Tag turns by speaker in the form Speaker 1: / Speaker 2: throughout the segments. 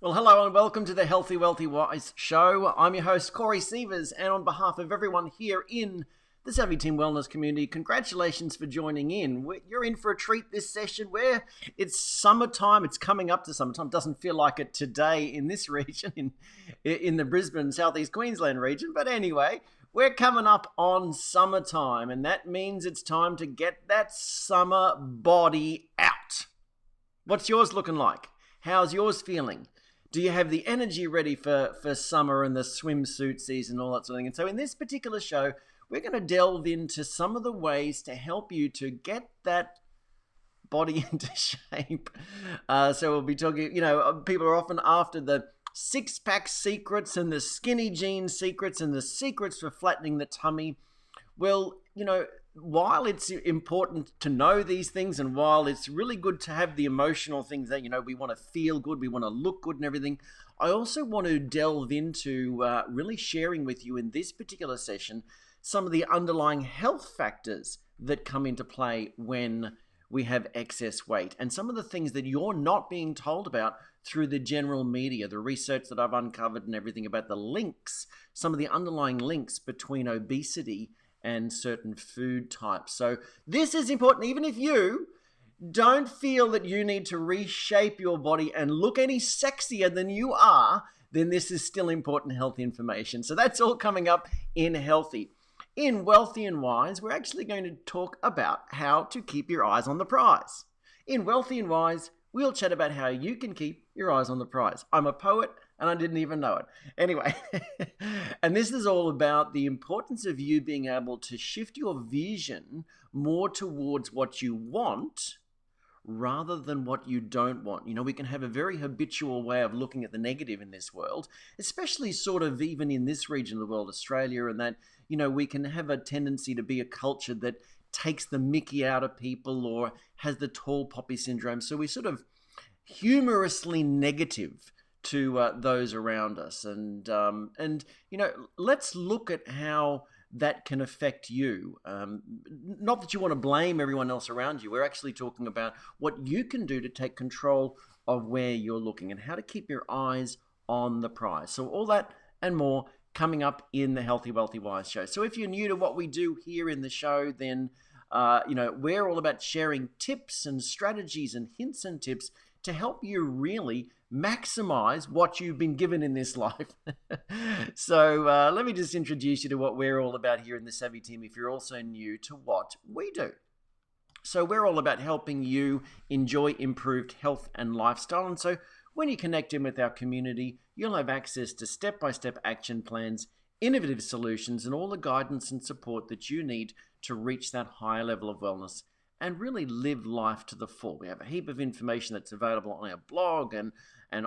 Speaker 1: Well, hello and welcome to the Healthy, Wealthy, Wise show. I'm your host, Corey Sievers, and on behalf of everyone here in the Savvy Team Wellness community, congratulations for joining in. You're in for a treat this session where it's summertime. It's coming up to summertime. Doesn't feel like it today in this region, in the Brisbane, Southeast Queensland region. But anyway, we're coming up on summertime, and that means it's time to get that summer body out. What's yours looking like? How's yours feeling? Do you have the energy ready for summer and the swimsuit season, all that sort of thing? And so in this particular show, we're going to delve into some of the ways to help you to get that body into shape. So we'll be talking, people are often after the six-pack secrets and the skinny jeans secrets and the secrets for flattening the tummy. Well, while it's important to know these things, and while it's really good to have the emotional things that, we want to feel good, we want to look good and everything, I also want to delve into really sharing with you in this particular session some of the underlying health factors that come into play when we have excess weight, and some of the things that you're not being told about through the general media, the research that I've uncovered and everything about the links, some of the underlying links between obesity and certain food types. So this is important. Even if you don't feel that you need to reshape your body and look any sexier than you are, then this is still important health information. So that's all coming up in Healthy. In Wealthy and Wise, we're actually going to talk about how to keep your eyes on the prize. In Wealthy and Wise, we'll chat about how you can keep your eyes on the prize. I'm a poet and I didn't even know it. Anyway, and this is all about the importance of you being able to shift your vision more towards what you want rather than what you don't want. We can have a very habitual way of looking at the negative in this world, especially sort of even in this region of the world, Australia, and that, we can have a tendency to be a culture that takes the mickey out of people or has the tall poppy syndrome. So we sort of humorously negative to those around us. And let's look at how that can affect you. Not that you want to blame everyone else around you. We're actually talking about what you can do to take control of where you're looking and how to keep your eyes on the prize. So all that and more coming up in the Healthy, Wealthy, Wise show. So if you're new to what we do here in the show, then we're all about sharing tips and strategies and hints and tips to help you really maximize what you've been given in this life. So let me just introduce you to what we're all about here in the Savvy Team if you're also new to what we do. So we're all about helping you enjoy improved health and lifestyle. And so when you connect in with our community, you'll have access to step-by-step action plans, innovative solutions, and all the guidance and support that you need to reach that higher level of wellness and really live life to the full. We have a heap of information that's available on our blog and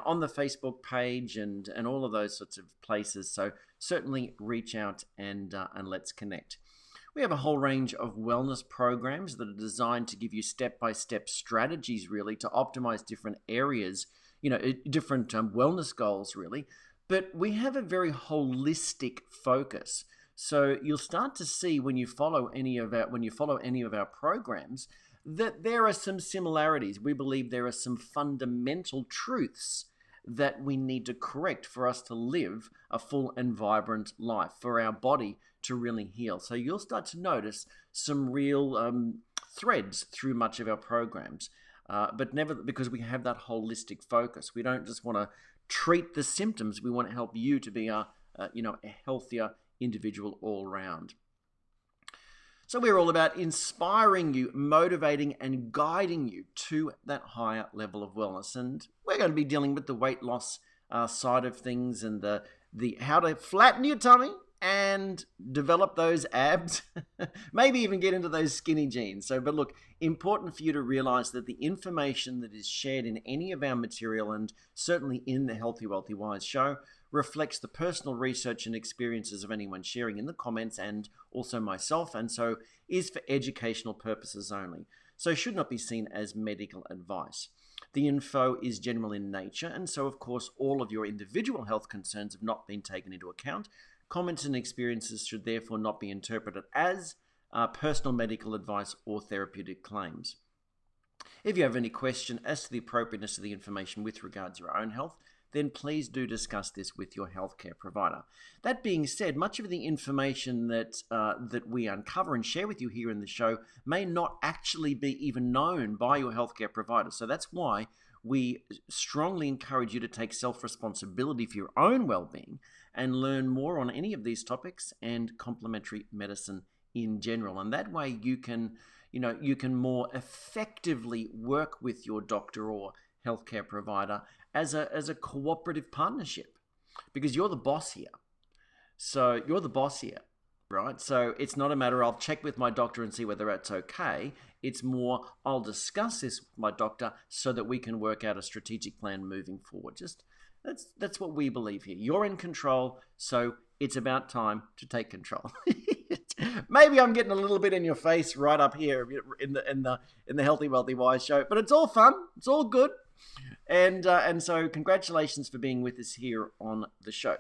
Speaker 1: on the Facebook page and all of those sorts of places. So certainly reach out and let's connect. We have a whole range of wellness programs that are designed to give you step-by-step strategies really to optimize different areas, different wellness goals really. But we have a very holistic focus. So you'll start to see when you follow any of our programs that there are some similarities. We believe there are some fundamental truths that we need to correct for us to live a full and vibrant life, for our body to really heal. So you'll start to notice some real threads through much of our programs, but never because we have that holistic focus. We don't just want to treat the symptoms. We want to help you to be a healthier individual all round. So we're all about inspiring you, motivating and guiding you to that higher level of wellness. And we're going to be dealing with the weight loss side of things and the how to flatten your tummy and develop those abs, maybe even get into those skinny jeans. But look, important for you to realize that the information that is shared in any of our material, and certainly in the Healthy, Wealthy, Wise show, reflects the personal research and experiences of anyone sharing in the comments and also myself, and so is for educational purposes only. So should not be seen as medical advice. The info is general in nature, and so of course all of your individual health concerns have not been taken into account. Comments and experiences should therefore not be interpreted as personal medical advice or therapeutic claims. If you have any question as to the appropriateness of the information with regards to your own health, then please do discuss this with your healthcare provider. That being said, much of the information that we uncover and share with you here in the show may not actually be even known by your healthcare provider. So that's why we strongly encourage you to take self-responsibility for your own well-being and learn more on any of these topics and complementary medicine in general. And that way you can more effectively work with your doctor or healthcare provider as a cooperative partnership, because you're the boss here. So you're the boss here, right? So it's not a matter of I'll check with my doctor and see whether it's okay. It's more I'll discuss this with my doctor so that we can work out a strategic plan moving forward. That's what we believe here. You're in control, so it's about time to take control. Maybe I'm getting a little bit in your face right up here in the Healthy Wealthy Wise show, but it's all fun. It's all good, and so congratulations for being with us here on the show.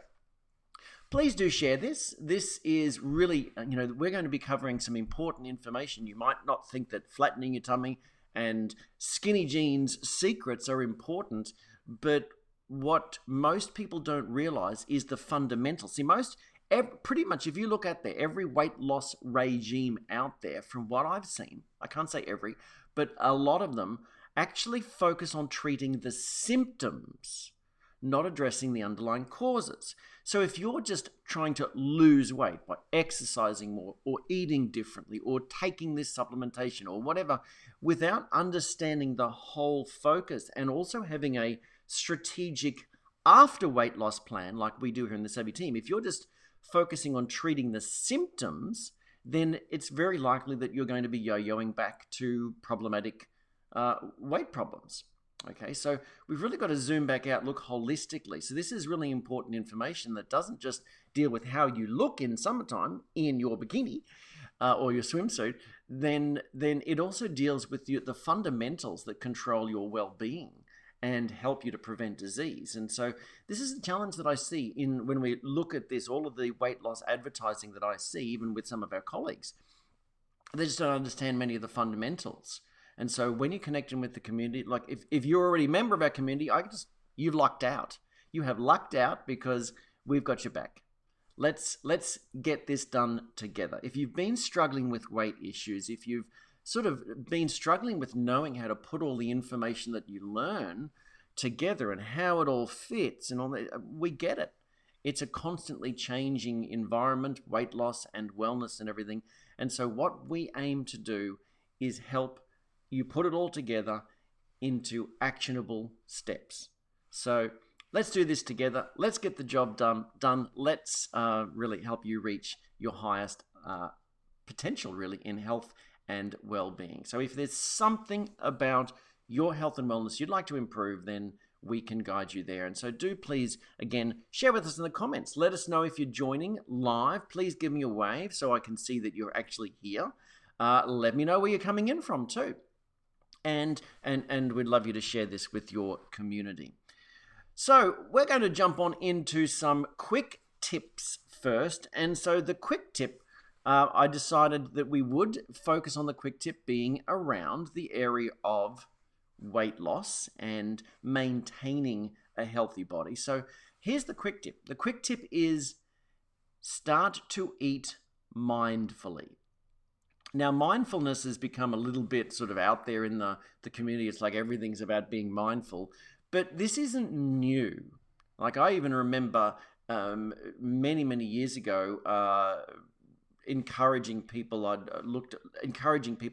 Speaker 1: Please do share this. This is really, we're going to be covering some important information. You might not think that flattening your tummy and skinny jeans secrets are important, but what most people don't realize is the fundamentals. See, pretty much if you look at every weight loss regime out there, from what I've seen, I can't say every, but a lot of them actually focus on treating the symptoms, not addressing the underlying causes. So if you're just trying to lose weight by exercising more or eating differently or taking this supplementation or whatever, without understanding the whole focus and also having a strategic after weight loss plan like we do here in the Savvy team, if you're just focusing on treating the symptoms, then it's very likely that you're going to be yo-yoing back to problematic weight problems. Okay, so we've really got to zoom back out, look holistically. So this is really important information that doesn't just deal with how you look in summertime in your bikini or your swimsuit, then it also deals with the fundamentals that control your well-being and help you to prevent disease. And so this is a challenge that I see when we look at this, all of the weight loss advertising that I see, even with some of our colleagues. They just don't understand many of the fundamentals. And so when you're connecting with the community, like if you're already a member of our community, you've lucked out. You have lucked out because we've got your back. Let's get this done together. If you've been struggling with weight issues, if you've sort of been struggling with knowing how to put all the information that you learn together and how it all fits and all that, we get it. It's a constantly changing environment, weight loss and wellness and everything. And so what we aim to do is help you put it all together into actionable steps. So let's do this together. Let's get the job done. Let's really help you reach your highest potential, really, in health and well-being. So if there's something about your health and wellness you'd like to improve, then we can guide you there. And so do please, again, share with us in the comments. Let us know if you're joining live. Please give me a wave so I can see that you're actually here. Let me know where you're coming in from too. And we'd love you to share this with your community. So we're going to jump on into some quick tips first. And so the quick tip, I decided that we would focus on the quick tip being around the area of weight loss and maintaining a healthy body. So here's the quick tip. The quick tip is start to eat mindfully. Now, mindfulness has become a little bit sort of out there in the community. It's like everything's about being mindful. But this isn't new. Like I even remember many, many years ago encouraging people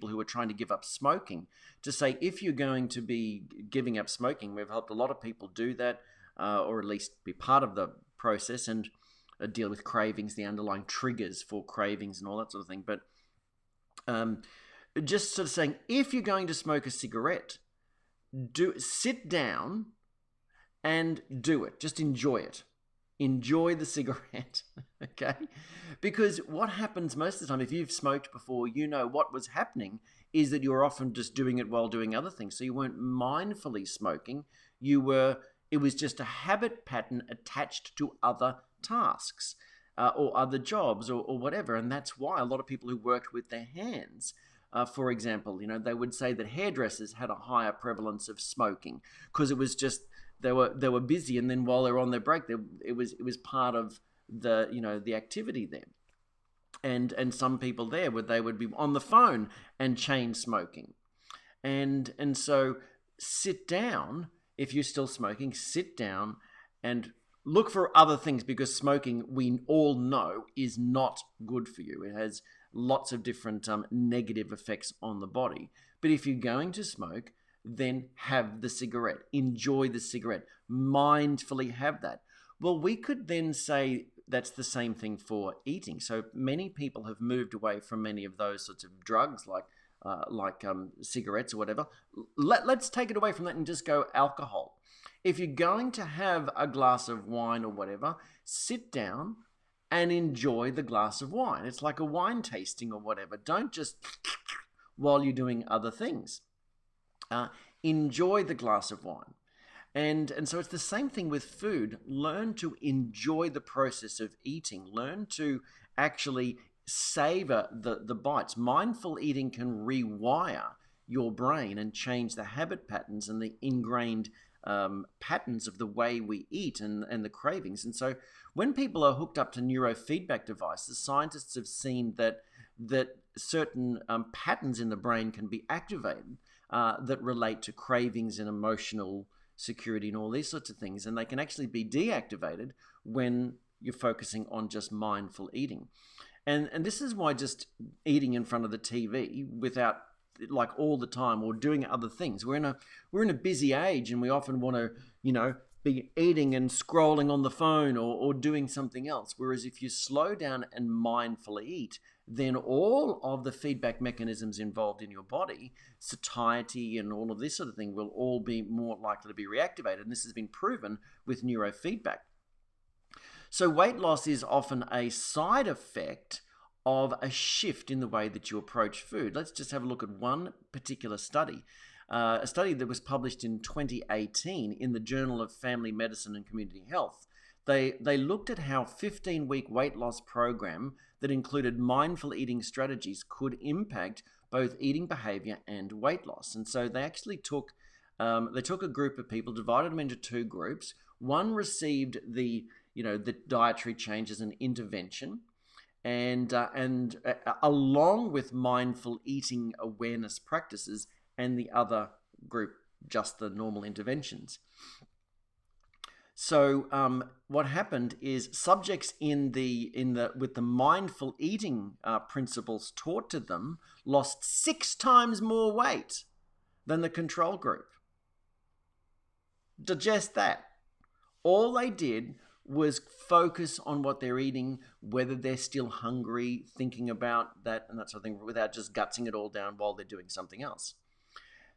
Speaker 1: who were trying to give up smoking to say, if you're going to be giving up smoking, we've helped a lot of people do that or at least be part of the process and deal with cravings, the underlying triggers for cravings and all that sort of thing. But just sort of saying, if you're going to smoke a cigarette, sit down and do it. Just enjoy it. Enjoy the cigarette, okay? Because what happens most of the time, if you've smoked before, you know what was happening is that you're often just doing it while doing other things. So you weren't mindfully smoking. It was just a habit pattern attached to other tasks. Or other jobs or whatever. And that's why a lot of people who worked with their hands For example, they would say that hairdressers had a higher prevalence of smoking because it was just they were busy, and then while they were on their break, it was part of the activity there. And some people there they would be on the phone and chain smoking, and so sit down if you're still smoking. Sit down and look for other things, because smoking, we all know, is not good for you. It has lots of different negative effects on the body. But if you're going to smoke, then have the cigarette. Enjoy the cigarette. Mindfully have that. Well, we could then say that's the same thing for eating. So many people have moved away from many of those sorts of drugs like cigarettes or whatever. Let's take it away from that and just go alcohol. If you're going to have a glass of wine or whatever, sit down and enjoy the glass of wine. It's like a wine tasting or whatever. Don't just while you're doing other things. Enjoy the glass of wine. And so it's the same thing with food. Learn to enjoy the process of eating. Learn to actually savor the bites. Mindful eating can rewire your brain and change the habit patterns and the ingrained patterns of the way we eat and the cravings. And so when people are hooked up to neurofeedback devices, scientists have seen that certain patterns in the brain can be activated that relate to cravings and emotional security and all these sorts of things. And they can actually be deactivated when you're focusing on just mindful eating. And this is why just eating in front of the TV without like all the time or doing other things. We're in a busy age, and we often want to, be eating and scrolling on the phone or doing something else. Whereas if you slow down and mindfully eat, then all of the feedback mechanisms involved in your body, satiety and all of this sort of thing, will all be more likely to be reactivated. And this has been proven with neurofeedback. So weight loss is often a side effect of a shift in the way that you approach food. Let's just have a look at one particular study. A study that was published in 2018 in the Journal of Family Medicine and Community Health. They looked at how 15-week weight loss program that included mindful eating strategies could impact both eating behavior and weight loss. And so they actually took a group of people, divided them into two groups. One received the dietary changes and intervention, and along with mindful eating awareness practices, and the other group just the normal interventions. So what happened is subjects with the mindful eating principles taught to them lost 6 times more weight than the control group. Digest that. All they did was focus on what they're eating, whether they're still hungry, thinking about that and that sort of thing, without just gutsing it all down while they're doing something else.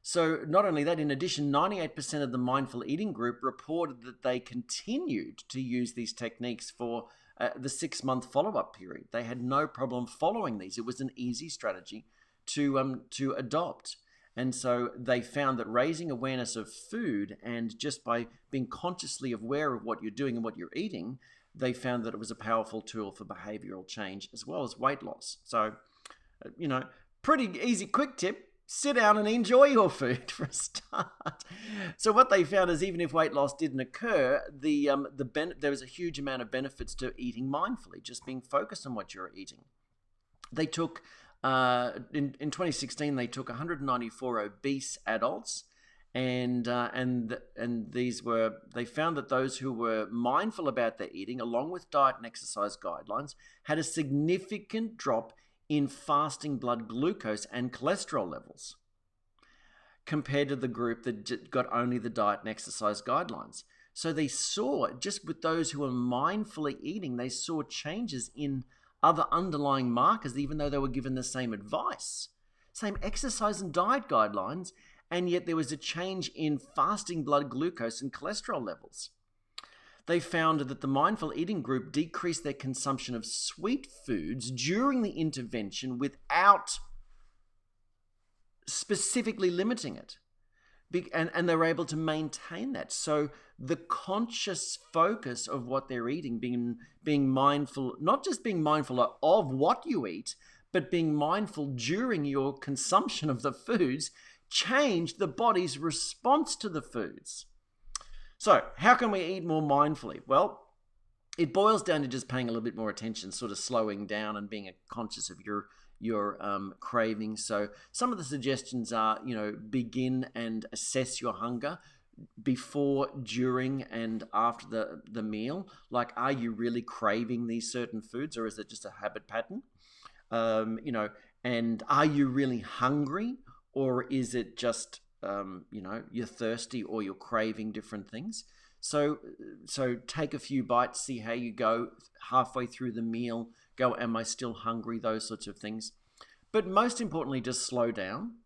Speaker 1: So not only that, in addition, 98% of the mindful eating group reported that they continued to use these techniques for the 6-month follow-up period. They had no problem following these. It was an easy strategy to adopt. And so they found that raising awareness of food, and just by being consciously aware of what you're doing and what you're eating, they found that it was a powerful tool for behavioral change as well as weight loss. So, pretty easy, quick tip. Sit down and enjoy your food for a start. So what they found is, even if weight loss didn't occur, there was a huge amount of benefits to eating mindfully, just being focused on what you're eating. They took, in 2016, they took 194 obese adults, and they found that those who were mindful about their eating, along with diet and exercise guidelines, had a significant drop in fasting blood glucose and cholesterol levels compared to the group that got only the diet and exercise guidelines. So they saw, just with those who were mindfully eating, they saw changes in other underlying markers, even though they were given the same advice, same exercise and diet guidelines, and yet there was a change in fasting blood glucose and cholesterol levels. They found that the mindful eating group decreased their consumption of sweet foods during the intervention without specifically limiting it. And they were able to maintain that. So the conscious focus of what they're eating, being mindful, not just being mindful of what you eat, but being mindful during your consumption of the foods change the body's response to the foods. So how can we eat more mindfully? Well, it boils down to just paying a little bit more attention, sort of slowing down and being conscious of your cravings. So some of the suggestions are, begin and assess your hunger before, during, and after the meal. Like, are you really craving these certain foods, or is it just a habit pattern? And are you really hungry, or is it just you're thirsty, or you're craving different things? So take a few bites, see how you go halfway through the meal. Go, am I still hungry? Those sorts of things. But most importantly, just slow down.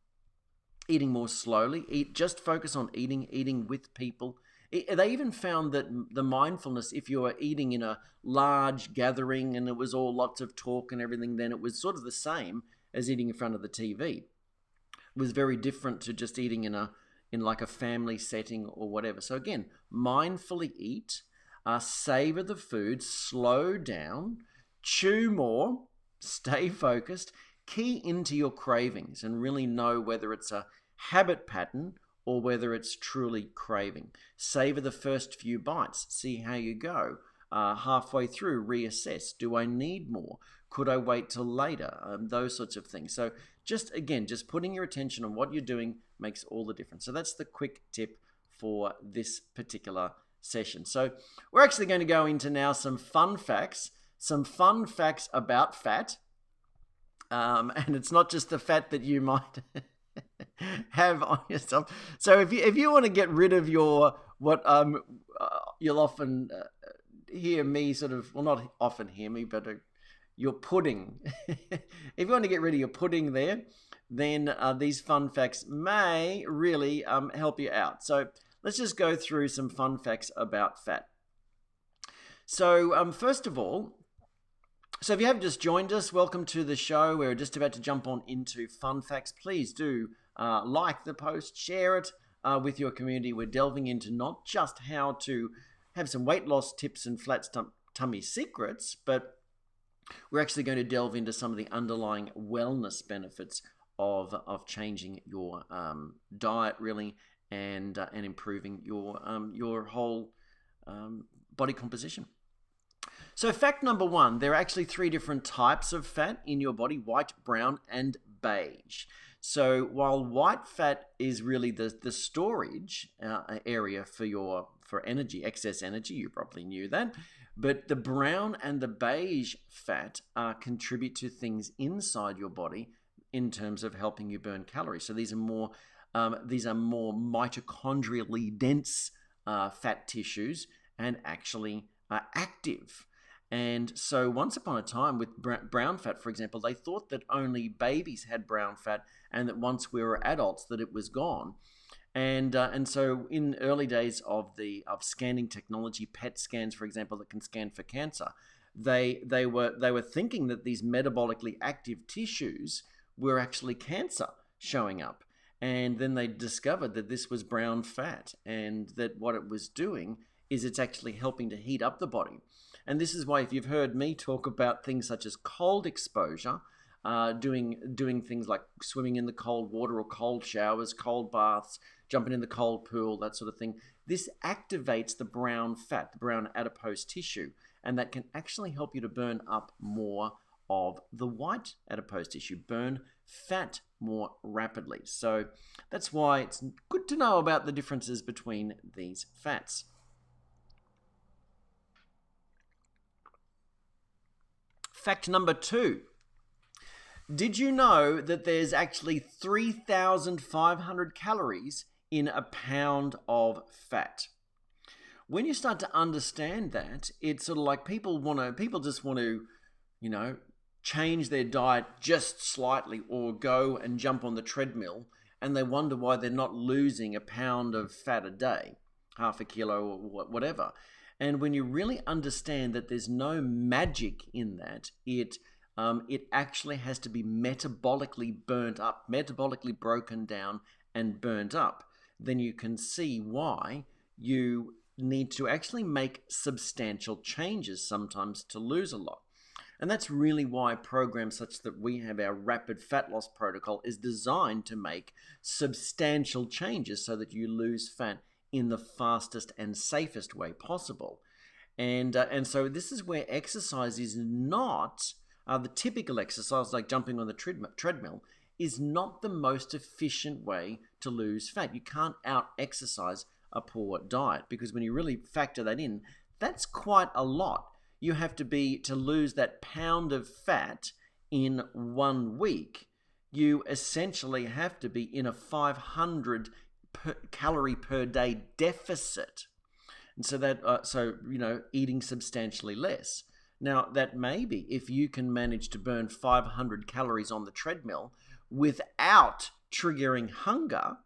Speaker 1: Eating more slowly. Just focus on eating with people. They even found that the mindfulness, if you were eating in a large gathering and it was all lots of talk and everything, then it was sort of the same as eating in front of the TV. It was very different to just eating in like a family setting or whatever. So again, mindfully eat, savor the food, slow down, chew more, stay focused, key into your cravings and really know whether it's a habit pattern or whether it's truly craving. Savor the first few bites, see how you go. Halfway through, reassess. Do I need more? Could I wait till later? Those sorts of things. So just putting your attention on what you're doing makes all the difference. So that's the quick tip for this particular session. So we're actually going to go into now some fun facts about fat. And it's not just the fat that you might have on yourself. So if you want to get rid of you'll often hear me sort of, well, not often hear me, but your pudding. If you want to get rid of your pudding there, then these fun facts may really help you out. So let's just go through some fun facts about fat. So first of all, so if you have just joined us, welcome to the show. We're just about to jump on into fun facts. Please do like the post, share it with your community. We're delving into not just how to have some weight loss tips and flat tummy secrets, but we're actually going to delve into some of the underlying wellness benefits of changing your diet, really, and improving your whole body composition. So fact number one, there are actually 3 different types of fat in your body: white, brown, and beige. So while white fat is really the storage area for energy, excess energy, you probably knew that, but the brown and the beige fat contribute to things inside your body in terms of helping you burn calories. So these are more mitochondrially dense fat tissues and actually active. And so once upon a time with brown fat, for example, they thought that only babies had brown fat and that once we were adults that it was gone. And so in early days of scanning technology, PET scans, for example, that can scan for cancer, they were thinking that these metabolically active tissues were actually cancer showing up. And then they discovered that this was brown fat, and that what it was doing is it's actually helping to heat up the body. And this is why, if you've heard me talk about things such as cold exposure, doing things like swimming in the cold water or cold showers, cold baths, jumping in the cold pool, that sort of thing, this activates the brown fat, the brown adipose tissue, and that can actually help you to burn up more of the white adipose tissue, burn fat more rapidly. So that's why it's good to know about the differences between these fats. Fact number 2. Did you know that there's actually 3,500 calories in a pound of fat? When you start to understand that, it's sort of like people just want to, change their diet just slightly or go and jump on the treadmill, and they wonder why they're not losing a pound of fat a day, half a kilo or whatever. And when you really understand that there's no magic in that, it actually has to be metabolically burnt up, metabolically broken down and burnt up, then you can see why you need to actually make substantial changes sometimes to lose a lot. And that's really why programs such that we have our rapid fat loss protocol is designed to make substantial changes so that you lose fat in the fastest and safest way possible. And so this is where exercise is not the typical exercise, like jumping on the treadmill, is not the most efficient way to lose fat. You can't out-exercise a poor diet, because when you really factor that in, that's quite a lot. You have to lose that pound of fat in 1 week. You essentially have to be in a 500 calorie per day deficit. And so that, eating substantially less. Now, that may be if you can manage to burn 500 calories on the treadmill without triggering hunger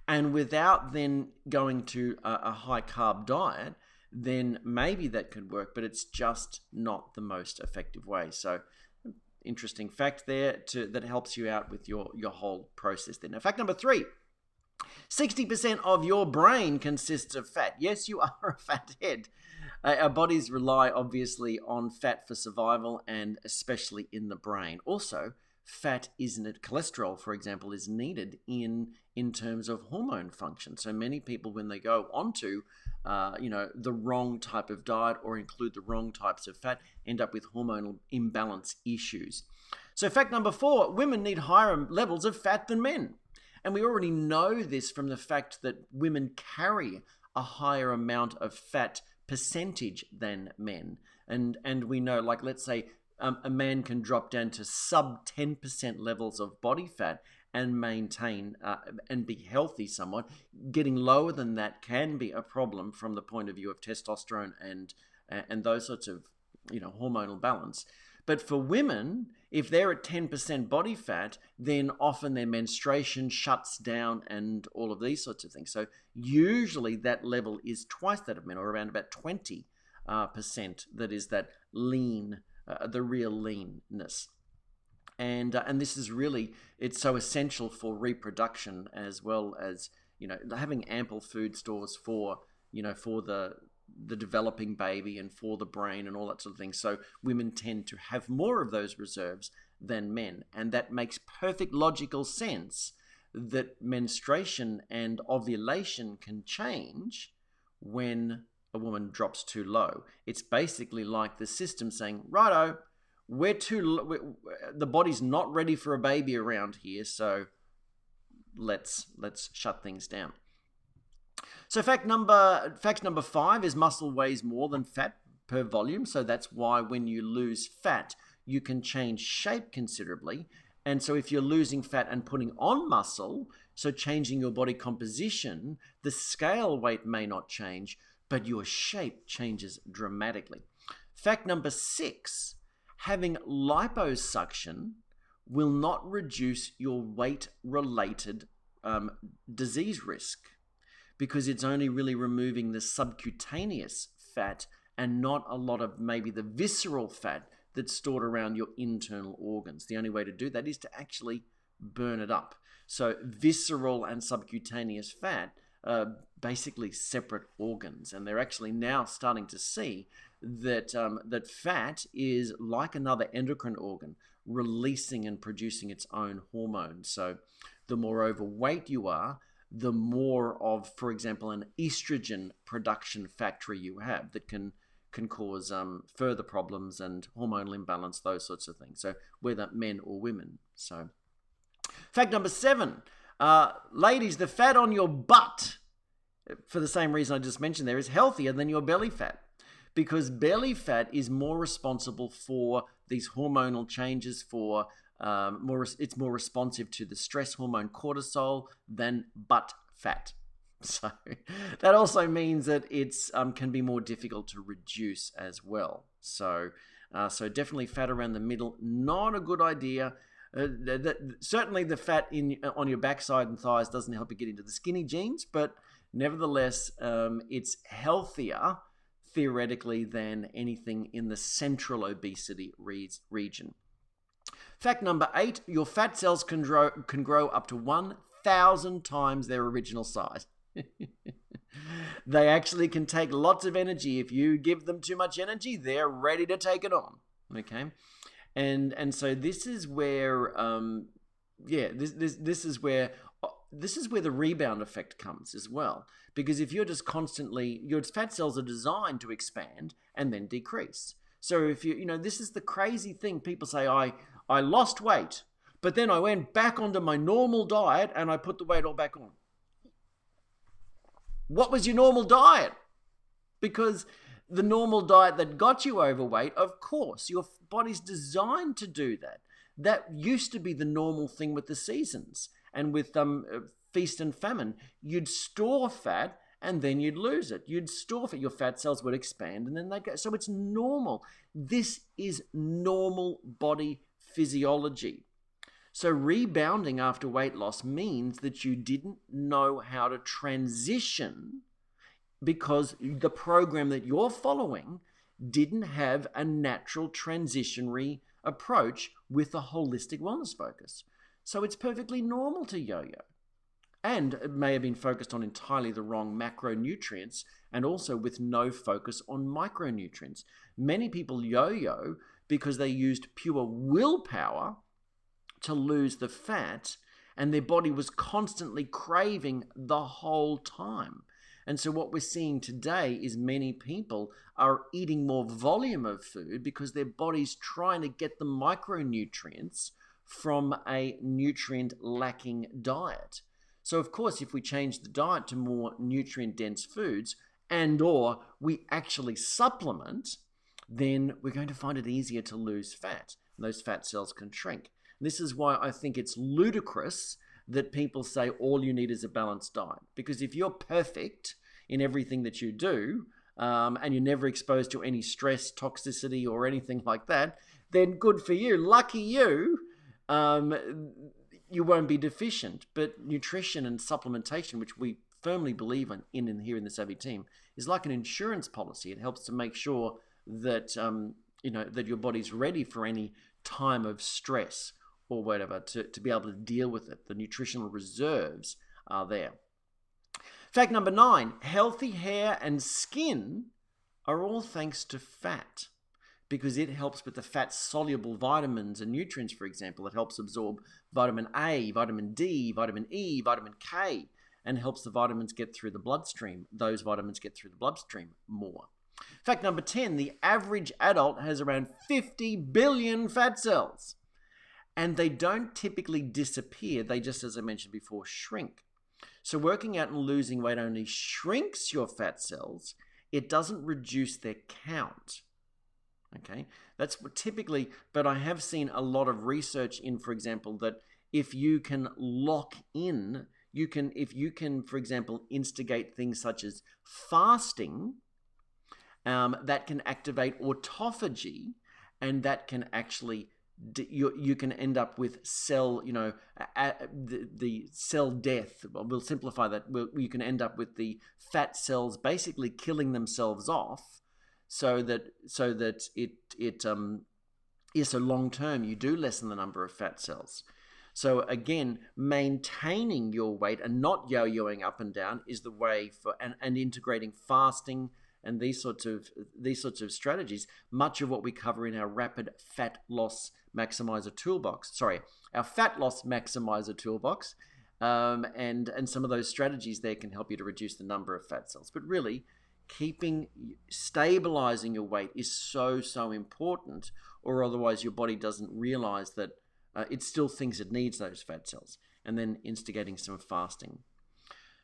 Speaker 1: and without then going to a high-carb diet, then maybe that could work, but it's just not the most effective way. So, interesting fact there that helps you out with your whole process there. Now, fact number 3. 60% of your brain consists of fat. Yes, you are a fat head. Our bodies rely obviously on fat for survival, and especially in the brain. Also, fat cholesterol, for example, is needed in terms of hormone function. So many people, when they go onto the wrong type of diet or include the wrong types of fat, end up with hormonal imbalance issues. So fact number 4, women need higher levels of fat than men. And we already know this from the fact that women carry a higher amount of fat percentage than men. And we know, like, let's say a man can drop down to sub 10% levels of body fat and maintain and be healthy somewhat. Getting lower than that can be a problem from the point of view of testosterone and those sorts of hormonal balance. But for women, if they're at 10% body fat, then often their menstruation shuts down and all of these sorts of things. So usually that level is twice that of men, or around about 20%. That is that lean, the real leanness. And this is really, it's so essential for reproduction, as well as, having ample food stores for the developing baby and for the brain and all that sort of thing. So women tend to have more of those reserves than men. And that makes perfect logical sense that menstruation and ovulation can change when a woman drops too low. It's basically like the system saying, righto, the body's not ready for a baby around here, so let's shut things down. So fact number 5 is muscle weighs more than fat per volume. So that's why when you lose fat, you can change shape considerably. And so if you're losing fat and putting on muscle, so changing your body composition, the scale weight may not change, but your shape changes dramatically. Fact number 6, having liposuction will not reduce your weight-related disease risk, because it's only really removing the subcutaneous fat and not a lot of maybe the visceral fat that's stored around your internal organs. The only way to do that is to actually burn it up. So visceral and subcutaneous fat are basically separate organs, and they're actually now starting to see that that fat is like another endocrine organ, releasing and producing its own hormones. So the more overweight you are, the more of, for example, an estrogen production factory you have that can cause further problems and hormonal imbalance, those sorts of things. So whether men or women. So fact number 7, ladies, the fat on your butt, for the same reason I just mentioned there, is healthier than your belly fat, because belly fat is more responsible for these hormonal changes, for it's more responsive to the stress hormone cortisol than butt fat. So that also means that it's can be more difficult to reduce as well. So definitely fat around the middle, not a good idea. Certainly the fat on your backside and thighs doesn't help you get into the skinny jeans, but nevertheless, it's healthier theoretically than anything in the central obesity region. Fact number 8, your fat cells can grow up to 1,000 times their original size. They actually can take lots of energy. If you give them too much energy, they're ready to take it on. Okay, and so this is where this is where the rebound effect comes as well, because if you're just constantly, your fat cells are designed to expand and then decrease. So if this is the crazy thing. People say, I lost weight, but then I went back onto my normal diet and I put the weight all back on. What was your normal diet? Because the normal diet that got you overweight, of course, your body's designed to do that. That used to be the normal thing with the seasons and with feast and famine. You'd store fat and then you'd lose it. You'd store fat, your fat cells would expand and then they'd go. So it's normal. This is normal body physiology. So rebounding after weight loss means that you didn't know how to transition, because the program that you're following didn't have a natural transitionary approach with a holistic wellness focus. So it's perfectly normal to yo-yo. And it may have been focused on entirely the wrong macronutrients and also with no focus on micronutrients. Many people yo-yo because they used pure willpower to lose the fat, and their body was constantly craving the whole time. And so what we're seeing today is many people are eating more volume of food because their body's trying to get the micronutrients from a nutrient-lacking diet. So of course, if we change the diet to more nutrient-dense foods and or we actually supplement, then we're going to find it easier to lose fat. And those fat cells can shrink. This is why I think it's ludicrous that people say all you need is a balanced diet. Because if you're perfect in everything that you do, and you're never exposed to any stress, toxicity, or anything like that, then good for you. Lucky you, you won't be deficient. But nutrition and supplementation, which we firmly believe in here in the Savvy team, is like an insurance policy. It helps to make sure that that your body's ready for any time of stress or whatever, to be able to deal with it. The nutritional reserves are there. Fact number 9, healthy hair and skin are all thanks to fat, because it helps with the fat-soluble vitamins and nutrients, for example. It helps absorb vitamin A, vitamin D, vitamin E, vitamin K, and helps the vitamins get through the bloodstream. Those vitamins get through the bloodstream more. Fact number 10, the average adult has around 50 billion fat cells. And they don't typically disappear. They just, as I mentioned before, shrink. So working out and losing weight only shrinks your fat cells. It doesn't reduce their count. Okay, that's what typically, but I have seen a lot of research in, for example, that if you can lock in, if you can, for example, instigate things such as fasting, that can activate autophagy, and that can actually, you can end up with cell, the cell death. We'll simplify that. You can end up with the fat cells basically killing themselves off, so long term you do lessen the number of fat cells. So again, maintaining your weight and not yo-yoing up and down is the way for, and integrating fasting and these sorts of strategies. Much of what we cover in our rapid fat loss maximizer toolbox, our fat loss maximizer toolbox, and some of those strategies there can help you to reduce the number of fat cells. But really, stabilizing your weight is so important, or otherwise your body doesn't realize that it still thinks it needs those fat cells, and then instigating some fasting.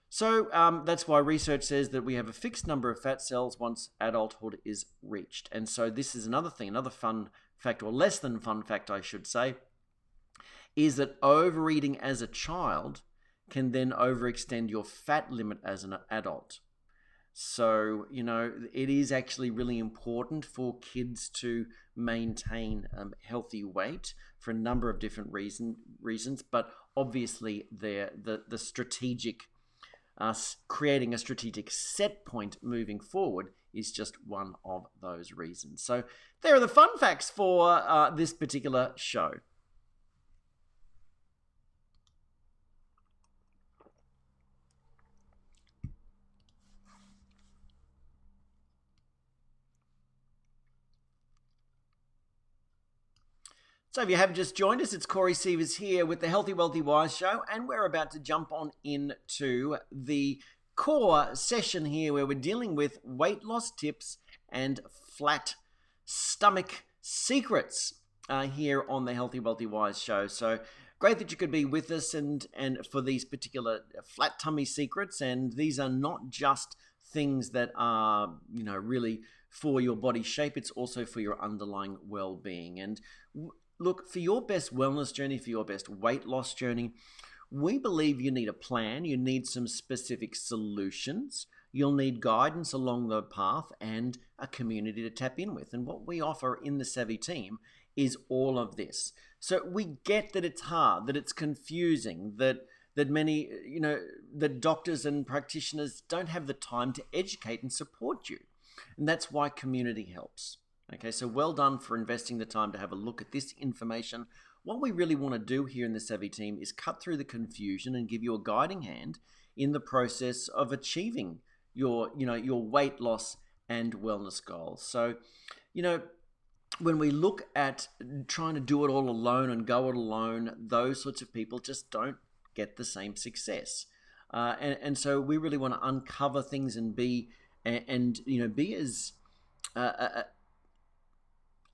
Speaker 1: So that's why research says that we have a fixed number of fat cells once adulthood is reached. And so this is another thing, another fun fact, or less than fun fact, I should say, is that overeating as a child can then overextend your fat limit as an adult. So, it is actually really important for kids to maintain healthy weight for a number of different reasons, but obviously the strategic, creating a strategic set point moving forward is just one of those reasons. So there are the fun facts for this particular show. So if you have just joined us, it's Corey Sievers here with the Healthy, Wealthy, Wise show, and we're about to jump on into the core session here where we're dealing with weight loss tips and flat stomach secrets here on the Healthy, Wealthy, Wise show. So great that you could be with us and for these particular flat tummy secrets. And these are not just things that are, really for your body shape. It's also for your underlying well-being. And look, for your best wellness journey, for your best weight loss journey, we believe you need a plan, you need some specific solutions, you'll need guidance along the path and a community to tap in with. And what we offer in the Savvy team is all of this. So we get that it's hard, that it's confusing, that many, that doctors and practitioners don't have the time to educate and support you. And that's why community helps. Okay, so well done for investing the time to have a look at this information. What we really want to do here in the Savvy team is cut through the confusion and give you a guiding hand in the process of achieving your weight loss and wellness goals. So, when we look at trying to do it all alone and go it alone, those sorts of people just don't get the same success. And so we really want to uncover things and be as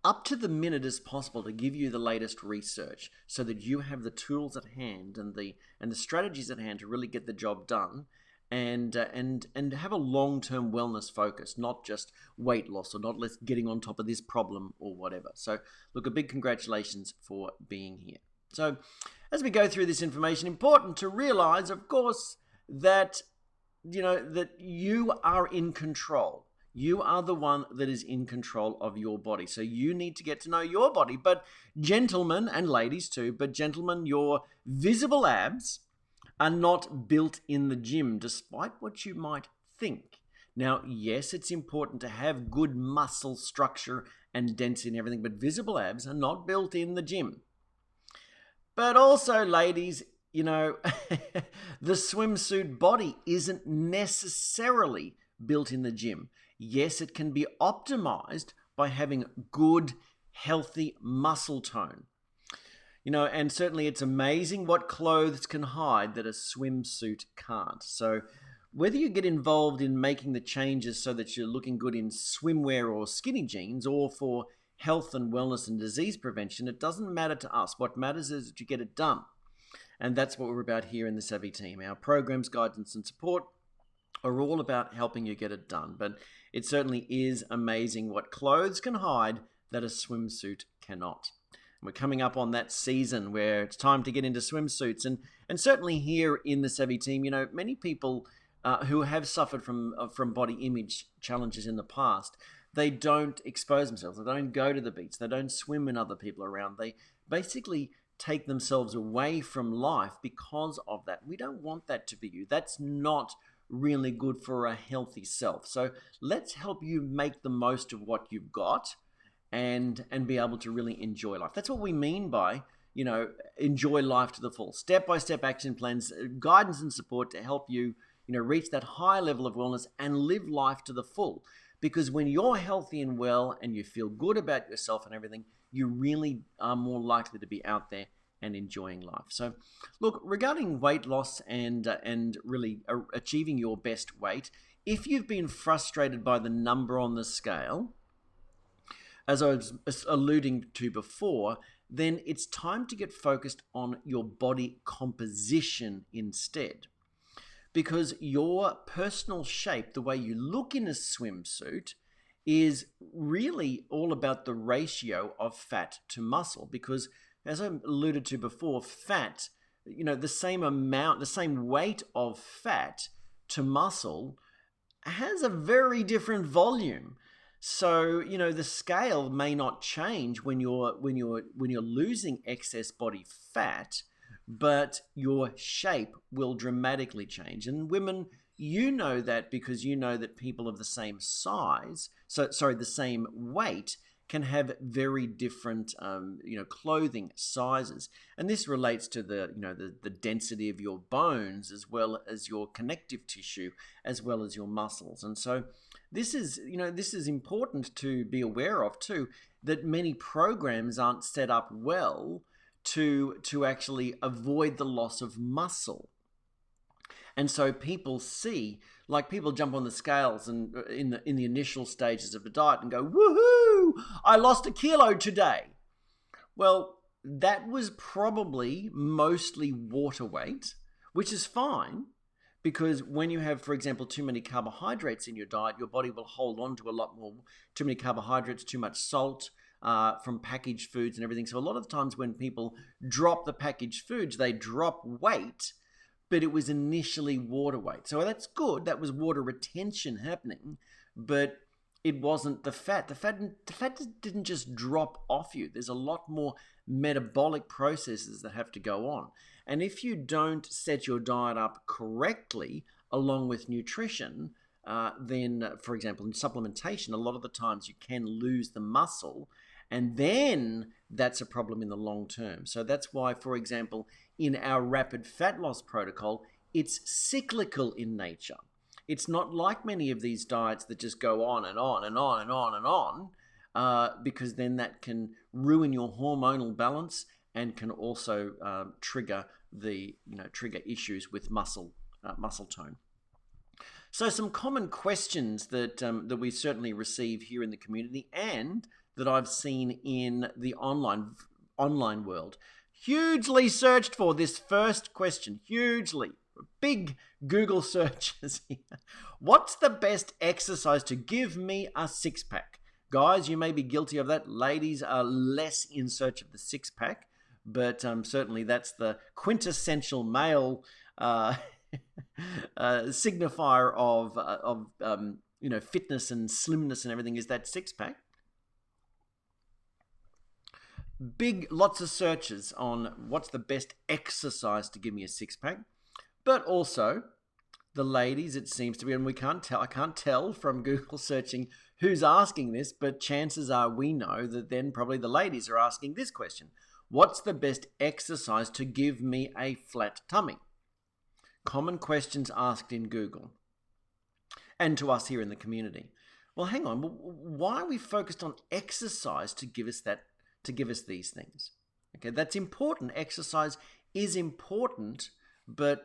Speaker 1: up to the minute as possible to give you the latest research so that you have the tools at hand and the strategies at hand to really get the job done and have a long-term wellness focus, not just weight loss or not less getting on top of this problem or whatever. So look, a big congratulations for being here. So as we go through this information, important to realize, of course, that that you are in control. You are the one that is in control of your body. So you need to get to know your body. But gentlemen, and ladies too, but gentlemen, your visible abs are not built in the gym, despite what you might think. Now, yes, it's important to have good muscle structure and density and everything, but visible abs are not built in the gym. But also, ladies, the swimsuit body isn't necessarily built in the gym. Yes, it can be optimized by having good, healthy muscle tone. And certainly it's amazing what clothes can hide that a swimsuit can't. So whether you get involved in making the changes so that you're looking good in swimwear or skinny jeans or for health and wellness and disease prevention, it doesn't matter to us. What matters is that you get it done. And that's what we're about here in the Savvy team. Our programs, guidance, and support are all about helping you get it done. But it certainly is amazing what clothes can hide that a swimsuit cannot. And we're coming up on that season where it's time to get into swimsuits. And certainly here in the Savvy team, many people who have suffered from body image challenges in the past, they don't expose themselves. They don't go to the beach. They don't swim when other people are around. They basically take themselves away from life because of that. We don't want that to be you. That's not really good for a healthy self. So let's help you make the most of what you've got and be able to really enjoy life. That's what we mean by, enjoy life to the full. Step-by-step action plans, guidance and support to help you, reach that high level of wellness and live life to the full. Because when you're healthy and well and you feel good about yourself and everything, you really are more likely to be out there and enjoying life. So look, regarding weight loss and really achieving your best weight, if you've been frustrated by the number on the scale, as I was alluding to before, then it's time to get focused on your body composition instead. Because your personal shape, the way you look in a swimsuit, is really all about the ratio of fat to muscle. Because as I alluded to before, fat, the same weight of fat to muscle has a very different volume. So, the scale may not change when you're losing excess body fat, but your shape will dramatically change. And women, you know that because you know that people of the same size, the same weight can have very different, clothing sizes, and this relates to the density of your bones as well as your connective tissue, as well as your muscles. And so, this is important to be aware of too. That many programs aren't set up well to actually avoid the loss of muscle. And so people jump on the scales and in the initial stages of the diet and go, woohoo, I lost a kilo today. Well, that was probably mostly water weight, which is fine, because when you have, for example, too many carbohydrates in your diet, your body will hold on to a lot more, too many carbohydrates, too much salt from packaged foods and everything. So a lot of times when people drop the packaged foods, they drop weight, but it was initially water weight. So that's good. That was water retention happening, but it wasn't the fat. The fat didn't just drop off you. There's a lot more metabolic processes that have to go on. And if you don't set your diet up correctly along with nutrition, then, for example, in supplementation, a lot of the times you can lose the muscle, and then that's a problem in the long term. So that's why, for example, in our rapid fat loss protocol, it's cyclical in nature. It's not like many of these diets that just go on and on and on and on and on, because then that can ruin your hormonal balance and can also trigger issues with muscle tone. So some common questions that we certainly receive here in the community and that I've seen in the online world. Hugely searched for this first question. Hugely. Big Google searches here. What's the best exercise to give me a six-pack? Guys, you may be guilty of that. Ladies are less in search of the six-pack, but certainly that's the quintessential male signifier of fitness and slimness and everything, is that six-pack. Lots of searches on what's the best exercise to give me a six-pack. But also, the ladies, it seems to be, and I can't tell from Google searching who's asking this, but chances are we know that then probably the ladies are asking this question. What's the best exercise to give me a flat tummy? Common questions asked in Google and to us here in the community. Well, hang on. Why are we focused on exercise to give us these things? Okay, that's important. Exercise is important, but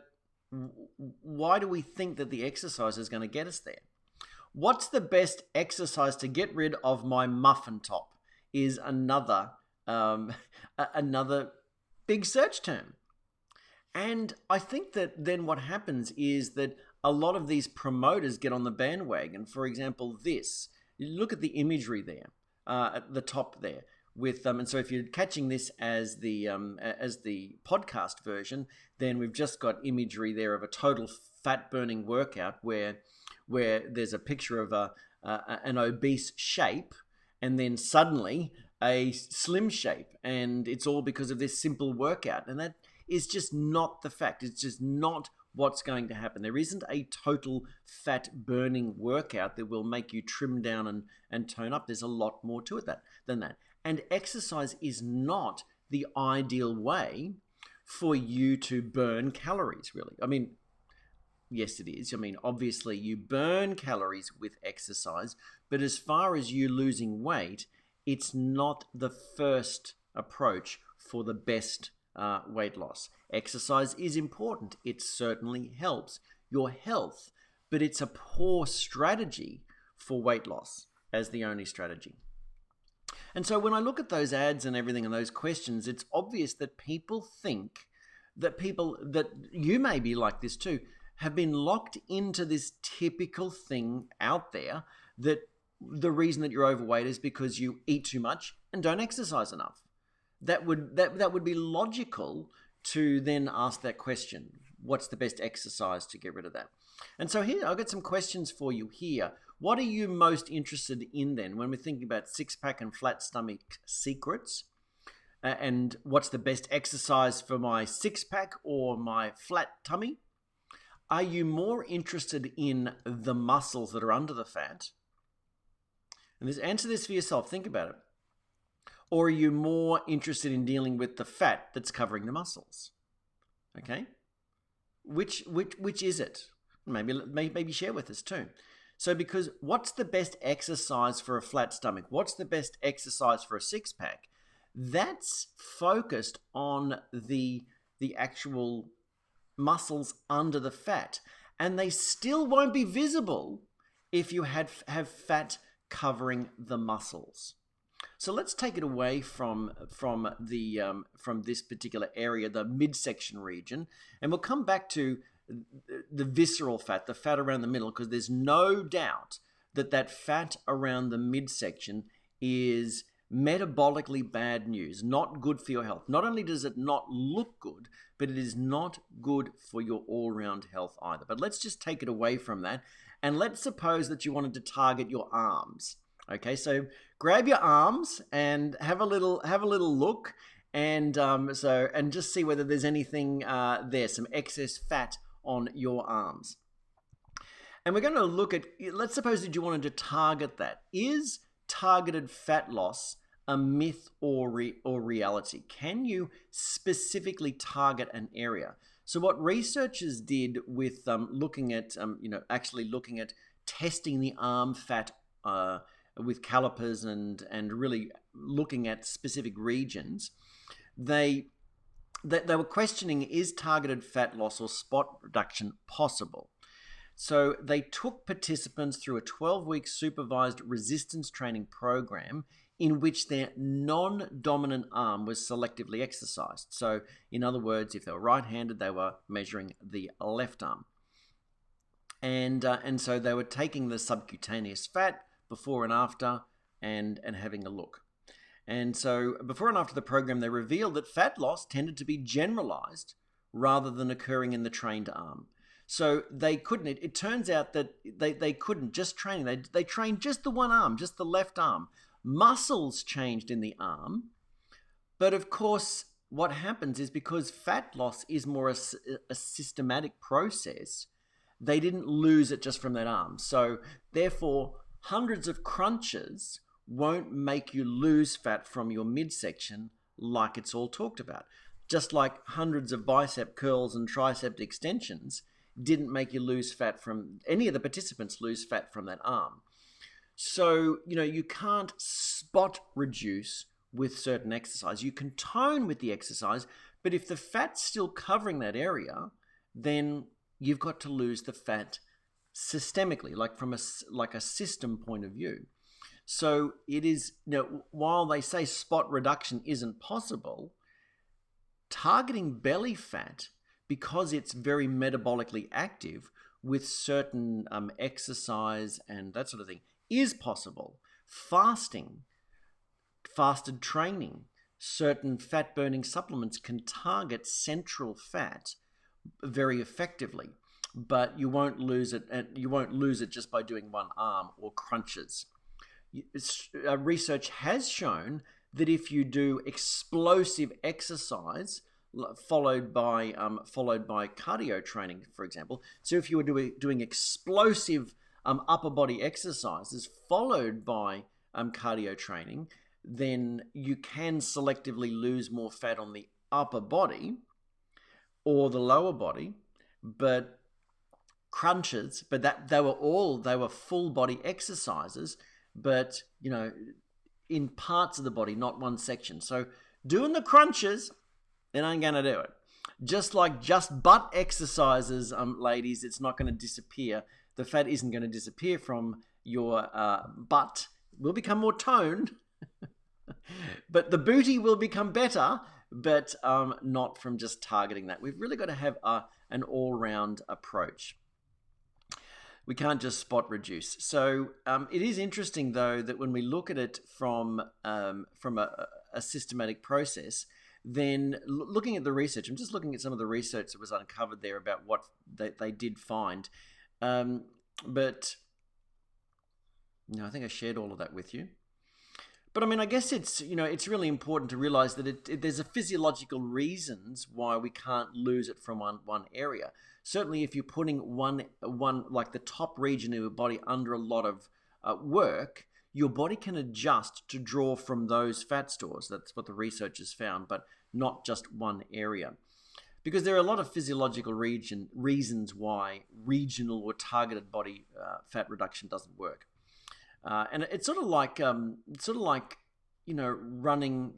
Speaker 1: why do we think that the exercise is going to get us there? What's the best exercise to get rid of my muffin top is another big search term. And I think that then what happens is that a lot of these promoters get on the bandwagon. For example, look at the imagery there at the top there. And so if you're catching this as the podcast version, then we've just got imagery there of a total fat burning workout where there's a picture of an obese shape and then suddenly a slim shape, and it's all because of this simple workout. And that is just not the fact. It's just not what's going to happen. There isn't a total fat burning workout that will make you trim down and tone up. There's a lot more to it than that. And exercise is not the ideal way for you to burn calories, really. I mean, yes, it is. I mean, obviously you burn calories with exercise, but as far as you losing weight, it's not the first approach for the best weight loss. Exercise is important. It certainly helps your health, but it's a poor strategy for weight loss as the only strategy. And so when I look at those ads and everything and those questions, it's obvious that people think that you may be like this too, have been locked into this typical thing out there that the reason that you're overweight is because you eat too much and don't exercise enough. That would be logical to then ask that question. What's the best exercise to get rid of that? And so here, I've got some questions for you here. What are you most interested in then when we're thinking about six-pack and flat stomach secrets? And what's the best exercise for my six-pack or my flat tummy? Are you more interested in the muscles that are under the fat? And answer this for yourself. Think about it. Or are you more interested in dealing with the fat that's covering the muscles? Okay? Which is it? Maybe share with us too. So because what's the best exercise for a flat stomach? What's the best exercise for a six-pack? That's focused on the actual muscles under the fat. And they still won't be visible if you have fat covering the muscles. So let's take it away from this particular area, the midsection region, and we'll come back to the visceral fat, the fat around the middle, because there's no doubt that fat around the midsection is metabolically bad news, not good for your health. Not only does it not look good, but it is not good for your all-round health either. But let's just take it away from that, and let's suppose that you wanted to target your arms. Okay, so grab your arms and have a little look, and just see whether there's anything there, some excess fat on your arms. And we're going to look at, let's suppose that you wanted to target that. Is targeted fat loss a myth or reality? Can you specifically target an area? So what researchers did with looking at testing the arm fat with calipers and really looking at specific regions, they were questioning, is targeted fat loss or spot reduction possible? So they took participants through a 12-week supervised resistance training program in which their non-dominant arm was selectively exercised. So in other words, if they were right-handed, they were measuring the left arm. And so they were taking the subcutaneous fat before and after and having a look. And so before and after the program, they revealed that fat loss tended to be generalized rather than occurring in the trained arm. So they couldn't, it turns out that they couldn't just train, they trained just the one arm, just the left arm. Muscles changed in the arm, but of course what happens is because fat loss is more a systematic process, they didn't lose it just from that arm. So therefore, hundreds of crunches won't make you lose fat from your midsection like it's all talked about. Just like hundreds of bicep curls and tricep extensions didn't make you lose fat from, any of the participants lose fat from that arm. So, you can't spot reduce with certain exercise. You can tone with the exercise, but if the fat's still covering that area, then you've got to lose the fat systemically, like from a system point of view. So it is, while they say spot reduction isn't possible, targeting belly fat, because it's very metabolically active with certain exercise and that sort of thing, is possible. Fasted training, certain fat-burning supplements can target central fat very effectively, but you won't lose it, and you won't lose it just by doing one arm or crunches. Research has shown that if you do explosive exercise followed by cardio training, for example, so if you were doing explosive upper body exercises followed by cardio training, then you can selectively lose more fat on the upper body or the lower body, but crunches, but they were full body exercises, but in parts of the body, not one section. So doing the crunches, it ain't gonna do it. Just like just butt exercises, ladies, it's not going to disappear. The fat isn't going to disappear from your butt. It will become more toned, but the booty will become better, but not from just targeting that. We've really got to have an all-round approach. We can't just spot reduce. So it is interesting, though, that when we look at it from a systematic process, then looking at the research, I'm just looking at some of the research that was uncovered there about what they did find. But I think I shared all of that with you. But I mean, I guess it's really important to realize that there's a physiological reasons why we can't lose it from one area. Certainly, if you're putting one like the top region of your body under a lot of work, your body can adjust to draw from those fat stores. That's what the researchers found, but not just one area. Because there are a lot of physiological reasons why regional or targeted body fat reduction doesn't work. And it's sort of like running.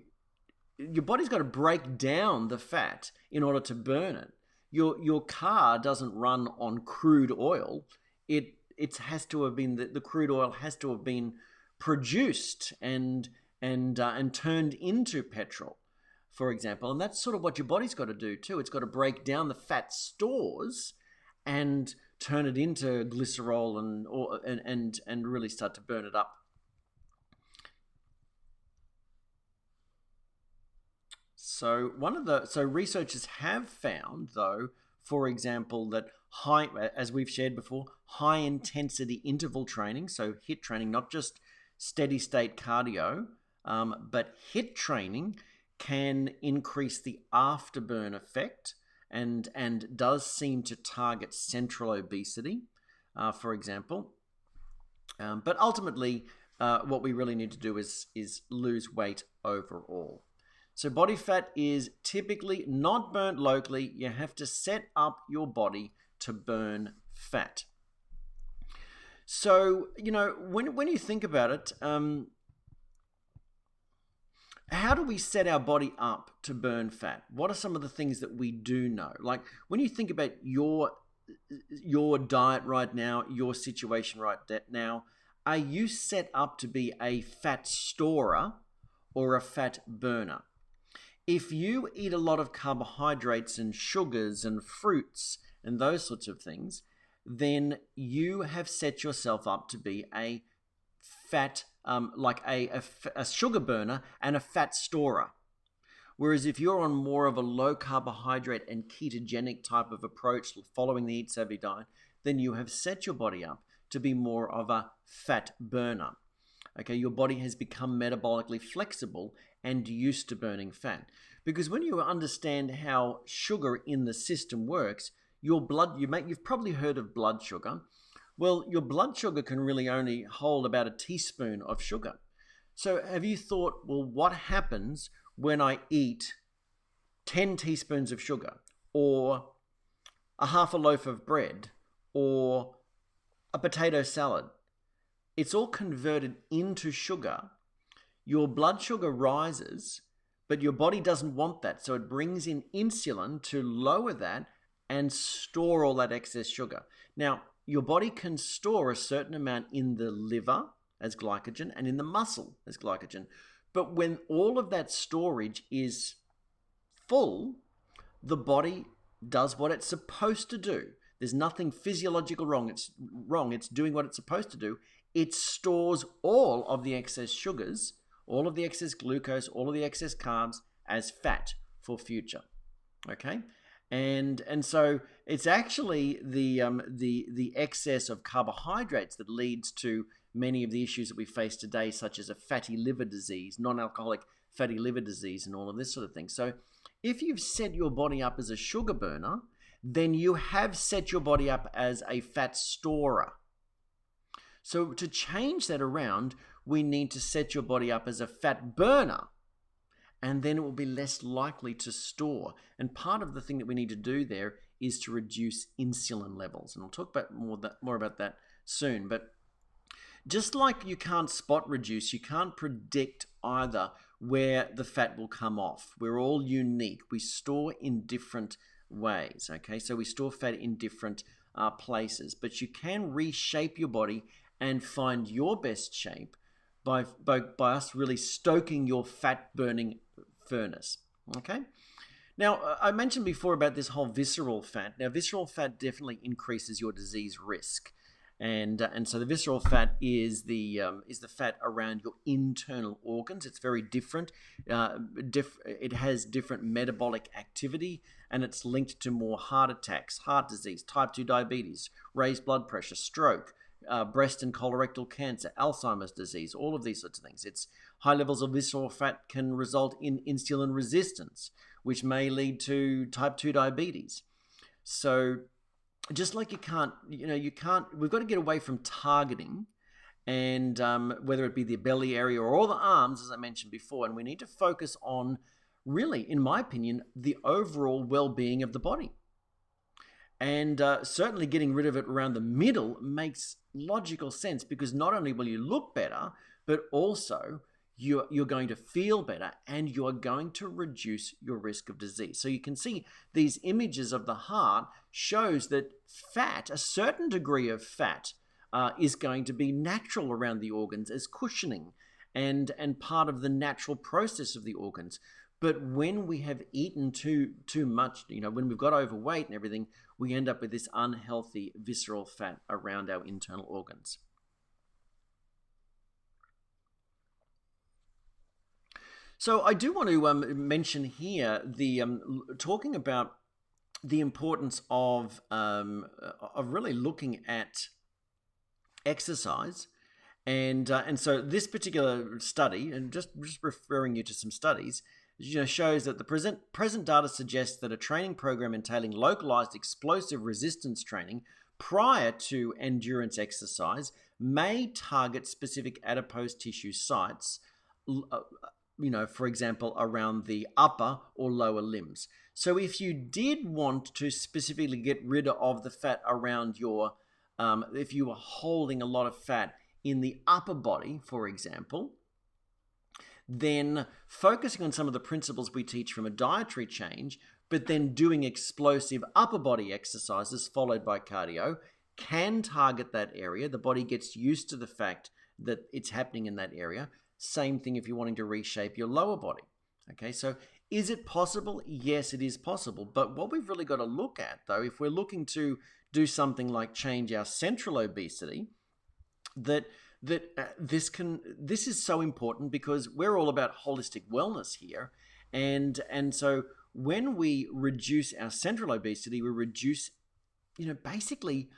Speaker 1: Your body's got to break down the fat in order to burn it. Your car doesn't run on crude oil. It has to have been the crude oil has to have been produced and turned into petrol, for example. And that's sort of what your body's got to do too. It's got to break down the fat stores and turn it into glycerol and really start to burn it up. So researchers have found, though, for example, that as we've shared before, high intensity interval training, so HIIT training, not just steady state cardio, but HIIT training can increase the afterburn effect and does seem to target central obesity, for example. But ultimately, what we really need to do is lose weight overall. So body fat is typically not burnt locally. You have to set up your body to burn fat. So, when you think about it, how do we set our body up to burn fat? What are some of the things that we do know? Like when you think about your diet right now, your situation right now, are you set up to be a fat storer or a fat burner? If you eat a lot of carbohydrates and sugars and fruits and those sorts of things, then you have set yourself up to be a fat, like a sugar burner and a fat storer. Whereas if you're on more of a low carbohydrate and ketogenic type of approach following the Eat Savvy diet, then you have set your body up to be more of a fat burner. Okay, your body has become metabolically flexible and used to burning fat. Because when you understand how sugar in the system works, you've probably heard of blood sugar. Well, your blood sugar can really only hold about a teaspoon of sugar. So have you thought, well, what happens when I eat 10 teaspoons of sugar, or a half a loaf of bread, or a potato salad? It's all converted into sugar. Your blood sugar rises, but your body doesn't want that. So it brings in insulin to lower that and store all that excess sugar. Now, your body can store a certain amount in the liver as glycogen and in the muscle as glycogen. But when all of that storage is full, the body does what it's supposed to do. There's nothing physiological wrong. It's doing what it's supposed to do. It stores all of the excess sugars, all of the excess glucose, all of the excess carbs as fat for future. Okay? And so it's actually the excess of carbohydrates that leads to many of the issues that we face today, such as a fatty liver disease, non-alcoholic fatty liver disease, and all of this sort of thing. So if you've set your body up as a sugar burner, then you have set your body up as a fat storer. So to change that around, we need to set your body up as a fat burner, and then it will be less likely to store. And part of the thing that we need to do there is to reduce insulin levels. And we'll talk about more about that soon. But just like you can't spot reduce, you can't predict either where the fat will come off. We're all unique. We store in different ways, okay? So we store fat in different places. But you can reshape your body and find your best shape by us really stoking your fat-burning furnace, okay? Now, I mentioned before about this whole visceral fat. Now, visceral fat definitely increases your disease risk. And so the visceral fat is the fat around your internal organs. It's very different. It has different metabolic activity, and it's linked to more heart attacks, heart disease, type 2 diabetes, raised blood pressure, stroke, breast and colorectal cancer, Alzheimer's disease, all of these sorts of things. It's high levels of visceral fat can result in insulin resistance, which may lead to type 2 diabetes. So just like we've got to get away from targeting and whether it be the belly area or all the arms, as I mentioned before. And we need to focus on, really, in my opinion, the overall well-being of the body. And certainly getting rid of it around the middle makes logical sense, because not only will you look better, but also you're going to feel better, and you're going to reduce your risk of disease. So you can see these images of the heart shows that fat, a certain degree of fat, is going to be natural around the organs as cushioning and part of the natural process of the organs. But when we have eaten too much, when we've got overweight and everything, we end up with this unhealthy visceral fat around our internal organs. So I do want to mention here the talking about the importance of really looking at exercise, and so this particular study, and just referring you to some studies, shows that the present data suggests that a training program entailing localized explosive resistance training prior to endurance exercise may target specific adipose tissue sites, for example, around the upper or lower limbs. So if you did want to specifically get rid of the fat around your, if you were holding a lot of fat in the upper body, for example, then focusing on some of the principles we teach from a dietary change, but then doing explosive upper body exercises followed by cardio, can target that area. The body gets used to the fact that it's happening in that area. Same thing if you're wanting to reshape your lower body. Okay, so is it possible? Yes, it is possible. But what we've really got to look at, though, if we're looking to do something like change our central obesity, this is so important, because we're all about holistic wellness here, and so when we reduce our central obesity, we reduce, basically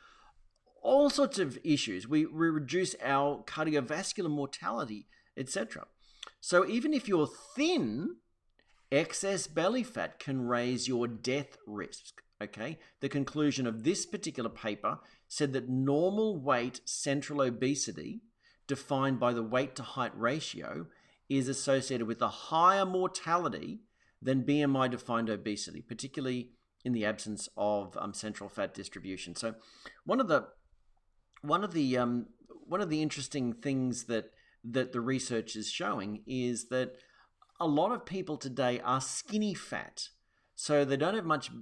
Speaker 1: all sorts of issues. We reduce our cardiovascular mortality, etc. So even if you're thin, excess belly fat can raise your death risk. Okay, the conclusion of this particular paper said that normal weight central obesity, defined by the weight to height ratio, is associated with a higher mortality than BMI defined obesity, particularly in the absence of central fat distribution. So one of the interesting things that the research is showing is that a lot of people today are skinny fat. So they don't have much,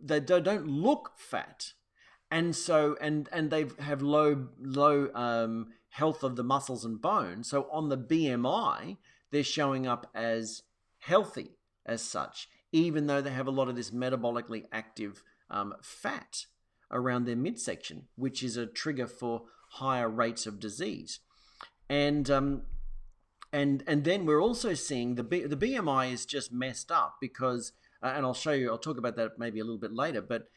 Speaker 1: they don't look fat. And so, and they have low health of the muscles and bones. So on the BMI, they're showing up as healthy as such, even though they have a lot of this metabolically active fat around their midsection, which is a trigger for higher rates of disease. And then we're also seeing the BMI is just messed up, because and I'll talk about that maybe a little bit later, but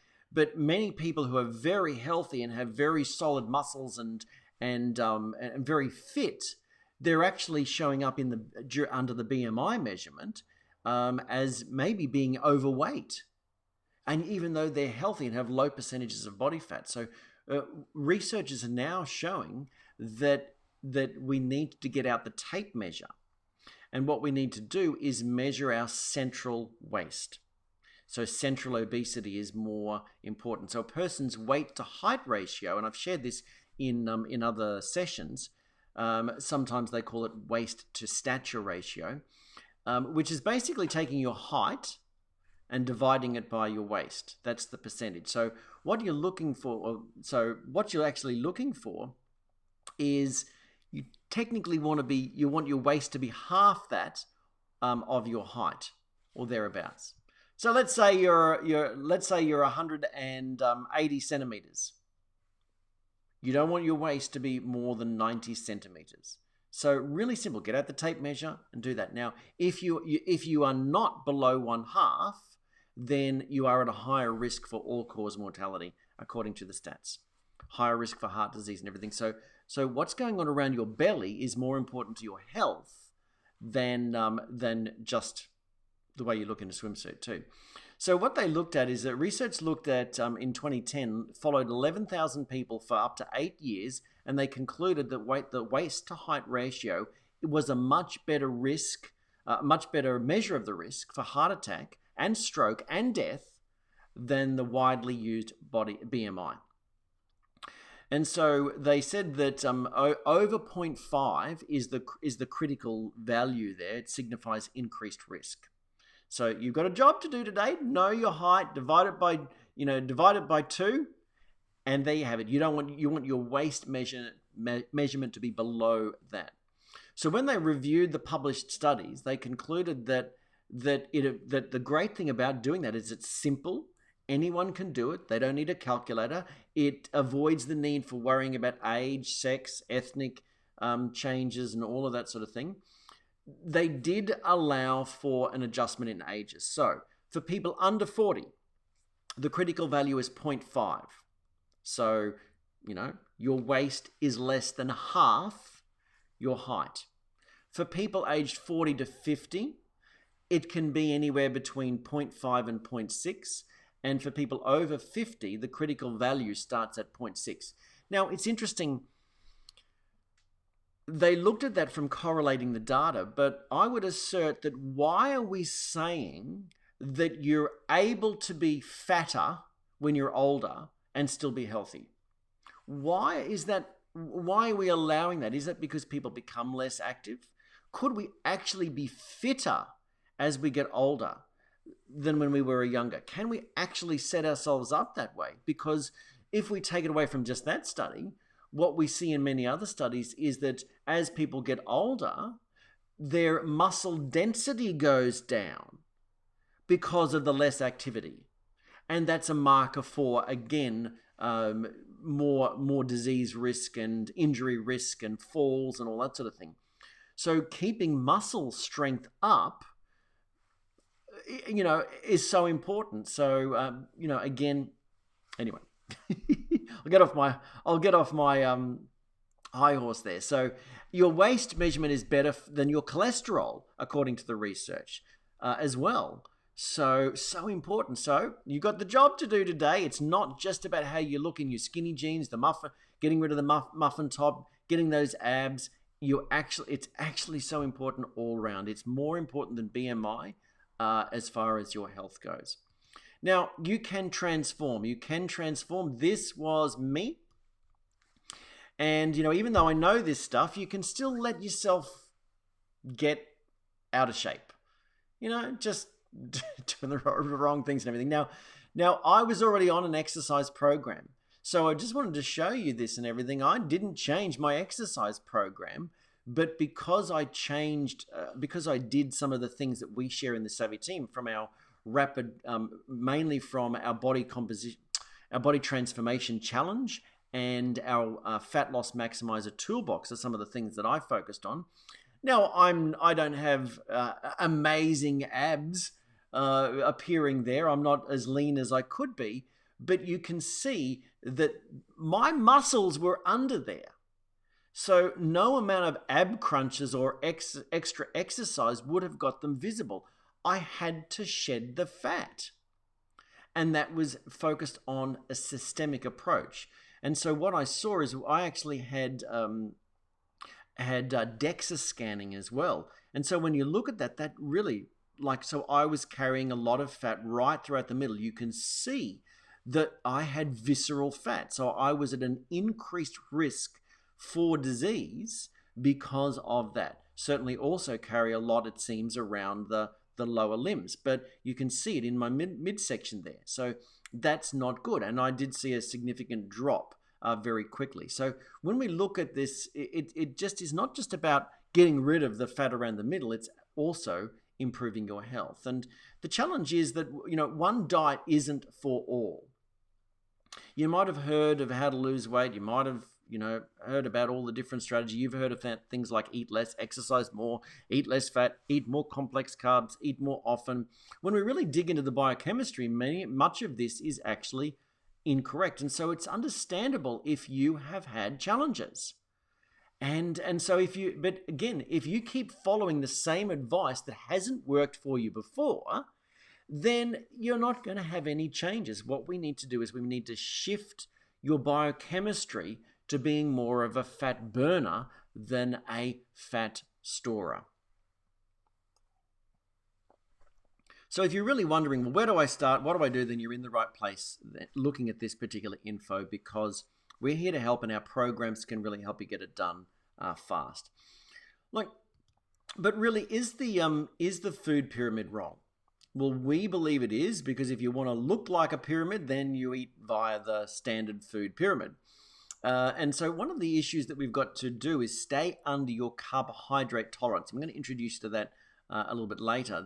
Speaker 1: many people who are very healthy and have very solid muscles and very fit, they're actually showing up under the BMI measurement as maybe being overweight, and even though they're healthy and have low percentages of body fat. So researchers are now showing that we need to get out the tape measure. And what we need to do is measure our central waist. So central obesity is more important. So a person's weight to height ratio, and I've shared this in other sessions, sometimes they call it waist to stature ratio, which is basically taking your height and dividing it by your waist. That's the percentage. So what you're looking for, what you're actually looking for is, you technically want your waist to be half that of your height or thereabouts. So let's say you're 180 centimeters. You don't want your waist to be more than 90 centimeters. So really simple. Get out the tape measure and do that. Now, if you are not below 1/2, then you are at a higher risk for all-cause mortality, according to the stats. Higher risk for heart disease and everything. So what's going on around your belly is more important to your health than just the way you look in a swimsuit too. So what they looked at is that research looked at, in 2010, followed 11,000 people for up to 8 years and they concluded that the waist to height ratio was a much better risk, much better measure of the risk for heart attack and stroke and death than the widely used body BMI. And so they said that over 0.5 is the critical value there. It signifies increased risk. So you've got a job to do today. Know your height, divide it by 2, and there you have it. You want your waist measurement to be below that. So when they reviewed the published studies, they concluded that the great thing about doing that is it's simple. Anyone can do it. They don't need a calculator. It avoids the need for worrying about age, sex, ethnic changes, and all of that sort of thing. They did allow for an adjustment in ages. So for people under 40, the critical value is 0.5. So, your waist is less than half your height. For people aged 40 to 50, it can be anywhere between 0.5 and 0.6. And for people over 50, the critical value starts at 0.6. Now, it's interesting. They looked at that from correlating the data, but I would assert that why are we saying that you're able to be fatter when you're older and still be healthy? Why is that? Why are we allowing that? Is that because people become less active? Could we actually be fitter as we get older than when we were younger? Can we actually set ourselves up that way? Because if we take it away from just that study, what we see in many other studies is that as people get older, their muscle density goes down because of the less activity. And that's a marker for, again, more disease risk and injury risk and falls and all that sort of thing. So keeping muscle strength up, is so important. So, again, anyway, I'll get off my high horse there. So your waist measurement is better than your cholesterol, according to the research, as well. So important. So you got the job to do today. It's not just about how you look in your skinny jeans, the muffin, getting rid of the muffin top, getting those abs. It's actually so important all around. It's more important than BMI. As far as your health goes. Now, you can transform. This was me. And, even though I know this stuff, you can still let yourself get out of shape. Just doing the wrong things and everything. Now, I was already on an exercise program. So I just wanted to show you this and everything. I didn't change my exercise program. But because I changed, because I did some of the things that we share in the Savvy team from our rapid, mainly from our body composition, our body transformation challenge and our fat loss maximizer toolbox are some of the things that I focused on. Now, I don't have amazing abs appearing there. I'm not as lean as I could be, but you can see that my muscles were under there. So no amount of ab crunches or extra exercise would have got them visible. I had to shed the fat. And that was focused on a systemic approach. And so what I saw is I actually had DEXA scanning as well. And so when you look at that really, so I was carrying a lot of fat right throughout the middle. You can see that I had visceral fat. So I was at an increased risk for disease because of that. Certainly also carry a lot, it seems, around the lower limbs, but you can see it in my midsection there. So that's not good. And I did see a significant drop very quickly. So when we look at this, it just is not just about getting rid of the fat around the middle, it's also improving your health. And the challenge is that, one diet isn't for all. You might have heard of how to lose weight. You might have heard about all the different strategies. You've heard of things like eat less, exercise more, eat less fat, eat more complex carbs, eat more often. When we really dig into the biochemistry, much of this is actually incorrect. And so it's understandable if you have had challenges. And so if you keep following the same advice that hasn't worked for you before, then you're not going to have any changes. What we need to do is we need to shift your biochemistry to being more of a fat burner than a fat storer. So if you're really wondering, well, where do I start? What do I do? Then you're in the right place looking at this particular info, because we're here to help, and our programs can really help you get it done fast. Look, but really, is the food pyramid wrong? Well, we believe it is, because if you want to look like a pyramid, then you eat via the standard food pyramid. And so one of the issues that we've got to do is stay under your carbohydrate tolerance. I'm going to introduce you to that a little bit later.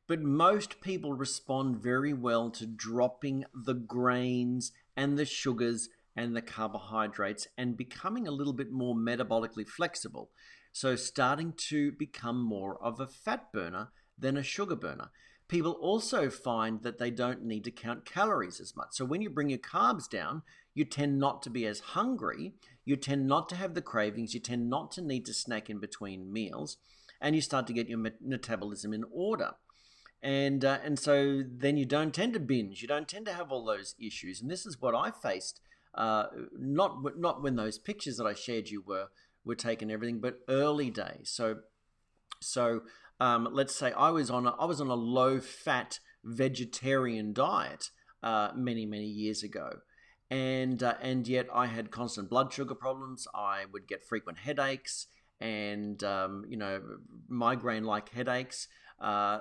Speaker 1: But most people respond very well to dropping the grains and the sugars and the carbohydrates and becoming a little bit more metabolically flexible. So starting to become more of a fat burner than a sugar burner. People also find that they don't need to count calories as much. So when you bring your carbs down, you tend not to be as hungry, you tend not to have the cravings, you tend not to need to snack in between meals, and you start to get your metabolism in order. And so then you don't tend to binge, you don't tend to have all those issues. And this is what I faced, not when those pictures that I shared you were taken everything, but early days. So let's say I was on a low-fat vegetarian diet many years ago, and yet I had constant blood sugar problems. I would get frequent headaches and migraine-like headaches.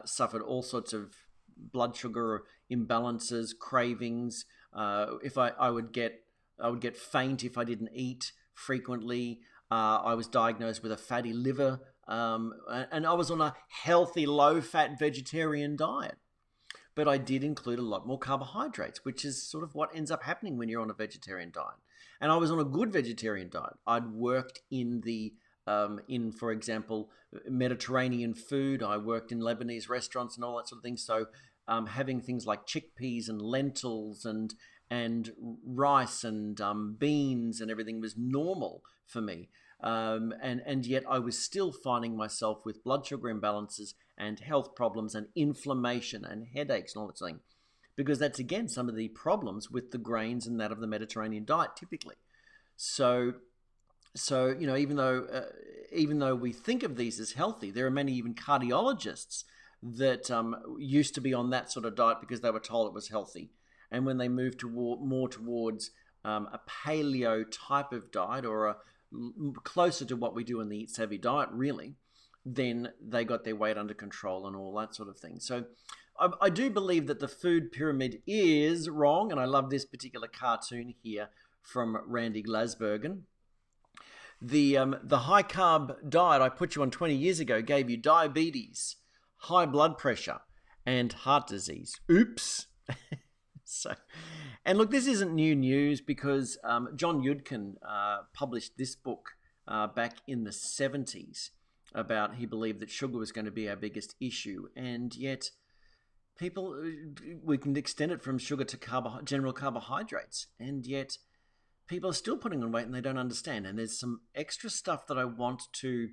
Speaker 1: Suffered all sorts of blood sugar imbalances, cravings. If I would get faint if I didn't eat frequently. I was diagnosed with a fatty liver, and I was on a healthy, low-fat vegetarian diet. But I did include a lot more carbohydrates, which is sort of what ends up happening when you're on a vegetarian diet. And I was on a good vegetarian diet. I'd worked in for example, Mediterranean food. I worked in Lebanese restaurants and all that sort of thing. So having things like chickpeas and lentils and rice and beans and everything was normal for me. And yet I was still finding myself with blood sugar imbalances and health problems and inflammation and headaches and all that sort of thing. Because that's, again, some of the problems with the grains and that of the Mediterranean diet typically. So even though we think of these as healthy, there are many even cardiologists that used to be on that sort of diet because they were told it was healthy. And when they moved more towards a paleo type of diet, or closer to what we do in the Eat Savvy diet, really, then they got their weight under control and all that sort of thing. So I do believe that the food pyramid is wrong, and I love this particular cartoon here from Randy Glasbergen. The high carb diet I put you on 20 years ago gave you diabetes, high blood pressure, and heart disease. Oops. And look, this isn't new news, because John Yudkin published this book back in the 70s about, he believed that sugar was going to be our biggest issue, and yet we can extend it from sugar to general carbohydrates, and yet people are still putting on weight and they don't understand. And there's some extra stuff that I want to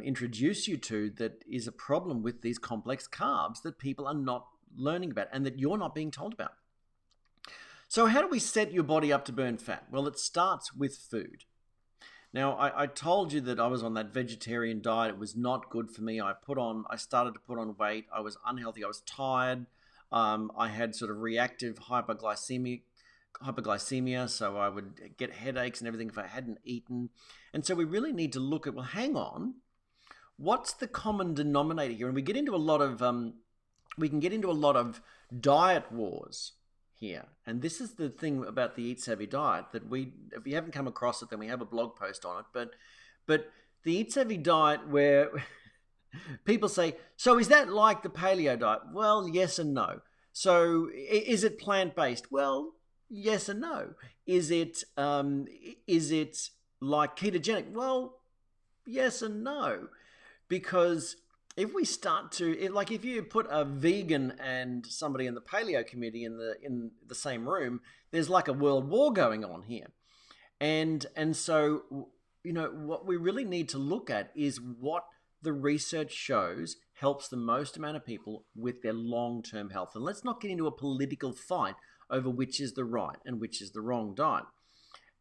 Speaker 1: introduce you to that is a problem with these complex carbs that people are not learning about and that you're not being told about. So how do we set your body up to burn fat? Well, it starts with food. Now, I told you that I was on that vegetarian diet. It was not good for me. I started to put on weight. I was unhealthy. I was tired. I had sort of reactive hypoglycemia, so I would get headaches and everything if I hadn't eaten. And so we really need to look at, well, hang on, what's the common denominator here? And we get into a lot of diet wars here. And this is the thing about the Eat Savvy diet, that if you haven't come across it, then we have a blog post on it. But the Eat Savvy diet, where people say, so is that like the paleo diet? Well, yes and no. So is it plant-based? Well, yes and no. Is it like ketogenic? Well, yes and no. Because if we start to, if you put a vegan and somebody in the paleo community in the same room, there's like a world war going on here. And so, what we really need to look at is what the research shows helps the most amount of people with their long-term health. And let's not get into a political fight over which is the right and which is the wrong diet.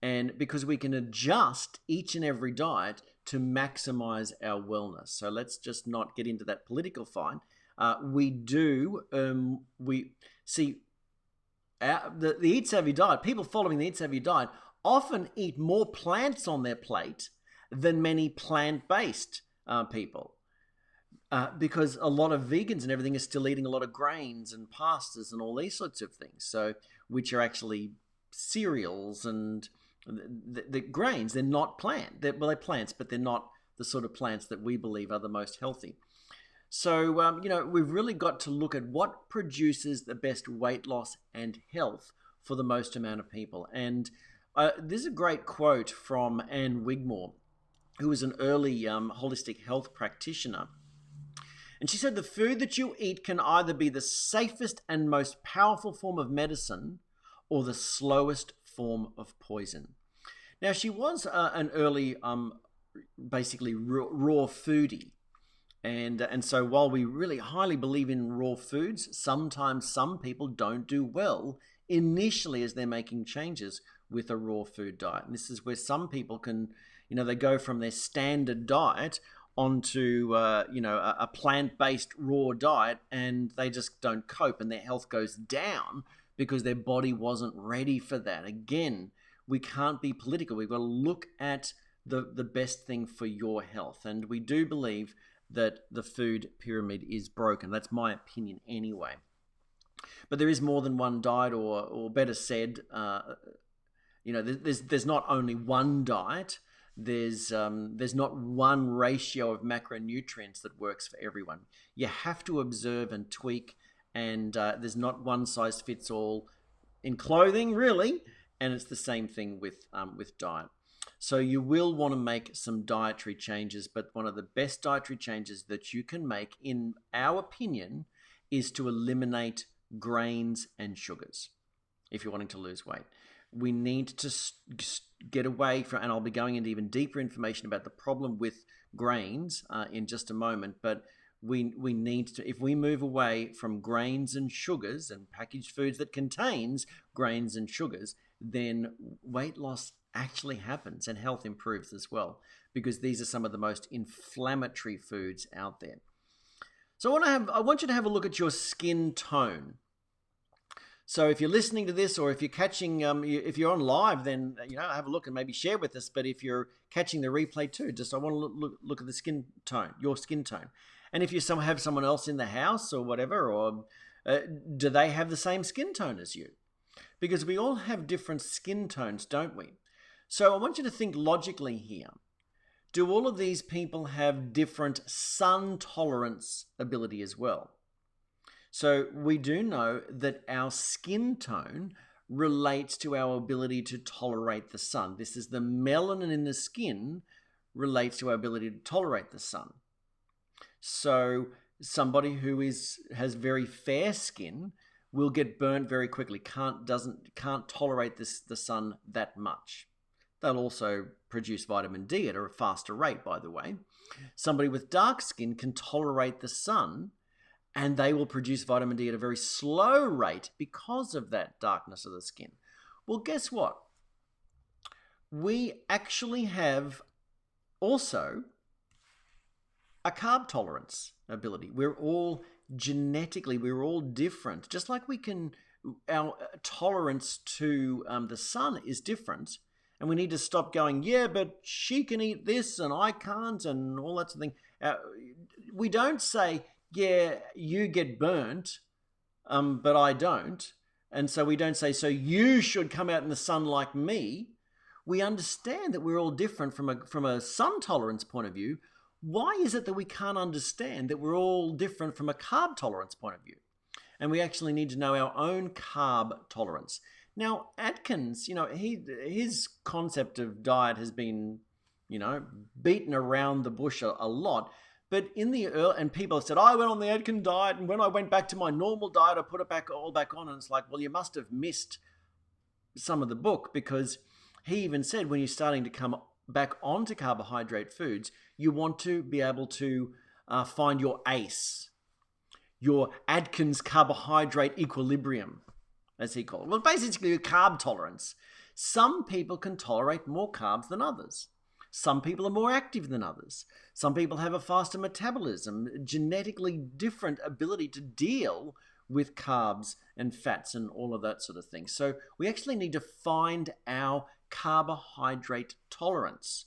Speaker 1: and because we can adjust each and every diet to maximize our wellness. So let's just not get into that political fight. We see the Eat Savvy diet, people following the Eat Savvy diet often eat more plants on their plate than many plant-based people. Because a lot of vegans and everything are still eating a lot of grains and pastas and all these sorts of things, so which are actually cereals and the grains. They're not they're plants, but they're not the sort of plants that we believe are the most healthy. So, we've really got to look at what produces the best weight loss and health for the most amount of people. And there's a great quote from Anne Wigmore, who was an early holistic health practitioner. And she said, "The food that you eat can either be the safest and most powerful form of medicine or the slowest form of poison." Now, she was an early, basically raw foodie. And so while we really highly believe in raw foods, sometimes some people don't do well initially as they're making changes with a raw food diet. And this is where some people can, they go from their standard diet onto, a plant-based raw diet, and they just don't cope and their health goes down because their body wasn't ready for that. Again, we can't be political. We've got to look at the best thing for your health. And we do believe that the food pyramid is broken. That's my opinion anyway. But there is more than one diet, or better said, there's not only one diet. There's not one ratio of macronutrients that works for everyone. You have to observe and tweak, and there's not one size fits all in clothing, really, and it's the same thing with diet. So you will want to make some dietary changes, but one of the best dietary changes that you can make, in our opinion, is to eliminate grains and sugars if you're wanting to lose weight. We need to get away from, and I'll be going into even deeper information about the problem with grains in just a moment, but we need to, if we move away from grains and sugars and packaged foods that contains grains and sugars, then weight loss actually happens and health improves as well, because these are some of the most inflammatory foods out there. So I want you to have a look at your skin tone. So if you're listening to this, or if you're catching, if you're on live, then have a look and maybe share with us. But if you're catching the replay too, I want to look at the skin tone, your skin tone. And if you have someone else in the house or whatever, or do they have the same skin tone as you? Because we all have different skin tones, don't we? So I want you to think logically here. Do all of these people have different sun tolerance ability as well? So we do know that our skin tone relates to our ability to tolerate the sun. This is the melanin in the skin relates to our ability to tolerate the sun. So somebody who has very fair skin will get burnt very quickly, can't tolerate the sun that much. They'll also produce vitamin D at a faster rate, by the way. Somebody with dark skin can tolerate the sun, and they will produce vitamin D at a very slow rate because of that darkness of the skin. Well, guess what? We actually have also a carb tolerance ability. We're all different. Just like our tolerance to the sun is different. And we need to stop going, yeah, but she can eat this and I can't, and all that sort of thing. We don't say, yeah, you get burnt, but I don't. And so we don't say, so you should come out in the sun like me. We understand that we're all different from a sun tolerance point of view. Why is it that we can't understand that we're all different from a carb tolerance point of view? And we actually need to know our own carb tolerance. Now, Atkins, his concept of diet has been, beaten around the bush a lot. But in the early, and people have said, I went on the Atkins diet, and when I went back to my normal diet, I put it all back on. And it's like, well, you must have missed some of the book, because he even said when you're starting to come back onto carbohydrate foods, you want to be able to find your ACE, your Atkins carbohydrate equilibrium, as he called it. Well, basically, your carb tolerance. Some people can tolerate more carbs than others. Some people are more active than others. Some people have a faster metabolism, genetically different ability to deal with carbs and fats and all of that sort of thing. So we actually need to find our carbohydrate tolerance.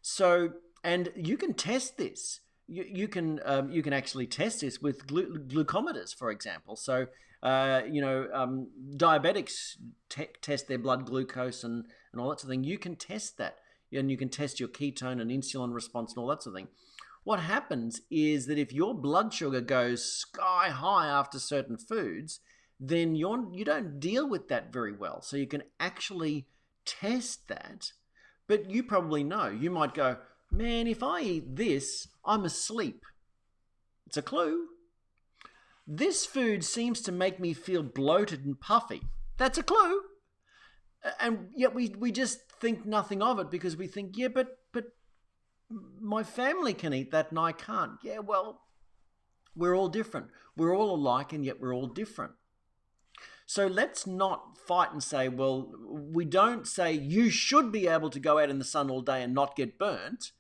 Speaker 1: So, and you can test this. You can actually test this with glucometers, for example. So, diabetics test their blood glucose and all that sort of thing. You can test that, and you can test your ketone and insulin response and all that sort of thing. What happens is that if your blood sugar goes sky high after certain foods, then you don't deal with that very well. So you can actually test that, but you probably know. You might go, man, if I eat this, I'm asleep. It's a clue. This food seems to make me feel bloated and puffy. That's a clue. And yet we just think nothing of it because we think, yeah, but my family can eat that and I can't. Yeah, well, we're all different. We're all alike and yet we're all different. So let's not fight and say, well, we don't say you should be able to go out in the sun all day and not get burnt.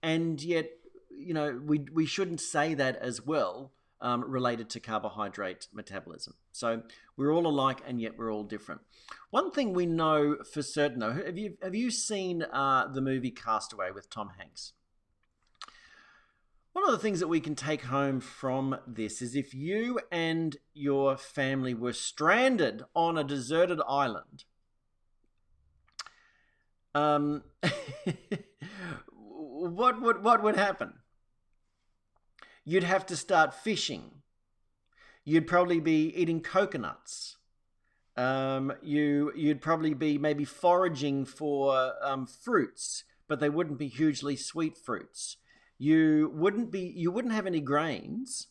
Speaker 1: And yet, we shouldn't say that as well related to carbohydrate metabolism. So we're all alike and yet we're all different. One thing we know for certain, though, have you seen the movie Castaway with Tom Hanks? One of the things that we can take home from this is if you and your family were stranded on a deserted island, what would happen? You'd have to start fishing. You'd probably be eating coconuts. You'd probably be maybe foraging for fruits, but they wouldn't be hugely sweet fruits. You wouldn't have any grains.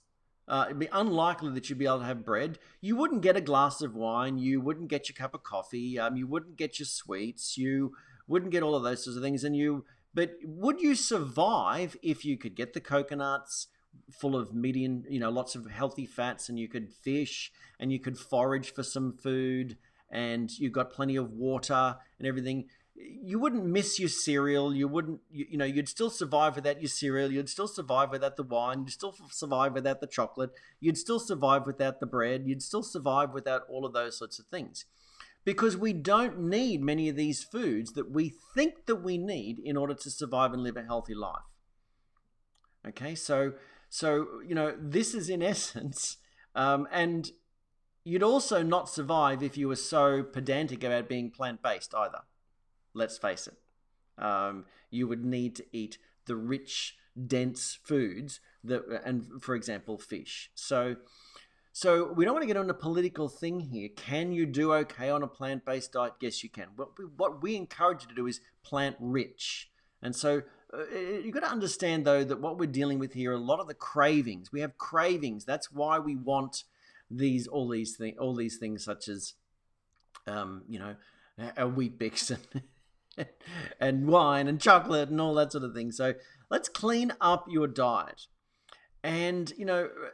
Speaker 1: It'd be unlikely that you'd be able to have bread. You wouldn't get a glass of wine. You wouldn't get your cup of coffee. You wouldn't get your sweets. You wouldn't get all of those sorts of things. But would you survive if you could get the coconuts full of median, lots of healthy fats, and you could fish and you could forage for some food and you've got plenty of water and everything? You wouldn't miss your cereal. You wouldn't, you'd still survive without your cereal. You'd still survive without the wine. You'd still survive without the chocolate. You'd still survive without the bread. You'd still survive without all of those sorts of things. Because we don't need many of these foods that we think that we need in order to survive and live a healthy life. Okay, so this is in essence, and you'd also not survive if you were so pedantic about being plant-based either. Let's face it. You would need to eat the rich, dense foods and for example, fish. So we don't want to get on a political thing here. Can you do okay on a plant-based diet? Yes, you can. What we encourage you to do is plant-rich. And so you've got to understand, though, that what we're dealing with here are a lot of the cravings. We have cravings. That's why we want all these things such as, a Wheat Bix and wine and chocolate and all that sort of thing. So let's clean up your diet. And,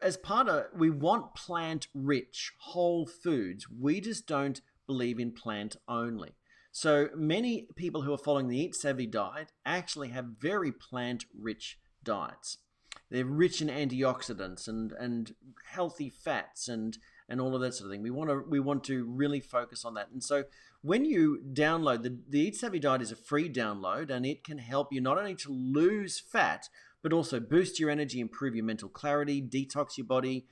Speaker 1: as part of, we want plant-rich, whole foods. We just don't believe in plant only. So many people who are following the Eat Savvy diet actually have very plant-rich diets. They're rich in antioxidants and healthy fats and all of that sort of thing. We want to really focus on that. And so when you download, the Eat Savvy diet is a free download, and it can help you not only to lose fat, but also boost your energy, improve your mental clarity, detox your body,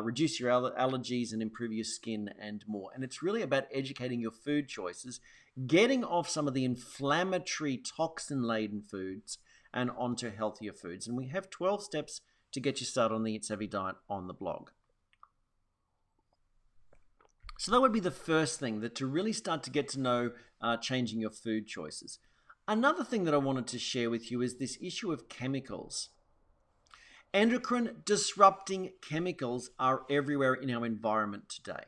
Speaker 1: reduce your allergies, and improve your skin and more. And it's really about educating your food choices, getting off some of the inflammatory, toxin-laden foods and onto healthier foods. And we have 12 steps to get you started on the Eat Savvy diet on the blog. So that would be the first thing, that to really start to get to know changing your food choices. Another thing that I wanted to share with you is this issue of chemicals. Endocrine disrupting chemicals are everywhere in our environment today.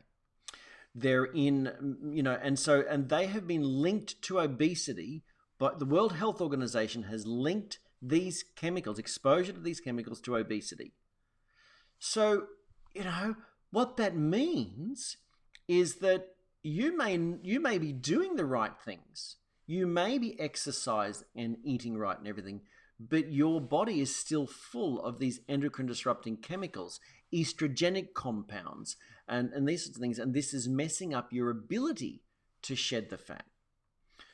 Speaker 1: They're in, and they have been linked to obesity, but the World Health Organization has linked these chemicals, exposure to these chemicals, to obesity. So, what that means is that you may be doing the right things. You may be exercise and eating right and everything, but your body is still full of these endocrine disrupting chemicals, estrogenic compounds, and these sorts of things. And this is messing up your ability to shed the fat.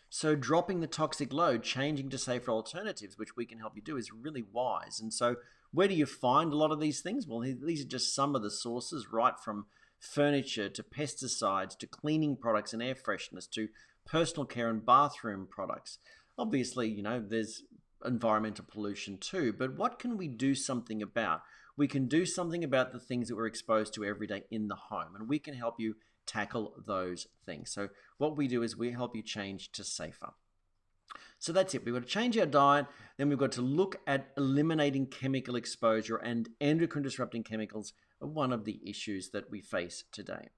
Speaker 1: So dropping the toxic load, changing to safer alternatives, which we can help you do, is really wise. And so where do you find a lot of these things? Well, these are just some of the sources, right from furniture to pesticides to cleaning products and air fresheners to personal care and bathroom products. Obviously, there's environmental pollution too, but what can we do something about? We can do something about the things that we're exposed to every day in the home, and we can help you tackle those things. So what we do is we help you change to safer. So that's it. We've got to change our diet. Then we've got to look at eliminating chemical exposure, and endocrine disrupting chemicals are one of the issues that we face today.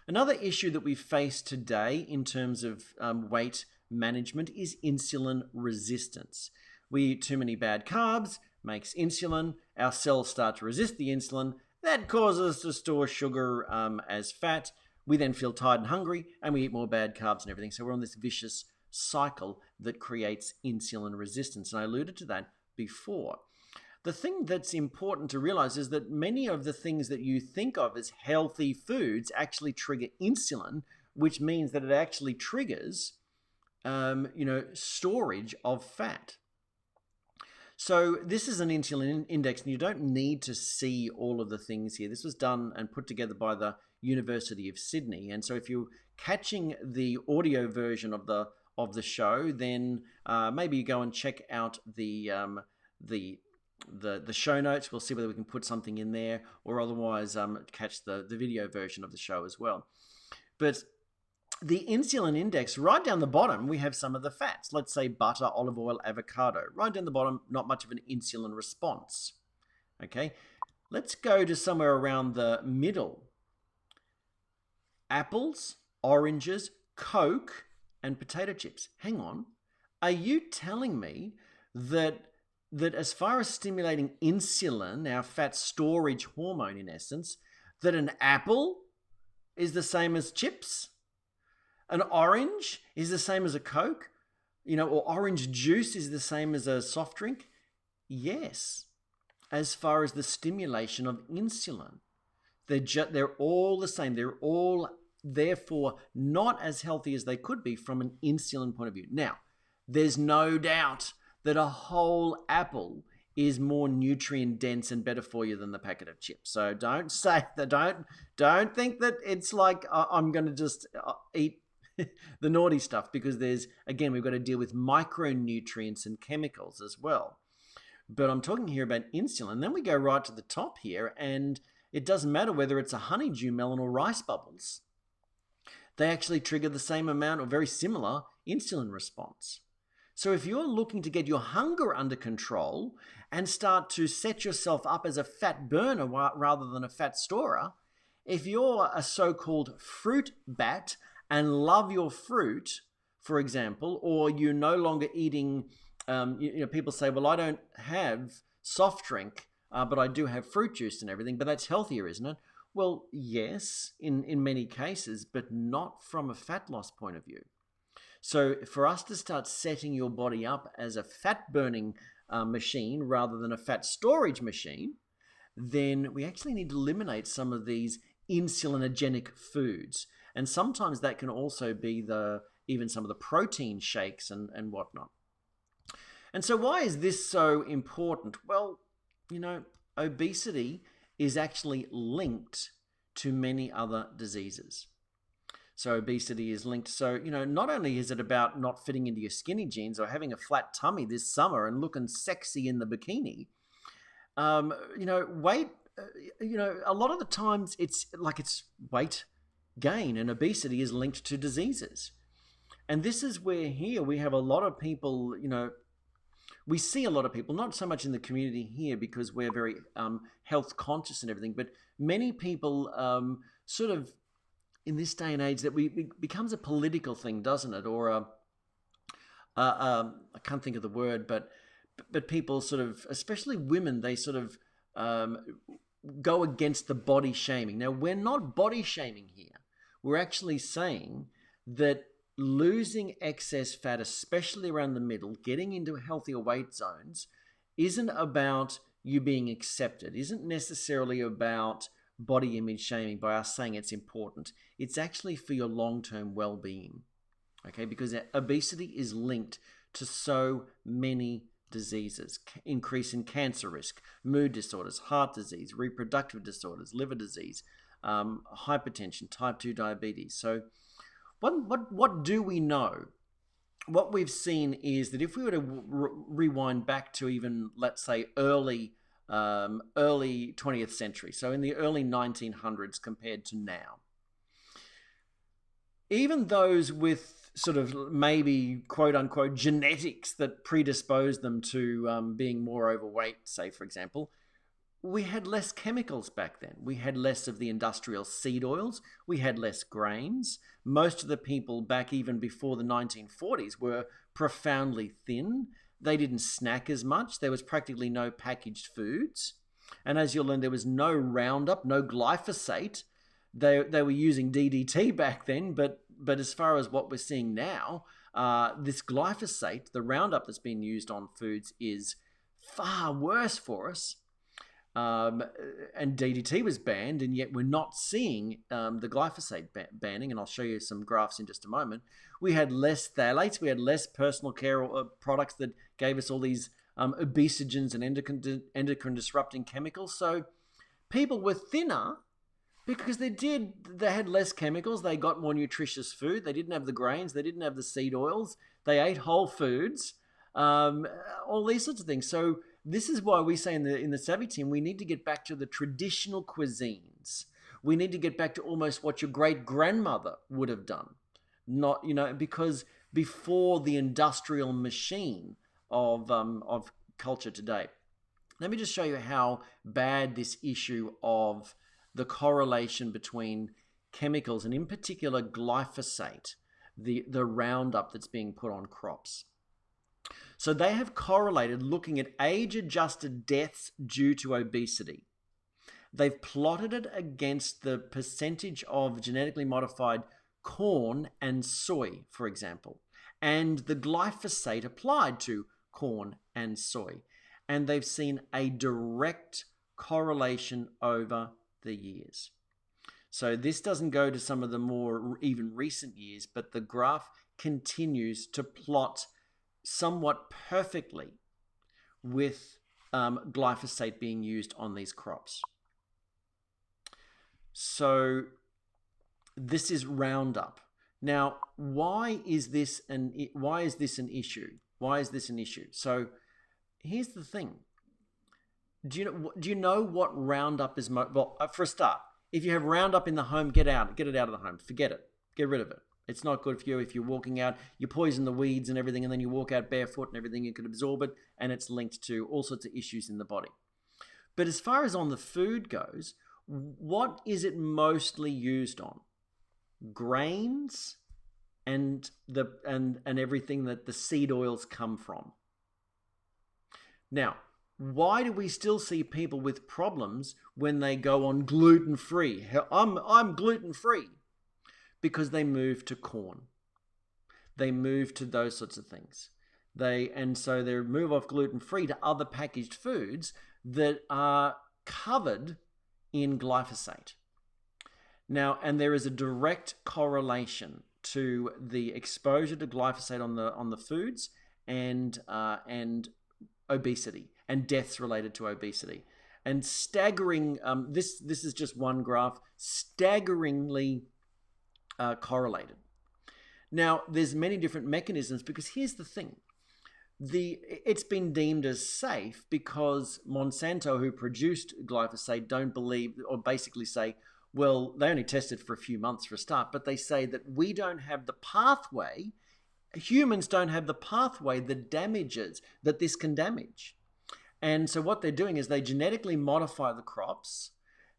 Speaker 1: Another issue that we face today in terms of weight management is insulin resistance. We eat too many bad carbs, makes insulin. Our cells start to resist the insulin. That causes us to store sugar as fat. We then feel tired and hungry, and we eat more bad carbs and everything. So we're on this vicious cycle that creates insulin resistance. And I alluded to that before. The thing that's important to realize is that many of the things that you think of as healthy foods actually trigger insulin, which means that it actually triggers, storage of fat. So this is an insulin index, and you don't need to see all of the things here. This was done and put together by the University of Sydney. And so if you're catching the audio version of the show, then maybe you go and check out the show notes. We'll see whether we can put something in there, or otherwise catch the video version of the show as well. But the insulin index, right down the bottom, we have some of the fats. Let's say butter, olive oil, avocado. Right down the bottom, not much of an insulin response. Okay, let's go to somewhere around the middle. Apples, oranges, Coke, and potato chips. Hang on. Are you telling me that as far as stimulating insulin, our fat storage hormone in essence, that an apple is the same as chips? An orange is the same as a Coke? Or orange juice is the same as a soft drink? Yes, as far as the stimulation of insulin. They're all the same. They're all, therefore, not as healthy as they could be from an insulin point of view. Now, there's no doubt that a whole apple is more nutrient dense and better for you than the packet of chips. So don't say that. Don't think that it's like I'm going to just eat the naughty stuff, because we've got to deal with micronutrients and chemicals as well. But I'm talking here about insulin. Then we go right to the top here, and it doesn't matter whether it's a honeydew melon or rice bubbles. They actually trigger the same amount or very similar insulin response. So if you're looking to get your hunger under control and start to set yourself up as a fat burner rather than a fat storer, if you're a so-called fruit bat and love your fruit, for example, or you're no longer eating, people say, well, I don't have soft drink, but I do have fruit juice and everything, but that's healthier, isn't it? Well, yes, in many cases, but not from a fat loss point of view. So for us to start setting your body up as a fat burning machine rather than a fat storage machine, then we actually need to eliminate some of these insulinogenic foods. And sometimes that can also be even some of the protein shakes and whatnot. And so why is this so important? Well, obesity is actually linked to many other diseases. So obesity is linked. So, not only is it about not fitting into your skinny jeans or having a flat tummy this summer and looking sexy in the bikini, weight, a lot of the times it's weight gain, and obesity is linked to diseases. And this is where here we have a lot of people, we see a lot of people, not so much in the community here because we're very health conscious and everything, but many people sort of in this day and age that it becomes a political thing, doesn't it? Or I can't think of the word, but people sort of, especially women, they sort of go against the body shaming. Now, we're not body shaming here. we're actually saying that losing excess fat, especially around the middle, getting into healthier weight zones, isn't about you being accepted, isn't necessarily about body image shaming by us saying it's important. It's actually for your long-term well-being, okay? Because obesity is linked to so many diseases, increase in cancer risk, mood disorders, heart disease, reproductive disorders, liver disease, hypertension, type 2 diabetes. So what do we know? What we've seen is that if we were to rewind back to even, let's say, early 20th century, so in the early 1900s compared to now, even those with sort of maybe quote unquote genetics that predispose them to being more overweight, say for example, we had less chemicals back then. We had less of the industrial seed oils. We had less grains. Most of the people back even before the 1940s were profoundly thin. They didn't snack as much. There was practically no packaged foods. And as you'll learn, there was no Roundup, no glyphosate. They were using DDT back then, but as far as what we're seeing now, this glyphosate, the Roundup that's being used on foods, is far worse for us. And DDT was banned, and yet we're not seeing the glyphosate banning, and I'll show you some graphs in just a moment. We had less phthalates, we had less personal care products that gave us all these obesogens and endocrine disrupting chemicals. So people were thinner because they had less chemicals, they got more nutritious food, they didn't have the grains, they didn't have the seed oils, they ate whole foods, all these sorts of things. So this is why we say in the Savvy team, we need to get back to the traditional cuisines. We need to get back to almost what your great-grandmother would have done. Not, because before the industrial machine of culture today. Let me just show you how bad this issue of the correlation between chemicals, and in particular glyphosate, the Roundup that's being put on crops. So they have correlated looking at age-adjusted deaths due to obesity. They've plotted it against the percentage of genetically modified corn and soy, for example, and the glyphosate applied to corn and soy. And they've seen a direct correlation over the years. So this doesn't go to some of the more even recent years, but the graph continues to plot somewhat perfectly with glyphosate being used on these crops. So this is Roundup. Now, why is this an issue? Why is this an issue? So here's the thing. Do you know what Roundup is? Well, for a start, if you have Roundup in the home, get it out of the home. Forget it. Get rid of it. It's not good for you. If you're walking out, you poison the weeds and everything, and then you walk out barefoot and everything, you could absorb it, and it's linked to all sorts of issues in the body. But as far as on the food goes, what is it mostly used on? Grains and everything that the seed oils come from. Now, why do we still see people with problems when they go on gluten-free? I'm gluten-free. Because they move to corn. They move to those sorts of things. So they move off gluten-free to other packaged foods that are covered in glyphosate. Now, and there is a direct correlation to the exposure to glyphosate on the foods and obesity and deaths related to obesity. And staggering, this is just one graph, staggeringly correlated. Now, there's many different mechanisms, because here's the thing. It's been deemed as safe because Monsanto, who produced glyphosate, don't believe, or basically say, well, they only tested for a few months for a start, but they say that we don't have the pathway, humans don't have the pathway that this can damage. And so what they're doing is they genetically modify the crops,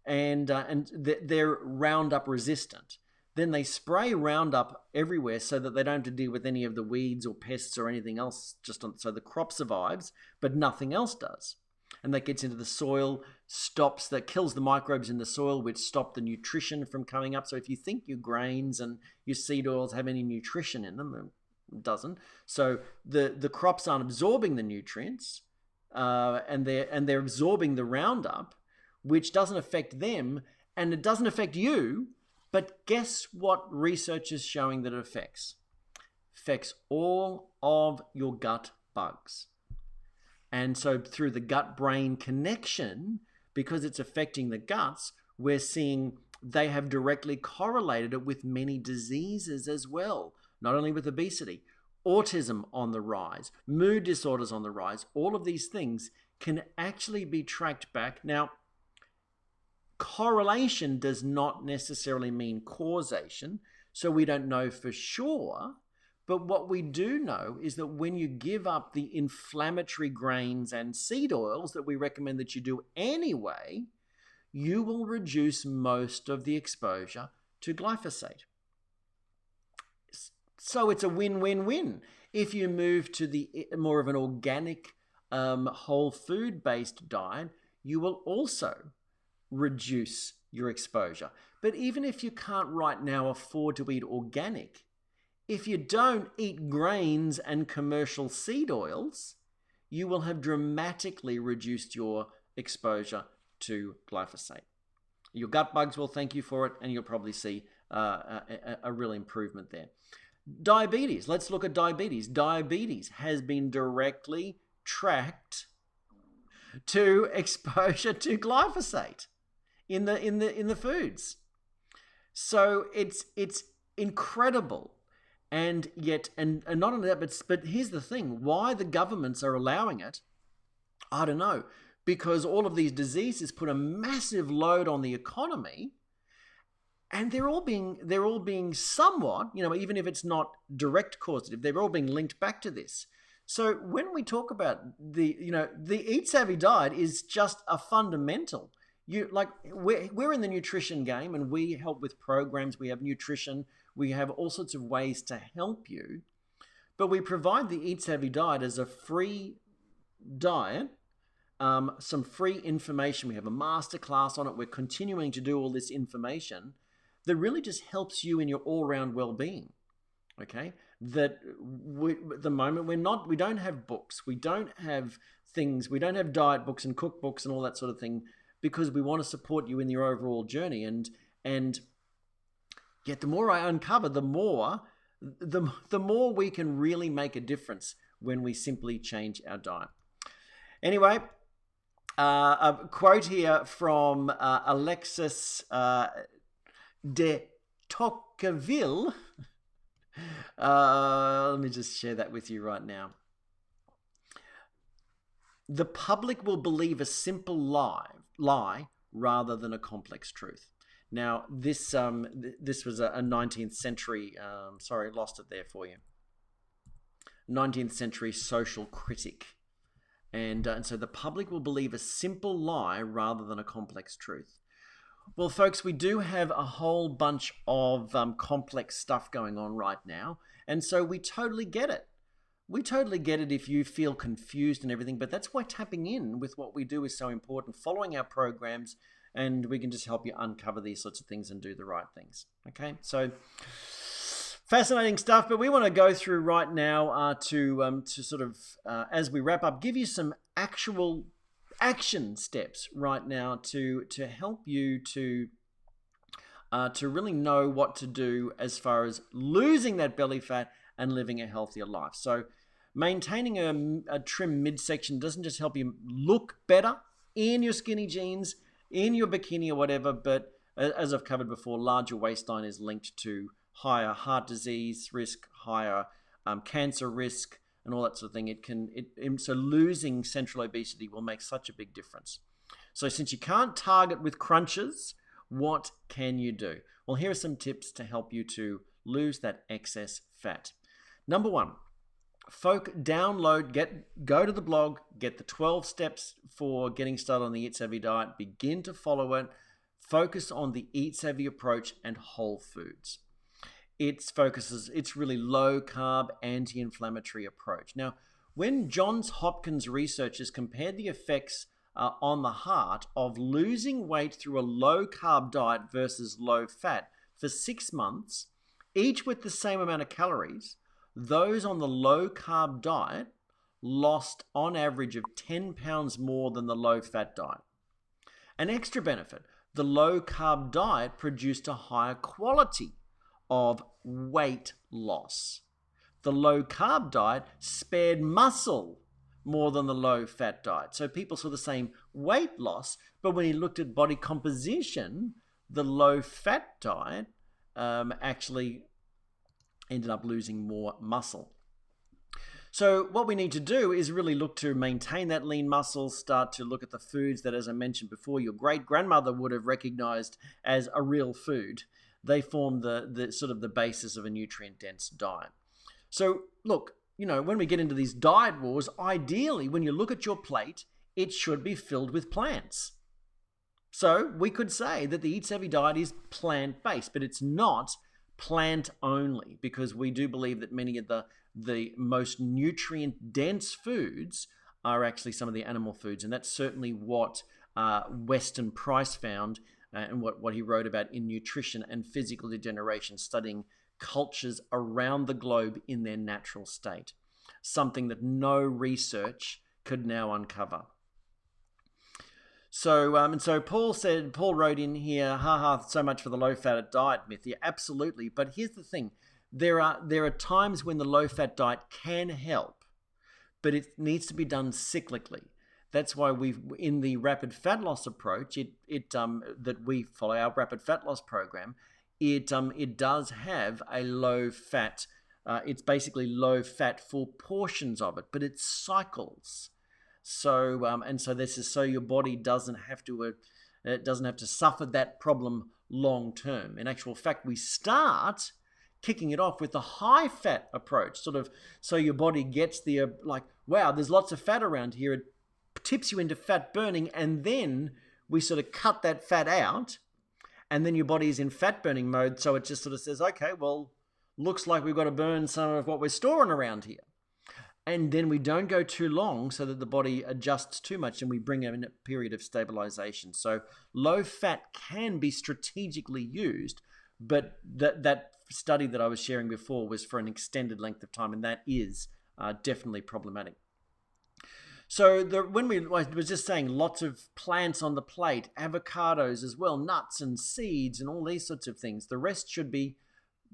Speaker 1: and they're Roundup resistant. Then they spray Roundup everywhere so that they don't have to deal with any of the weeds or pests or anything else, so the crop survives, but nothing else does. and that gets into the soil, that kills the microbes in the soil, which stop the nutrition from coming up. So if you think your grains and your seed oils have any nutrition in them, it doesn't. So the crops aren't absorbing the nutrients, and they're absorbing the Roundup, which doesn't affect them, and it doesn't affect you. But guess what research is showing that it affects? Affects all of your gut bugs. And so through the gut-brain connection, because it's affecting the guts, we're seeing they have directly correlated it with many diseases as well, not only with obesity, autism on the rise, mood disorders on the rise. All of these things can actually be tracked back. Now, correlation does not necessarily mean causation, so we don't know for sure. But what we do know is that when you give up the inflammatory grains and seed oils that we recommend that you do anyway, you will reduce most of the exposure to glyphosate. So it's a win-win-win. If you move to the more of an organic, whole food-based diet, you will also reduce your exposure. But even if you can't right now afford to eat organic, if you don't eat grains and commercial seed oils, you will have dramatically reduced your exposure to glyphosate. Your gut bugs will thank you for it, and you'll probably see a real improvement there. Diabetes. Let's look at diabetes. Diabetes has been directly tracked to exposure to glyphosate in the foods. So it's incredible. And yet, and not only that, but here's the thing: why the governments are allowing it, I don't know. Because all of these diseases put a massive load on the economy, and they're all being somewhat, even if it's not direct causative, they're all being linked back to this. So when we talk about the Eat Savvy diet is just a fundamental. We're in the nutrition game, and we help with programs. We have nutrition. We have all sorts of ways to help you, but we provide the Eat Savvy diet as a free diet, some free information. We have a masterclass on it. We're continuing to do all this information that really just helps you in your all-round well-being. Okay, at the moment we don't have books, we don't have things, we don't have diet books and cookbooks and all that sort of thing, because we want to support you in your overall journey. And yet the more I uncover, the more we can really make a difference when we simply change our diet. Anyway, a quote here from Alexis de Tocqueville. Let me just share that with you right now. The public will believe a simple lie rather than a complex truth. Now, this was a 19th century, sorry, lost it there for you. 19th century social critic. And so the public will believe a simple lie rather than a complex truth. Well, folks, we do have a whole bunch of complex stuff going on right now. And so we totally get it. We totally get it if you feel confused and everything. But that's why tapping in with what we do is so important. Following our programs, and we can just help you uncover these sorts of things and do the right things. Okay, so fascinating stuff. But we want to go through right now to sort of, as we wrap up, give you some actual action steps right now to help you to really know what to do as far as losing that belly fat and living a healthier life. So maintaining a trim midsection doesn't just help you look better in your skinny jeans, in your bikini or whatever, but as I've covered before, larger waistline is linked to higher heart disease risk, higher cancer risk, and all that sort of thing. So losing central obesity will make such a big difference. So since you can't target with crunches, what can you do? Well, here are some tips to help you to lose that excess fat. Number one, go to the blog, get the 12 steps for getting started on the Eat Savvy diet, begin to follow it, focus on the Eat Savvy approach and whole foods. It's really low carb, anti-inflammatory approach. Now, when Johns Hopkins researchers compared the effects on the heart of losing weight through a low-carb diet versus low-fat for 6 months, each with the same amount of calories. Those on the low-carb diet lost on average of 10 pounds more than the low-fat diet. An extra benefit, the low-carb diet produced a higher quality of weight loss. The low-carb diet spared muscle more than the low-fat diet. So people saw the same weight loss, but when he looked at body composition, the low-fat diet actually ended up losing more muscle. So what we need to do is really look to maintain that lean muscle, start to look at the foods that, as I mentioned before, your great-grandmother would have recognized as a real food. They form the sort of the basis of a nutrient-dense diet. So look, when we get into these diet wars, ideally, when you look at your plate, it should be filled with plants. So we could say that the Eat Savvy diet is plant-based, but it's not plant-only, because we do believe that many of the most nutrient-dense foods are actually some of the animal foods, and that's certainly what Weston Price found and what he wrote about in Nutrition and Physical Degeneration, studying cultures around the globe in their natural state, something that no research could now uncover. So Paul wrote in here, so much for the low-fat diet myth. Yeah, absolutely. But here's the thing. There are times when the low-fat diet can help, but it needs to be done cyclically. That's why in the rapid fat loss approach, that we follow, our rapid fat loss program, it does have a low fat. It's basically low fat for portions of it, but it cycles. So this is so your body doesn't have to suffer that problem long term. In actual fact, we start kicking it off with the high fat approach, sort of, so your body gets the wow, there's lots of fat around here. It tips you into fat burning, and then we sort of cut that fat out, and then your body is in fat burning mode. So it just sort of says, okay, well, looks like we've got to burn some of what we're storing around here. And then we don't go too long so that the body adjusts too much, and we bring in a period of stabilization. So low fat can be strategically used, but that study that I was sharing before was for an extended length of time, and that is definitely problematic. So I was just saying, lots of plants on the plate, avocados as well, nuts and seeds and all these sorts of things. The rest should be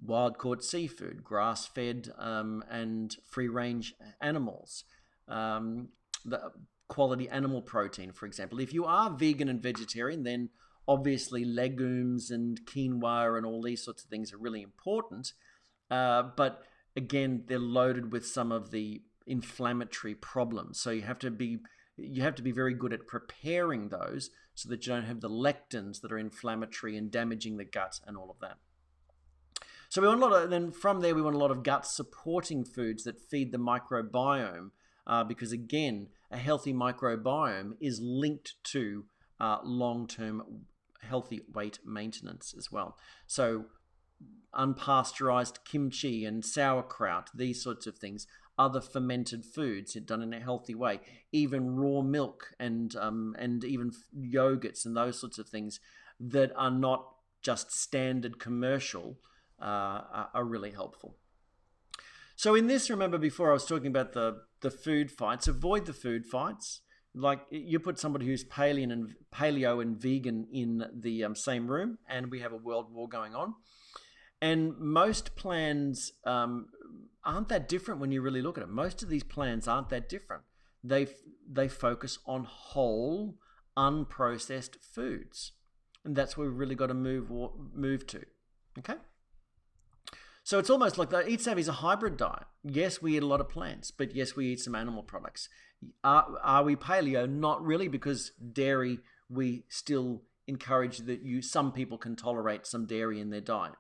Speaker 1: wild-caught seafood, grass-fed and free-range animals, the quality animal protein, for example. If you are vegan and vegetarian, then obviously legumes and quinoa and all these sorts of things are really important. But again, they're loaded with some of the inflammatory problems. So you have to be very good at preparing those so that you don't have the lectins that are inflammatory and damaging the gut and all of that. So we want then from there we want a lot of gut supporting foods that feed the microbiome, because again, a healthy microbiome is linked to long-term healthy weight maintenance as well. So unpasteurized kimchi and sauerkraut, these sorts of things, other fermented foods done in a healthy way, even raw milk and even yogurts and those sorts of things that are not just standard commercial are really helpful. So in this, remember before I was talking about the food fights, avoid the food fights. Like you put somebody who's paleo and vegan in the same room, and we have a world war going on. And most plans aren't that different when you really look at it. Most of these plans aren't that different. They focus on whole, unprocessed foods, and that's where we've really got to move to. Okay. So it's almost like the Eat Savvy is a hybrid diet. Yes, we eat a lot of plants, but yes, we eat some animal products. Are we paleo? Not really, because dairy, we still encourage that some people can tolerate some dairy in their diet.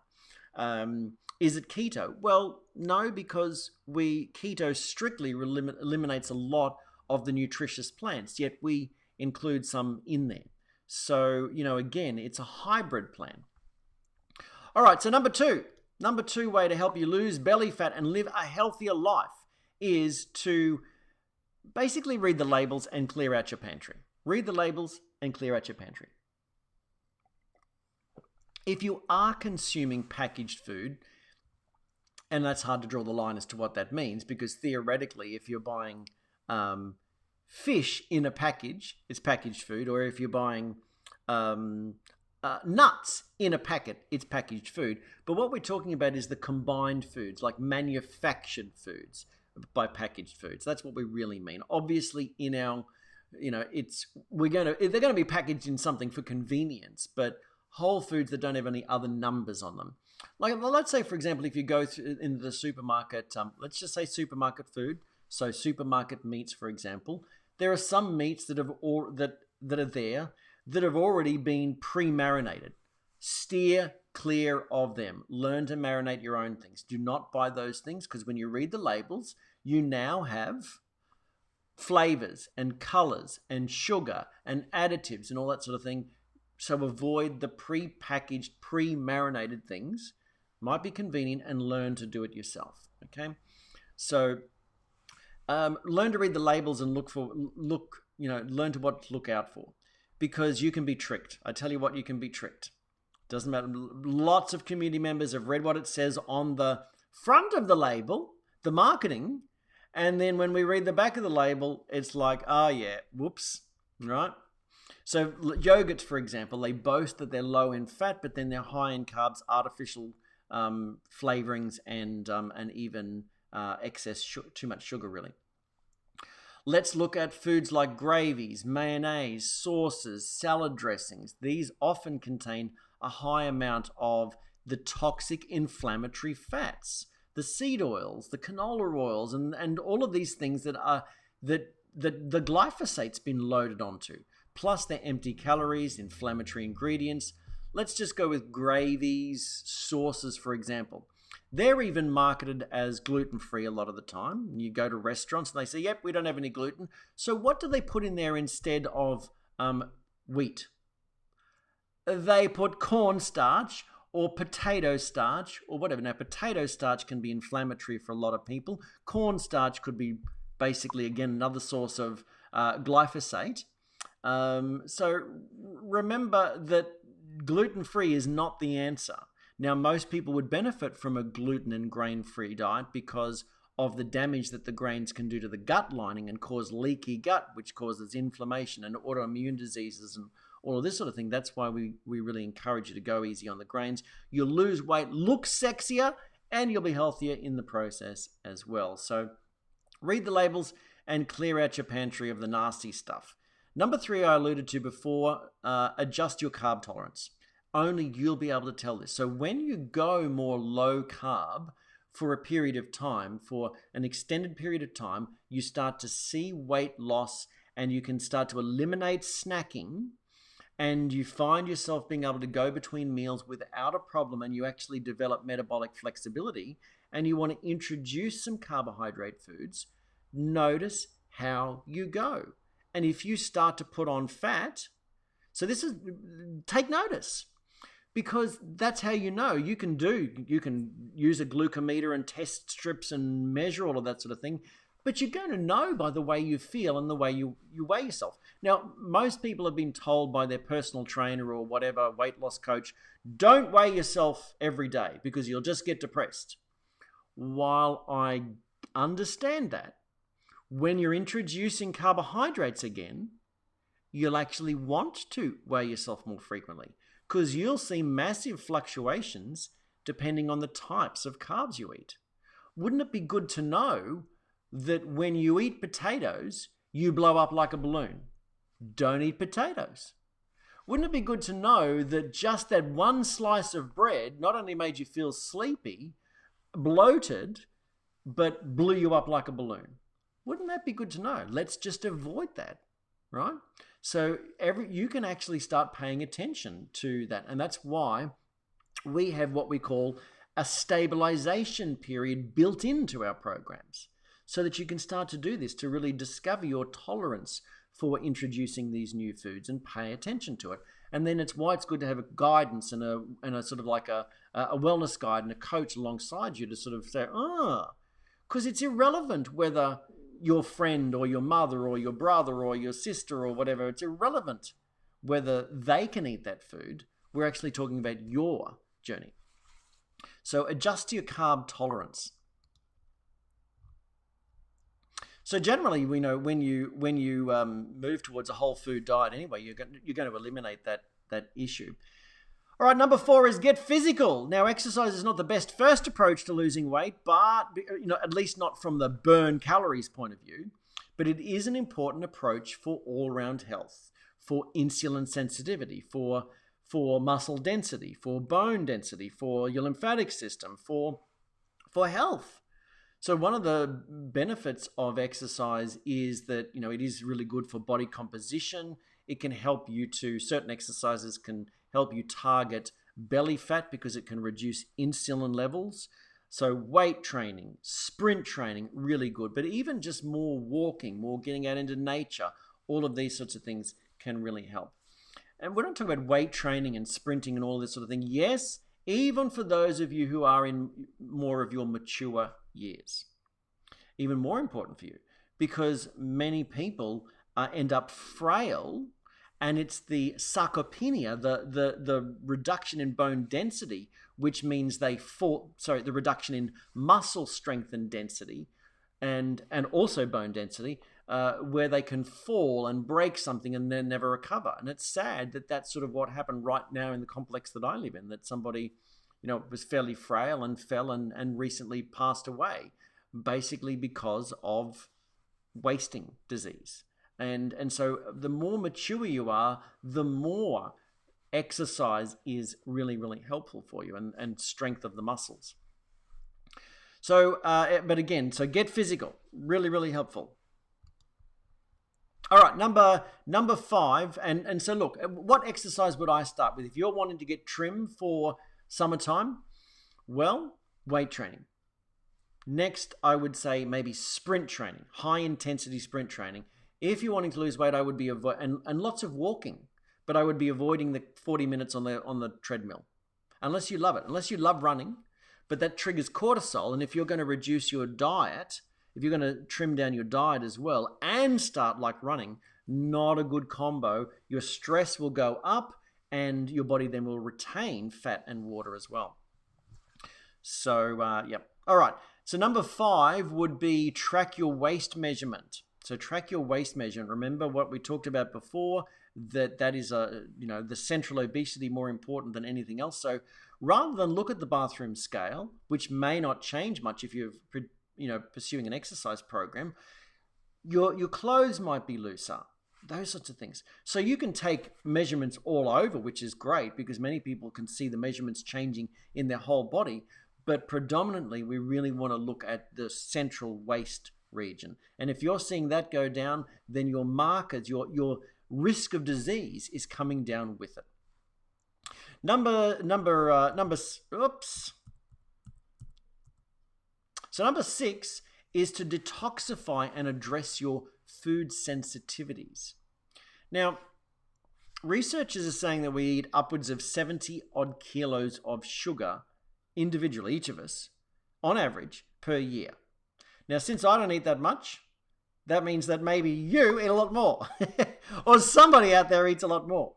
Speaker 1: Is it keto? Well, no, because keto strictly eliminates a lot of the nutritious plants, yet we include some in there. So, again, it's a hybrid plan. All right, so number two way to help you lose belly fat and live a healthier life is to basically read the labels and clear out your pantry. Read the labels and clear out your pantry. If you are consuming packaged food, and that's hard to draw the line as to what that means, because theoretically, if you're buying fish in a package, it's packaged food, or if you're buying nuts in a packet, it's packaged food. But what we're talking about is the combined foods, like manufactured foods by packaged foods. That's what we really mean. Obviously, in our, they're going to be packaged in something for convenience, but whole foods that don't have any other numbers on them. Like, let's say, for example, if you go into the supermarket, let's just say supermarket food, so supermarket meats, for example, there are some meats that have already been pre-marinated. Steer clear of them. Learn to marinate your own things. Do not buy those things, because when you read the labels, you now have flavors and colors and sugar and additives and all that sort of thing. So avoid the pre-packaged, pre-marinated things. Might be convenient, and learn to do it yourself. Okay, so learn to read the labels and learn to what to look out for, because you can be tricked. I tell you what, you can be tricked. Doesn't matter. Lots of community members have read what it says on the front of the label, the marketing, and then when we read the back of the label, it's like, oh yeah, whoops, right? So yogurts, for example, they boast that they're low in fat, but then they're high in carbs, artificial flavorings, and even too much sugar, really. Let's look at foods like gravies, mayonnaise, sauces, salad dressings. These often contain a high amount of the toxic inflammatory fats, the seed oils, the canola oils, and all of these things that the glyphosate's been loaded onto. Plus, they're empty calories, inflammatory ingredients. Let's just go with gravies, sauces, for example. They're even marketed as gluten-free a lot of the time. You go to restaurants and they say, yep, we don't have any gluten. So what do they put in there instead of wheat? They put cornstarch or potato starch or whatever. Now, potato starch can be inflammatory for a lot of people. Cornstarch could be basically, again, another source of glyphosate. So remember that gluten-free is not the answer. Now, most people would benefit from a gluten and grain-free diet because of the damage that the grains can do to the gut lining and cause leaky gut, which causes inflammation and autoimmune diseases and all of this sort of thing. That's why we really encourage you to go easy on the grains. You'll lose weight, look sexier, and you'll be healthier in the process as well. So read the labels and clear out your pantry of the nasty stuff. Number 3, I alluded to before, adjust your carb tolerance. Only you'll be able to tell this. So when you go more low carb for a period of time, for an extended period of time, you start to see weight loss and you can start to eliminate snacking, and you find yourself being able to go between meals without a problem, and you actually develop metabolic flexibility, and you want to introduce some carbohydrate foods. Notice how you go. And if you start to put on fat, take notice, because that's how you know. You can use a glucometer and test strips and measure all of that sort of thing, but you're going to know by the way you feel and the way you weigh yourself. Now, most people have been told by their personal trainer or whatever, weight loss coach, don't weigh yourself every day because you'll just get depressed. While I understand that, when you're introducing carbohydrates again, you'll actually want to weigh yourself more frequently, because you'll see massive fluctuations depending on the types of carbs you eat. Wouldn't it be good to know that when you eat potatoes, you blow up like a balloon? Don't eat potatoes. Wouldn't it be good to know that just that one slice of bread not only made you feel sleepy, bloated, but blew you up like a balloon? Wouldn't that be good to know? Let's just avoid that, right? So you can actually start paying attention to that. And that's why we have what we call a stabilization period built into our programs, so that you can start to do this, to really discover your tolerance for introducing these new foods and pay attention to it. And then it's why it's good to have a guidance and a sort of like a wellness guide and a coach alongside you to sort of say, because it's irrelevant whether your friend or your mother or your brother or your sister or whatever. It's irrelevant whether they can eat that food. We're actually talking about your journey. So adjust to your carb tolerance. So generally, we know when you move towards a whole food diet anyway, you're going to eliminate that issue. All right, number 4 is get physical. Now, exercise is not the best first approach to losing weight, but at least not from the burn calories point of view. But it is an important approach for all-round health, for insulin sensitivity, for muscle density, for bone density, for your lymphatic system, for health. So one of the benefits of exercise is that, it is really good for body composition. It can help you certain exercises can help you target belly fat because it can reduce insulin levels. So weight training, sprint training, really good. But even just more walking, more getting out into nature, all of these sorts of things can really help. And we're not talking about weight training and sprinting and all this sort of thing. Yes, even for those of you who are in more of your mature years. Even more important for you, because many people end up frail, and it's the sarcopenia, the reduction in bone density, which means the reduction in muscle strength and density, and also bone density, where they can fall and break something and then never recover. And it's sad that that's sort of what happened right now in the complex that I live in, that somebody, was fairly frail and fell and recently passed away, basically because of wasting disease. And so the more mature you are, the more exercise is really, really helpful for you and strength of the muscles. So, but again, so get physical, really, really helpful. All right, number 5. And so look, what exercise would I start with? If you're wanting to get trim for summertime, well, weight training. Next, I would say maybe sprint training, high intensity sprint training. If you're wanting to lose weight, I would be and lots of walking, but I would be avoiding the 40 minutes on the treadmill, unless you love it, unless you love running. But that triggers cortisol, and if you're going to reduce your diet, if you're going to trim down your diet as well and start like running, not a good combo. Your stress will go up, and your body then will retain fat and water as well. So, yep. All right. So number 5 would be track your waist measurement. So track your waist measurement. Remember what we talked about before, that is the central obesity more important than anything else. So rather than look at the bathroom scale, which may not change much if you're pursuing an exercise program, your clothes might be looser, those sorts of things. So you can take measurements all over, which is great because many people can see the measurements changing in their whole body. But predominantly, we really want to look at the central waist region. And if you're seeing that go down, then your markers, your risk of disease is coming down with it. So number 6 is to detoxify and address your food sensitivities. Now, researchers are saying that we eat upwards of 70 odd kilos of sugar individually, each of us, on average, per year. Now, since I don't eat that much, that means that maybe you eat a lot more, or somebody out there eats a lot more,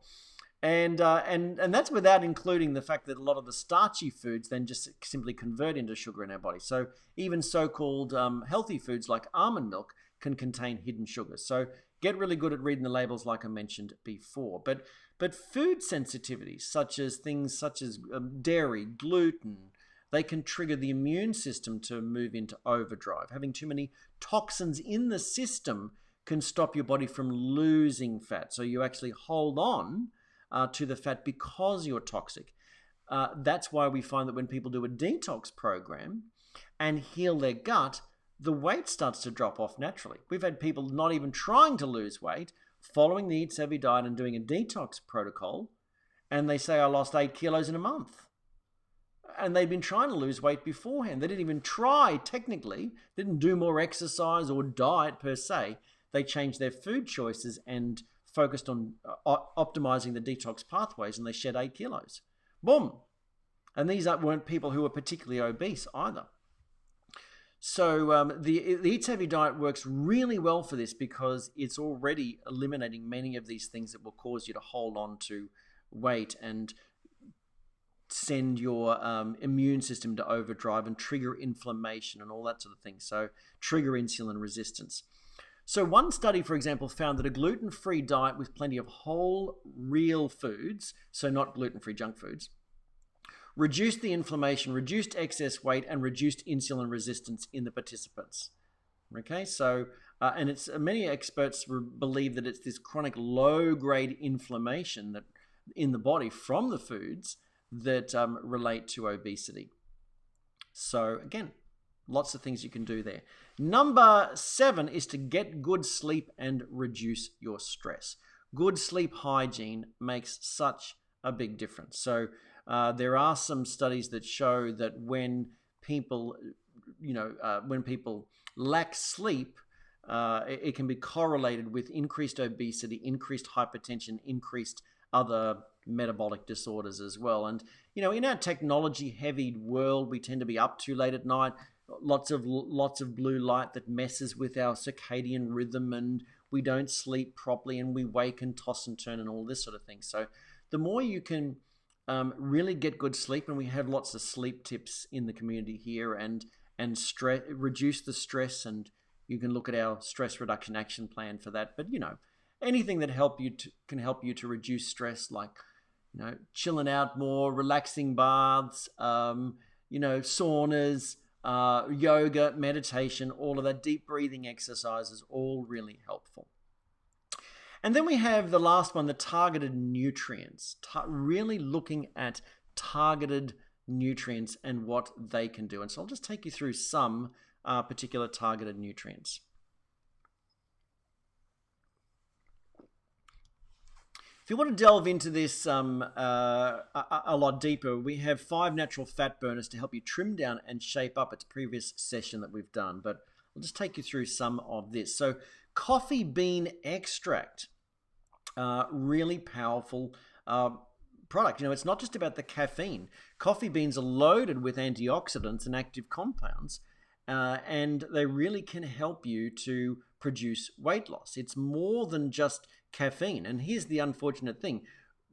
Speaker 1: and that's without including the fact that a lot of the starchy foods then just simply convert into sugar in our body. So even so-called healthy foods like almond milk can contain hidden sugars. So get really good at reading the labels, like I mentioned before. But food sensitivities, such as dairy, gluten, they can trigger the immune system to move into overdrive. Having too many toxins in the system can stop your body from losing fat. So you actually hold on to the fat because you're toxic. That's why we find that when people do a detox program and heal their gut, the weight starts to drop off naturally. We've had people not even trying to lose weight, following the Eat Savvy diet and doing a detox protocol, and they say, I lost 8 kilos in a month. And they'd been trying to lose weight beforehand. They didn't even try, technically, didn't do more exercise or diet per se. They changed their food choices and focused on optimizing the detox pathways, and they shed 8 kilos. Boom. And these weren't people who were particularly obese either. So the Eat Heavy diet works really well for this because it's already eliminating many of these things that will cause you to hold on to weight and send your immune system to overdrive and trigger inflammation and all that sort of thing. So trigger insulin resistance. So one study, for example, found that a gluten-free diet with plenty of whole, real foods, so not gluten-free junk foods, reduced the inflammation, reduced excess weight, and reduced insulin resistance in the participants. Okay, so, and it's many experts believe that it's this chronic low-grade inflammation that in the body from the foods that relate to obesity. So again, lots of things you can do there. Number 7 is to get good sleep and reduce your stress. Good sleep hygiene makes such a big difference. So there are some studies that show that when people, when people lack sleep, it can be correlated with increased obesity, increased hypertension, increased other metabolic disorders as well. And, in our technology-heavy world, we tend to be up too late at night, lots of blue light that messes with our circadian rhythm, and we don't sleep properly, and we wake and toss and turn and all this sort of thing. So the more you can really get good sleep, and we have lots of sleep tips in the community here, and reduce the stress, and you can look at our stress reduction action plan for that. But anything that can help you to reduce stress, like chilling out more, relaxing baths, saunas, yoga, meditation, all of that, deep breathing exercises, all really helpful. And then we have the last one, the targeted nutrients, really looking at targeted nutrients and what they can do. And so I'll just take you through some particular targeted nutrients. If you want to delve into this a lot deeper, we have 5 natural fat burners to help you trim down and shape up. It's a previous session that we've done, but I'll just take you through some of this. So coffee bean extract, really powerful product. It's not just about the caffeine. Coffee beans are loaded with antioxidants and active compounds, and they really can help you to produce weight loss. It's more than just caffeine. And here's the unfortunate thing.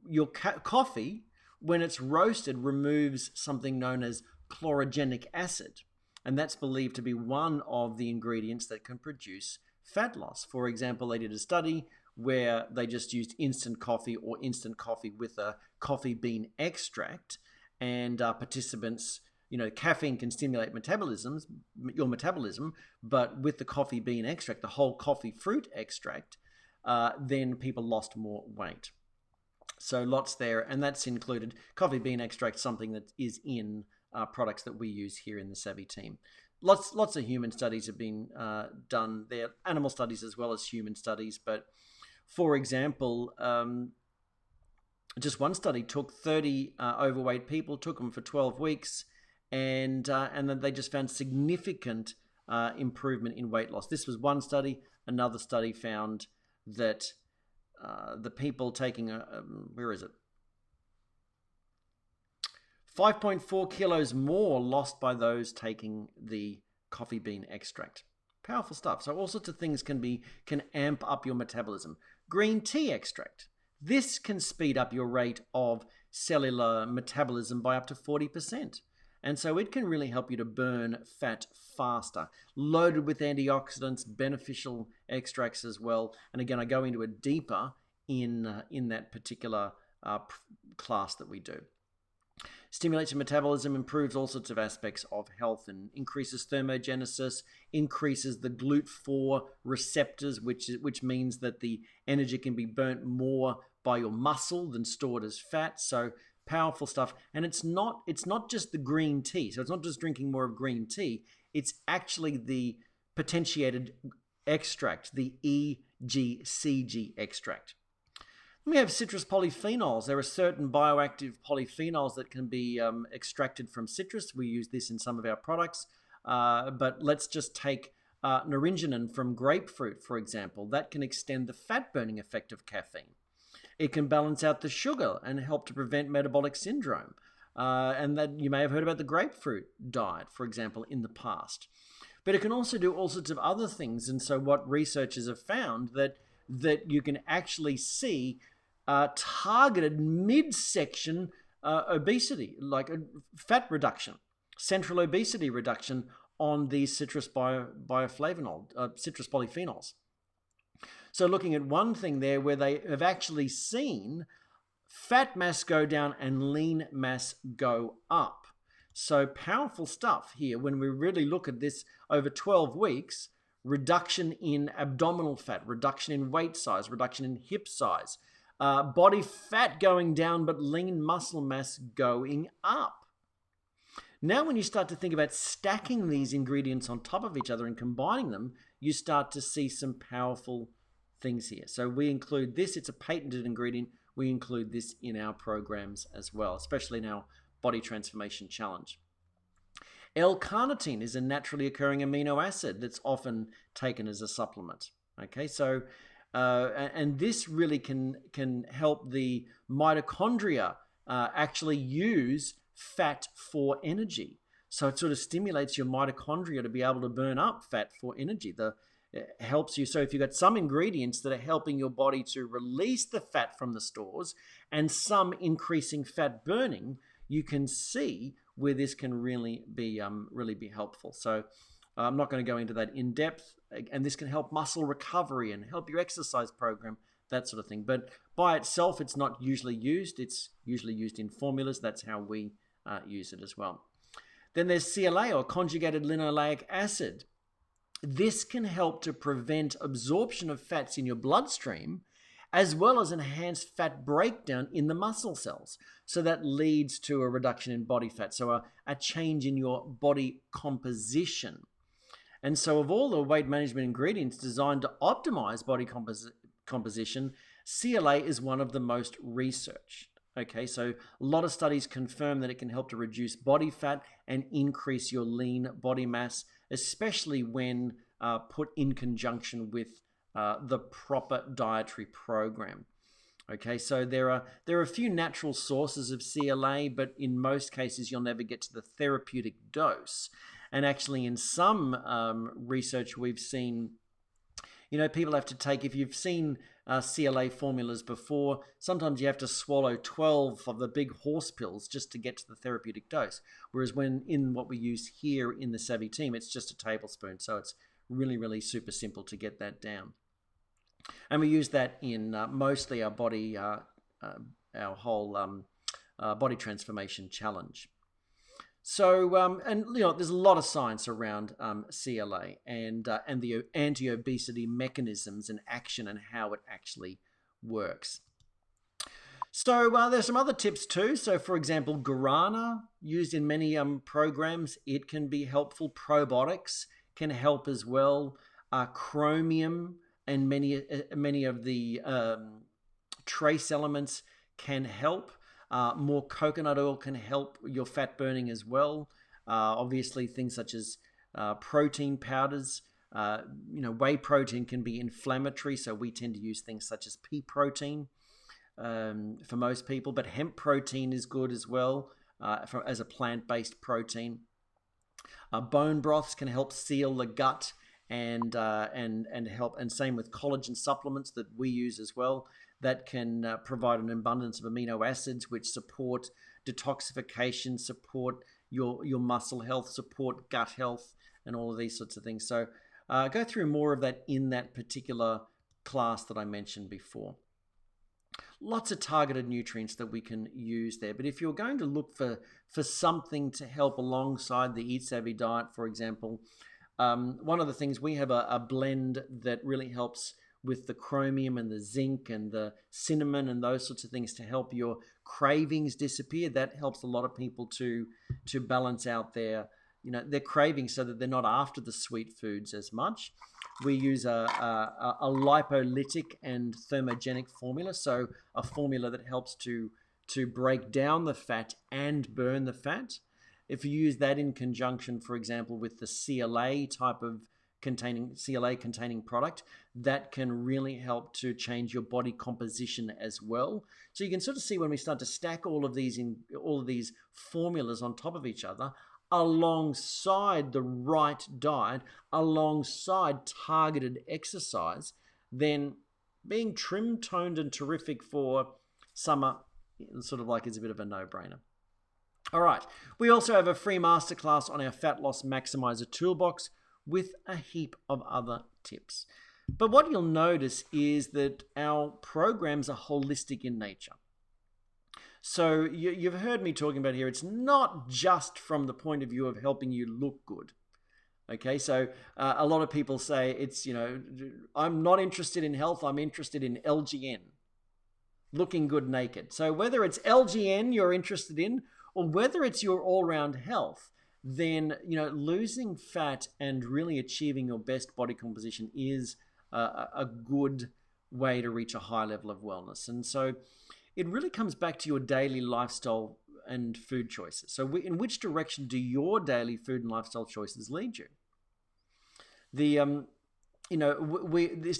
Speaker 1: Your coffee, when it's roasted, removes something known as chlorogenic acid. And that's believed to be one of the ingredients that can produce fat loss. For example, they did a study where they just used instant coffee or instant coffee with a coffee bean extract, and participants, caffeine can stimulate your metabolism, but with the coffee bean extract, the whole coffee fruit extract, then people lost more weight. So lots there, and that's included coffee bean extract, something that is in products that we use here in the Savvy team. Lots of human studies have been done there, animal studies as well as human studies. But for example, just one study took 30 overweight people, took them for 12 weeks, and then they just found significant improvement in weight loss. This was one study. Another study found that the people taking 5.4 kilos more lost by those taking the coffee bean extract. Powerful stuff. So all sorts of things can amp up your metabolism. Green tea extract. This can speed up your rate of cellular metabolism by up to 40%. And so it can really help you to burn fat faster. Loaded with antioxidants, beneficial extracts as well. And again, I go into it deeper in that particular class that we do. Stimulates your metabolism, improves all sorts of aspects of health, and increases thermogenesis, increases the GLUT4 receptors, which means that the energy can be burnt more by your muscle than stored as fat. So powerful stuff. And it's not just the green tea. So it's not just drinking more of green tea. It's actually the potentiated extract, the EGCG extract. We have citrus polyphenols. There are certain bioactive polyphenols that can be extracted from citrus. We use this in some of our products. But let's just take naringenin from grapefruit, for example. That can extend the fat-burning effect of caffeine. It can balance out the sugar and help to prevent metabolic syndrome. And that you may have heard about the grapefruit diet, for example, in the past. But it can also do all sorts of other things. And so what researchers have found that you can actually see targeted midsection obesity, like a fat reduction, central obesity reduction on these citrus citrus polyphenols. So looking at one thing there where they have actually seen fat mass go down and lean mass go up. So powerful stuff here when we really look at this over 12 weeks, reduction in abdominal fat, reduction in waist size, reduction in hip size, body fat going down but lean muscle mass going up. Now when you start to think about stacking these ingredients on top of each other and combining them, you start to see some powerful things here. So we include this, it's a patented ingredient, we include this in our programs as well, especially in our Body Transformation Challenge. L-carnitine is a naturally occurring amino acid that's often taken as a supplement. Okay, so and this really can help the mitochondria actually use fat for energy. So it sort of stimulates your mitochondria to be able to burn up fat for energy. It helps you. So if you've got some ingredients that are helping your body to release the fat from the stores and some increasing fat burning, you can see where this can really be helpful. So I'm not going to go into that in depth, and this can help muscle recovery and help your exercise program, that sort of thing. But by itself, it's not usually used. It's usually used in formulas. That's how we use it as well. Then there's CLA, or conjugated linoleic acid. This can help to prevent absorption of fats in your bloodstream, as well as enhance fat breakdown in the muscle cells. So that leads to a reduction in body fat, so a change in your body composition. And so of all the weight management ingredients designed to optimize body composition, CLA is one of the most researched. Okay, so a lot of studies confirm that it can help to reduce body fat and increase your lean body mass, especially when put in conjunction with the proper dietary program. Okay, so there are a few natural sources of CLA, but in most cases you'll never get to the therapeutic dose. And actually in some research we've seen, people have to take, if you've seen CLA formulas before, sometimes you have to swallow 12 of the big horse pills just to get to the therapeutic dose. Whereas when in what we use here in the Savvy team, it's just a tablespoon. So it's really, really super simple to get that down. And we use that in mostly our body, our whole Body Transformation Challenge. So, there's a lot of science around CLA and the anti-obesity mechanisms and action and how it actually works. So there's some other tips too. So, for example, guarana, used in many programs, it can be helpful. Probiotics can help as well. Chromium and many of the trace elements can help. More coconut oil can help your fat burning as well. Obviously, things such as protein powders. Whey protein can be inflammatory, so we tend to use things such as pea protein for most people. But hemp protein is good as well as a plant-based protein. Bone broths can help seal the gut and help, and same with collagen supplements that we use as well. That can provide an abundance of amino acids which support detoxification, support your muscle health, support gut health, and all of these sorts of things. So go through more of that in that particular class that I mentioned before. Lots of targeted nutrients that we can use there. But if you're going to look for something to help alongside the Eat Savvy diet, for example, one of the things, we have a blend that really helps with the chromium and the zinc and the cinnamon and those sorts of things to help your cravings disappear. That helps a lot of people to balance out their cravings so that they're not after the sweet foods as much. We use a lipolytic and thermogenic formula, so a formula that helps to break down the fat and burn the fat. If you use that in conjunction, for example, with the CLA type of CLA containing product, that can really help to change your body composition as well. So you can sort of see when we start to stack all of these formulas on top of each other, alongside the right diet, alongside targeted exercise, then being trim, toned, and terrific for summer sort of like is a bit of a no-brainer. All right, we also have a free masterclass on our Fat Loss Maximizer toolbox with a heap of other tips. But what you'll notice is that our programs are holistic in nature. So you've heard me talking about here, it's not just from the point of view of helping you look good. Okay, so a lot of people say it's, I'm not interested in health, I'm interested in LGN, looking good naked. So whether it's LGN you're interested in or whether it's your all-round health, then, losing fat and really achieving your best body composition is a good way to reach a high level of wellness. And so it really comes back to your daily lifestyle and food choices. So in which direction do your daily food and lifestyle choices lead you? This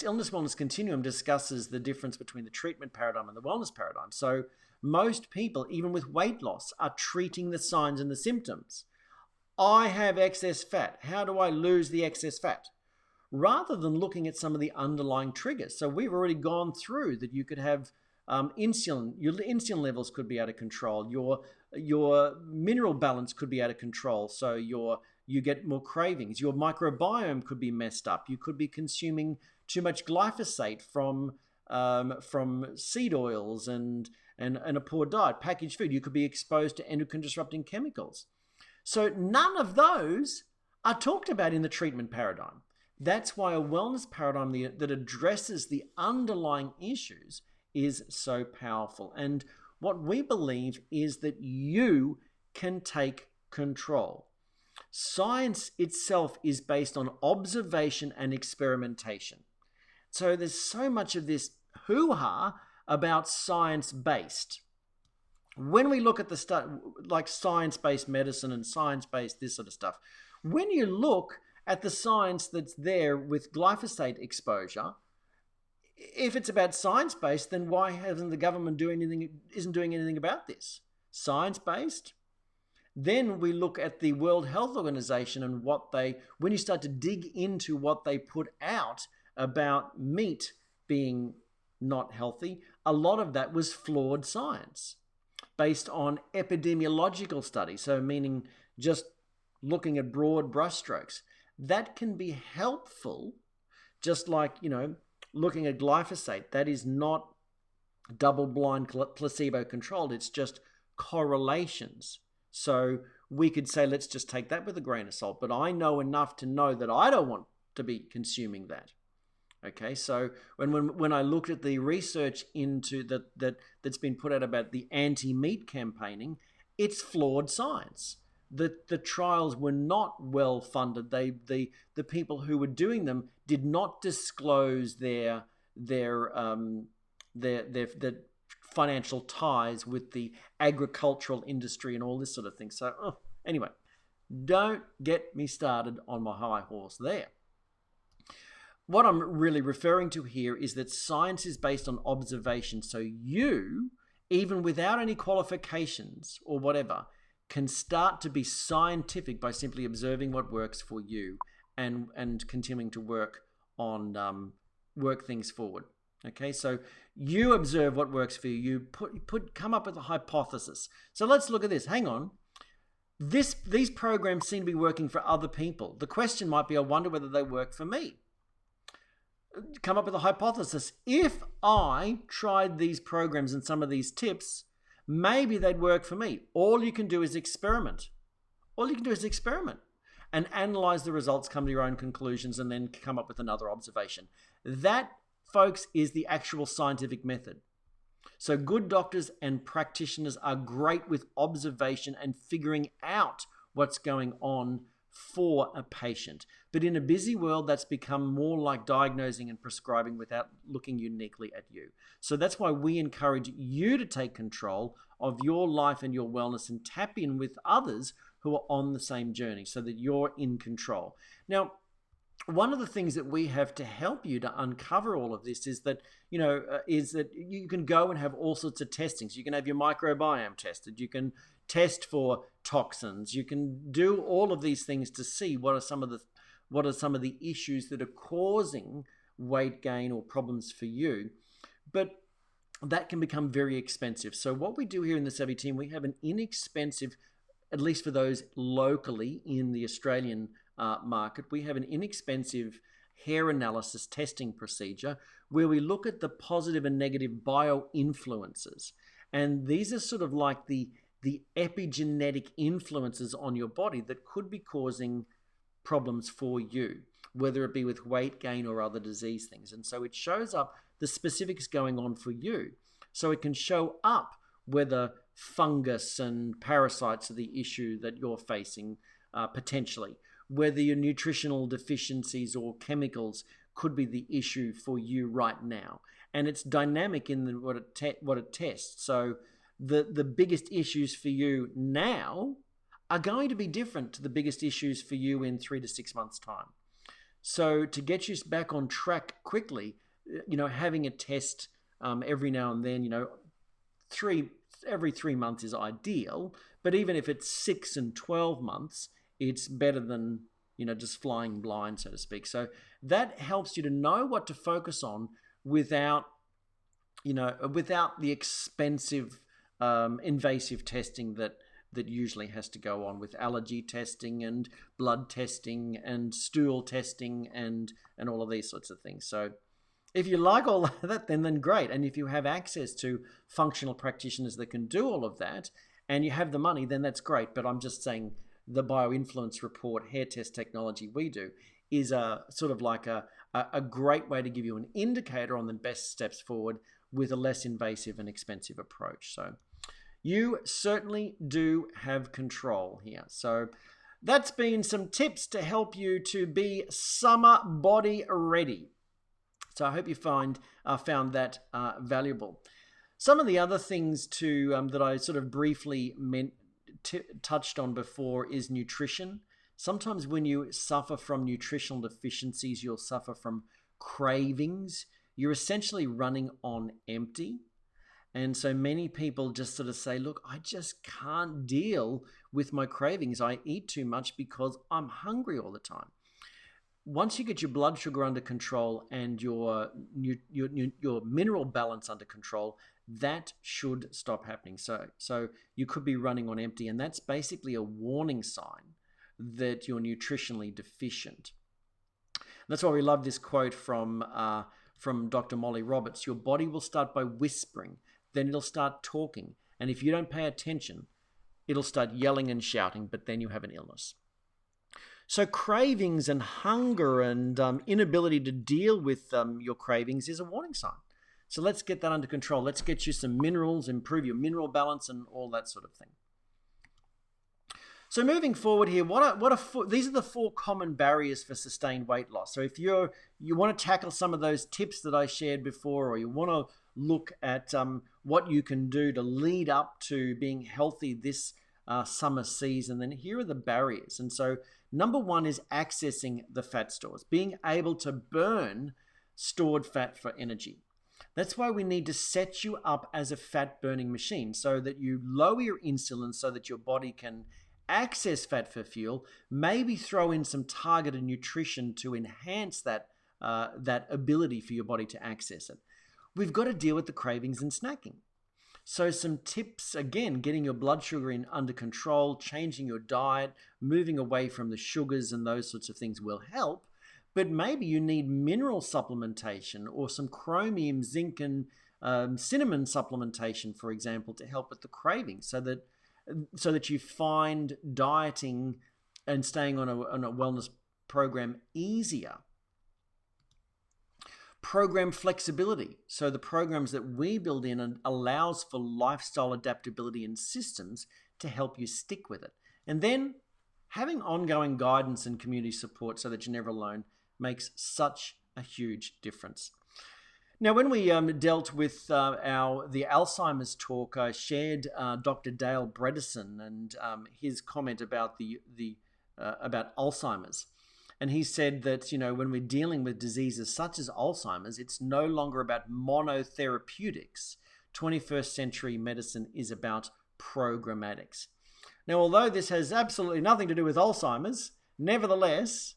Speaker 1: illness wellness continuum discusses the difference between the treatment paradigm and the wellness paradigm. So most people, even with weight loss, are treating the signs and the symptoms. I have excess fat. How do I lose the excess fat? Rather than looking at some of the underlying triggers. So we've already gone through that you could have insulin, your insulin levels could be out of control. Your mineral balance could be out of control. So you get more cravings. Your microbiome could be messed up. You could be consuming too much glyphosate from seed oils and a poor diet, packaged food. You could be exposed to endocrine disrupting chemicals. So none of those are talked about in the treatment paradigm. That's why a wellness paradigm that addresses the underlying issues is so powerful. And what we believe is that you can take control. Science itself is based on observation and experimentation. So there's so much of this hoo-ha about science-based. When we look at the stuff like science-based medicine and science-based this sort of stuff, when you look at the science that's there with glyphosate exposure, if it's about science-based, then why hasn't the government isn't doing anything about this? Science-based? Then we look at the World Health Organization and when you start to dig into what they put out about meat being not healthy, a lot of that was flawed science based on epidemiological studies. So meaning just looking at broad brushstrokes. That can be helpful, just like, looking at glyphosate. That is not double-blind placebo-controlled. It's just correlations. So we could say, let's just take that with a grain of salt. But I know enough to know that I don't want to be consuming that. Okay, so when I looked at the research into that's been put out about the anti-meat campaigning, it's flawed science. The trials were not well funded. The people who were doing them did not disclose their financial ties with the agricultural industry and all this sort of thing. So anyway, don't get me started on my high horse there. What I'm really referring to here is that science is based on observation. So you, even without any qualifications or whatever, can start to be scientific by simply observing what works for you and continuing to work on work things forward. Okay, so you observe what works for you. You come up with a hypothesis. So let's look at this. Hang on. These programs seem to be working for other people. The question might be, I wonder whether they work for me. Come up with a hypothesis. If I tried these programs and some of these tips, maybe they'd work for me. All you can do is experiment. All you can do is experiment and analyze the results, come to your own conclusions, and then come up with another observation. That, folks, is the actual scientific method. So good doctors and practitioners are great with observation and figuring out what's going on for a patient. But in a busy world, that's become more like diagnosing and prescribing without looking uniquely at you. So that's why we encourage you to take control of your life and your wellness and tap in with others who are on the same journey so that you're in control. Now, one of the things that we have to help you to uncover all of this is that, you can go and have all sorts of testings. You can have your microbiome tested. You can test for toxins. You can do all of these things to see what are some of the issues that are causing weight gain or problems for you. But that can become very expensive. So what we do here in the Savvy team, we have an inexpensive, at least for those locally in the Australian market, we have an inexpensive hair analysis testing procedure where we look at the positive and negative bio-influences. And these are sort of like the epigenetic influences on your body that could be causing problems for you, whether it be with weight gain or other disease things. And so it shows up the specifics going on for you. So it can show up whether fungus and parasites are the issue that you're facing potentially, whether your nutritional deficiencies or chemicals could be the issue for you right now. And it's dynamic in what it tests. So the biggest issues for you now are going to be different to the biggest issues for you in 3 to 6 months' time. So to get you back on track quickly, having a test every now and then, every 3 months is ideal. But even if it's 6 and 12 months, it's better than, just flying blind, so to speak. So that helps you to know what to focus on without the expensive, invasive testing that usually has to go on with allergy testing and blood testing and stool testing and all of these sorts of things. So if you like all that, then great. And if you have access to functional practitioners that can do all of that and you have the money, then that's great. But I'm just saying the bioinfluence report hair test technology we do is a sort of like a great way to give you an indicator on the best steps forward with a less invasive and expensive approach. So you certainly do have control here. So that's been some tips to help you to be summer body ready. So I hope you found that valuable. Some of the other things that I sort of briefly touched on before is nutrition. Sometimes when you suffer from nutritional deficiencies, you'll suffer from cravings. You're essentially running on empty. And so many people just sort of say, look, I just can't deal with my cravings. I eat too much because I'm hungry all the time. Once you get your blood sugar under control and your mineral balance under control, that should stop happening. So you could be running on empty, and that's basically a warning sign that you're nutritionally deficient. That's why we love this quote from Dr. Molly Roberts. Your body will start by whispering, then it'll start talking. And if you don't pay attention, it'll start yelling and shouting, but then you have an illness. So cravings and hunger and inability to deal with your cravings is a warning sign. So let's get that under control. Let's get you some minerals, improve your mineral balance and all that sort of thing. So moving forward here, these are the 4 common barriers for sustained weight loss. So if you want to tackle some of those tips that I shared before, or you want to look at what you can do to lead up to being healthy this summer season, then here are the barriers. And so number 1 is accessing the fat stores, being able to burn stored fat for energy. That's why we need to set you up as a fat burning machine so that you lower your insulin so that your body can access fat for fuel, maybe throw in some targeted nutrition to enhance that ability for your body to access it. We've got to deal with the cravings and snacking. So some tips, again, getting your blood sugar under control, changing your diet, moving away from the sugars and those sorts of things will help. But maybe you need mineral supplementation or some chromium, zinc, and cinnamon supplementation, for example, to help with the cravings so that you find dieting and staying on a wellness program easier. Program flexibility. So the programs that we build in allows for lifestyle adaptability and systems to help you stick with it. And then having ongoing guidance and community support so that you're never alone makes such a huge difference. Now, when we dealt with the Alzheimer's talk, I shared Dr. Dale Bredesen and his comment about about Alzheimer's. And he said that, when we're dealing with diseases such as Alzheimer's, it's no longer about monotherapeutics. 21st century medicine is about programmatics. Now, although this has absolutely nothing to do with Alzheimer's, nevertheless,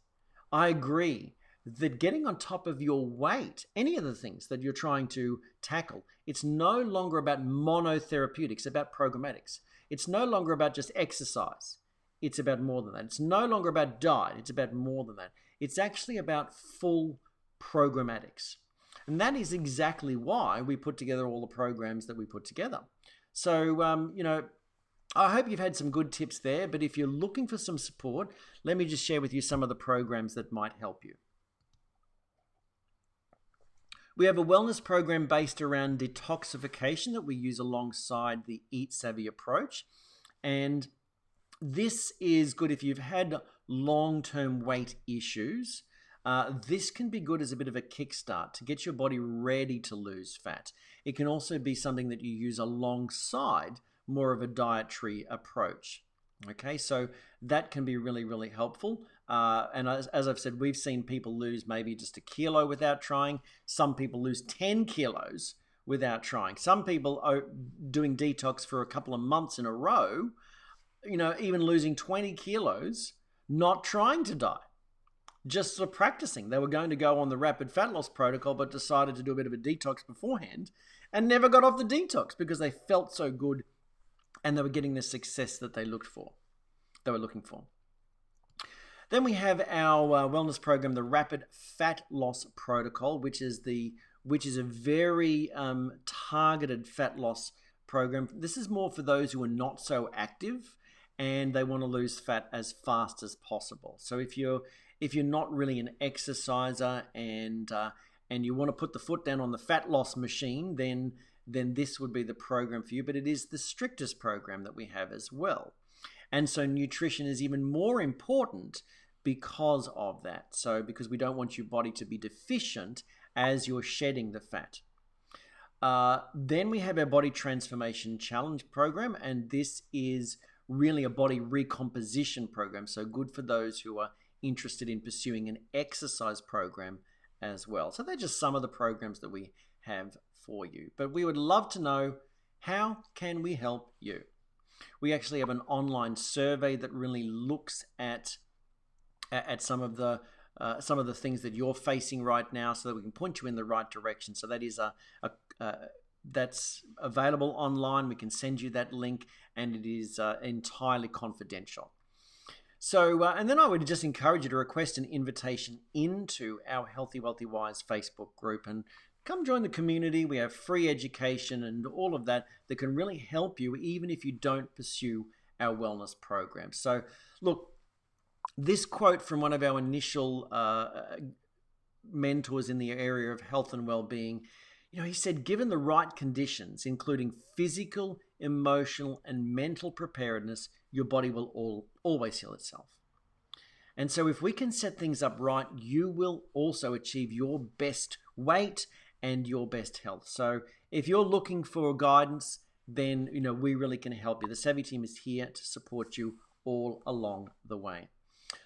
Speaker 1: I agree that getting on top of your weight, any of the things that you're trying to tackle, it's no longer about monotherapeutics, it's about programmatics. It's no longer about just exercise. It's about more than that. It's no longer about diet. It's about more than that. It's actually about full programmatics. And that is exactly why we put together all the programs that we put together. So, I hope you've had some good tips there, but if you're looking for some support, let me just share with you some of the programs that might help you. We have a wellness program based around detoxification that we use alongside the Eat Savvy approach. And this is good if you've had long-term weight issues. This can be good as a bit of a kickstart to get your body ready to lose fat. It can also be something that you use alongside more of a dietary approach. Okay, so that can be really, really helpful. And as I've said, we've seen people lose maybe just a kilo without trying. Some people lose 10 kilos without trying. Some people are doing detox for a couple of months in a row, even losing 20 kilos, not trying to diet, just sort of practicing. They were going to go on the rapid fat loss protocol, but decided to do a bit of a detox beforehand and never got off the detox because they felt so good and they were getting the success that they were looking for. Then we have our wellness program, the Rapid Fat Loss Protocol, which is a very targeted fat loss program. This is more for those who are not so active and they want to lose fat as fast as possible. So if you're not really an exerciser and you want to put the foot down on the fat loss machine, then this would be the program for you. But it is the strictest program that we have as well. And so nutrition is even more important because of that. So because we don't want your body to be deficient as you're shedding the fat. Then we have our Body Transformation Challenge program, and this is really a body recomposition program. So good for those who are interested in pursuing an exercise program as well. So they're just some of the programs that we have for you. But we would love to know, how can we help you? We actually have an online survey that really looks at some of the things that you're facing right now, so that we can point you in the right direction. So that is that's available online. We can send you that link, and it is entirely confidential. So, and then I would just encourage you to request an invitation into our Healthy Wealthy Wise Facebook group and come join the community. We have free education and all of that can really help you, even if you don't pursue our wellness program. So, look, this quote from one of our initial mentors in the area of health and well-being, he said, given the right conditions, including physical, emotional, and mental preparedness, your body will always heal itself. And so if we can set things up right, you will also achieve your best weight and your best health. So if you're looking for guidance, then we really can help you. The Savvy team is here to support you all along the way.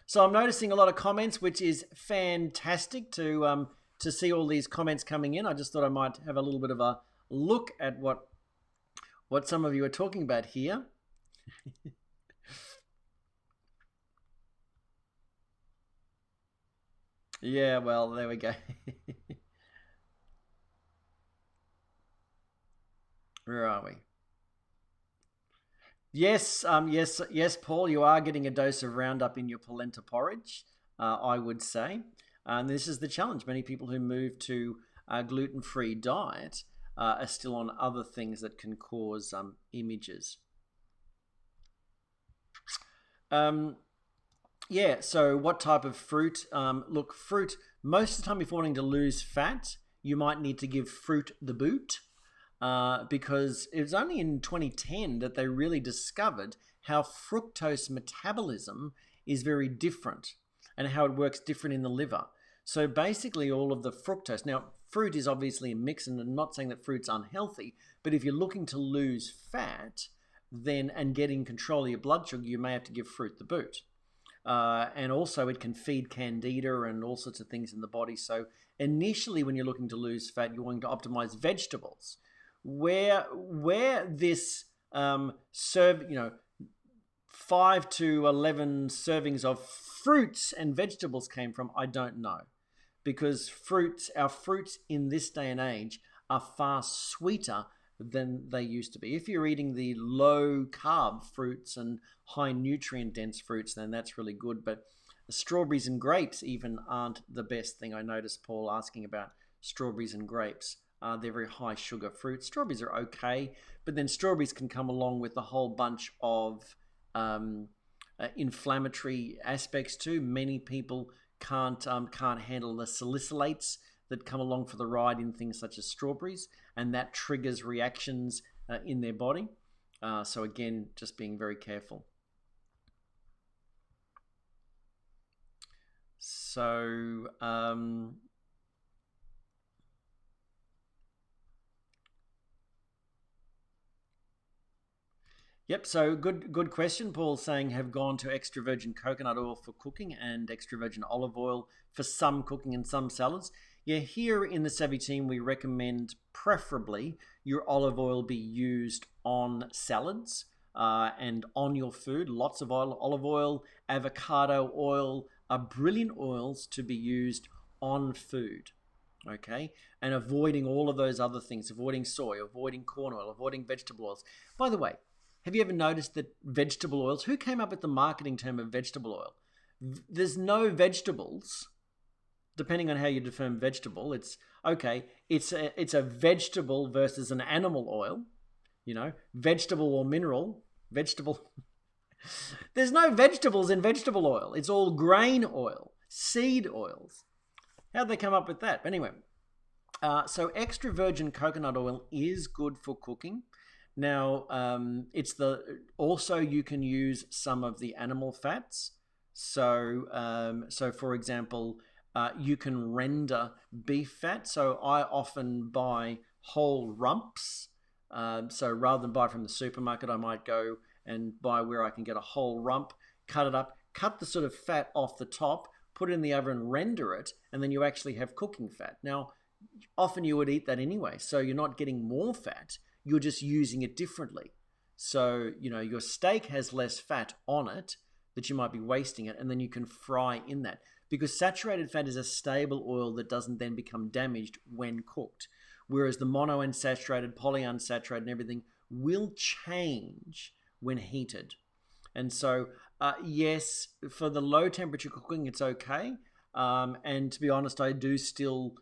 Speaker 1: So I'm noticing a lot of comments, which is fantastic to see all these comments coming in. I just thought I might have a little bit of a look at what some of you are talking about here. Yeah, well, there we go. Where are we? Yes, yes, Paul, you are getting a dose of Roundup in your polenta porridge, I would say. And this is the challenge. Many people who move to a gluten-free diet are still on other things that can cause images. Yeah, so what type of fruit? Look, fruit, most of the time if you're wanting to lose fat, you might need to give fruit the boot. Because it was only in 2010 that they really discovered how fructose metabolism is very different and how it works different in the liver. So basically all of the fructose, now fruit is obviously a mix, and I'm not saying that fruit's unhealthy, but if you're looking to lose fat and getting control of your blood sugar, you may have to give fruit the boot. And also it can feed candida and all sorts of things in the body. So initially when you're looking to lose fat, you're wanting to optimize vegetables. Where this 5 to 11 servings of fruits and vegetables came from, I don't know. Because our fruits in this day and age are far sweeter than they used to be. If you're eating the low carb fruits and high nutrient dense fruits, then that's really good. But strawberries and grapes even aren't the best thing. I noticed Paul asking about strawberries and grapes. They're very high sugar fruits. Strawberries are okay, but then strawberries can come along with a whole bunch of inflammatory aspects too. Many people can't handle the salicylates that come along for the ride in things such as strawberries, and that triggers reactions in their body. So again, just being very careful. So yep, so good question. Paul's saying have gone to extra virgin coconut oil for cooking and extra virgin olive oil for some cooking and some salads. Yeah, here in the Savvy team, we recommend preferably your olive oil be used on salads and on your food. Lots of olive oil, avocado oil are brilliant oils to be used on food. Okay, and avoiding all of those other things, avoiding soy, avoiding corn oil, avoiding vegetable oils. By the way, have you ever noticed that vegetable oils, who came up with the marketing term of vegetable oil? There's no vegetables, depending on how you define vegetable. It's okay, it's a vegetable versus an animal oil, vegetable or mineral, vegetable. There's no vegetables in vegetable oil. It's all grain oil, seed oils. How'd they come up with that? Anyway, so extra virgin coconut oil is good for cooking. Now, also you can use some of the animal fats. So for example, you can render beef fat. So I often buy whole rumps. So rather than buy from the supermarket, I might go and buy where I can get a whole rump, cut it up, cut the sort of fat off the top, put it in the oven, render it, and then you actually have cooking fat. Now, often you would eat that anyway, so you're not getting more fat, you're just using it differently. So, your steak has less fat on it that you might be wasting it, and then you can fry in that. Because saturated fat is a stable oil that doesn't then become damaged when cooked. Whereas the monounsaturated, polyunsaturated, and everything will change when heated. And so, yes, for the low temperature cooking, it's okay. And to be honest, I do still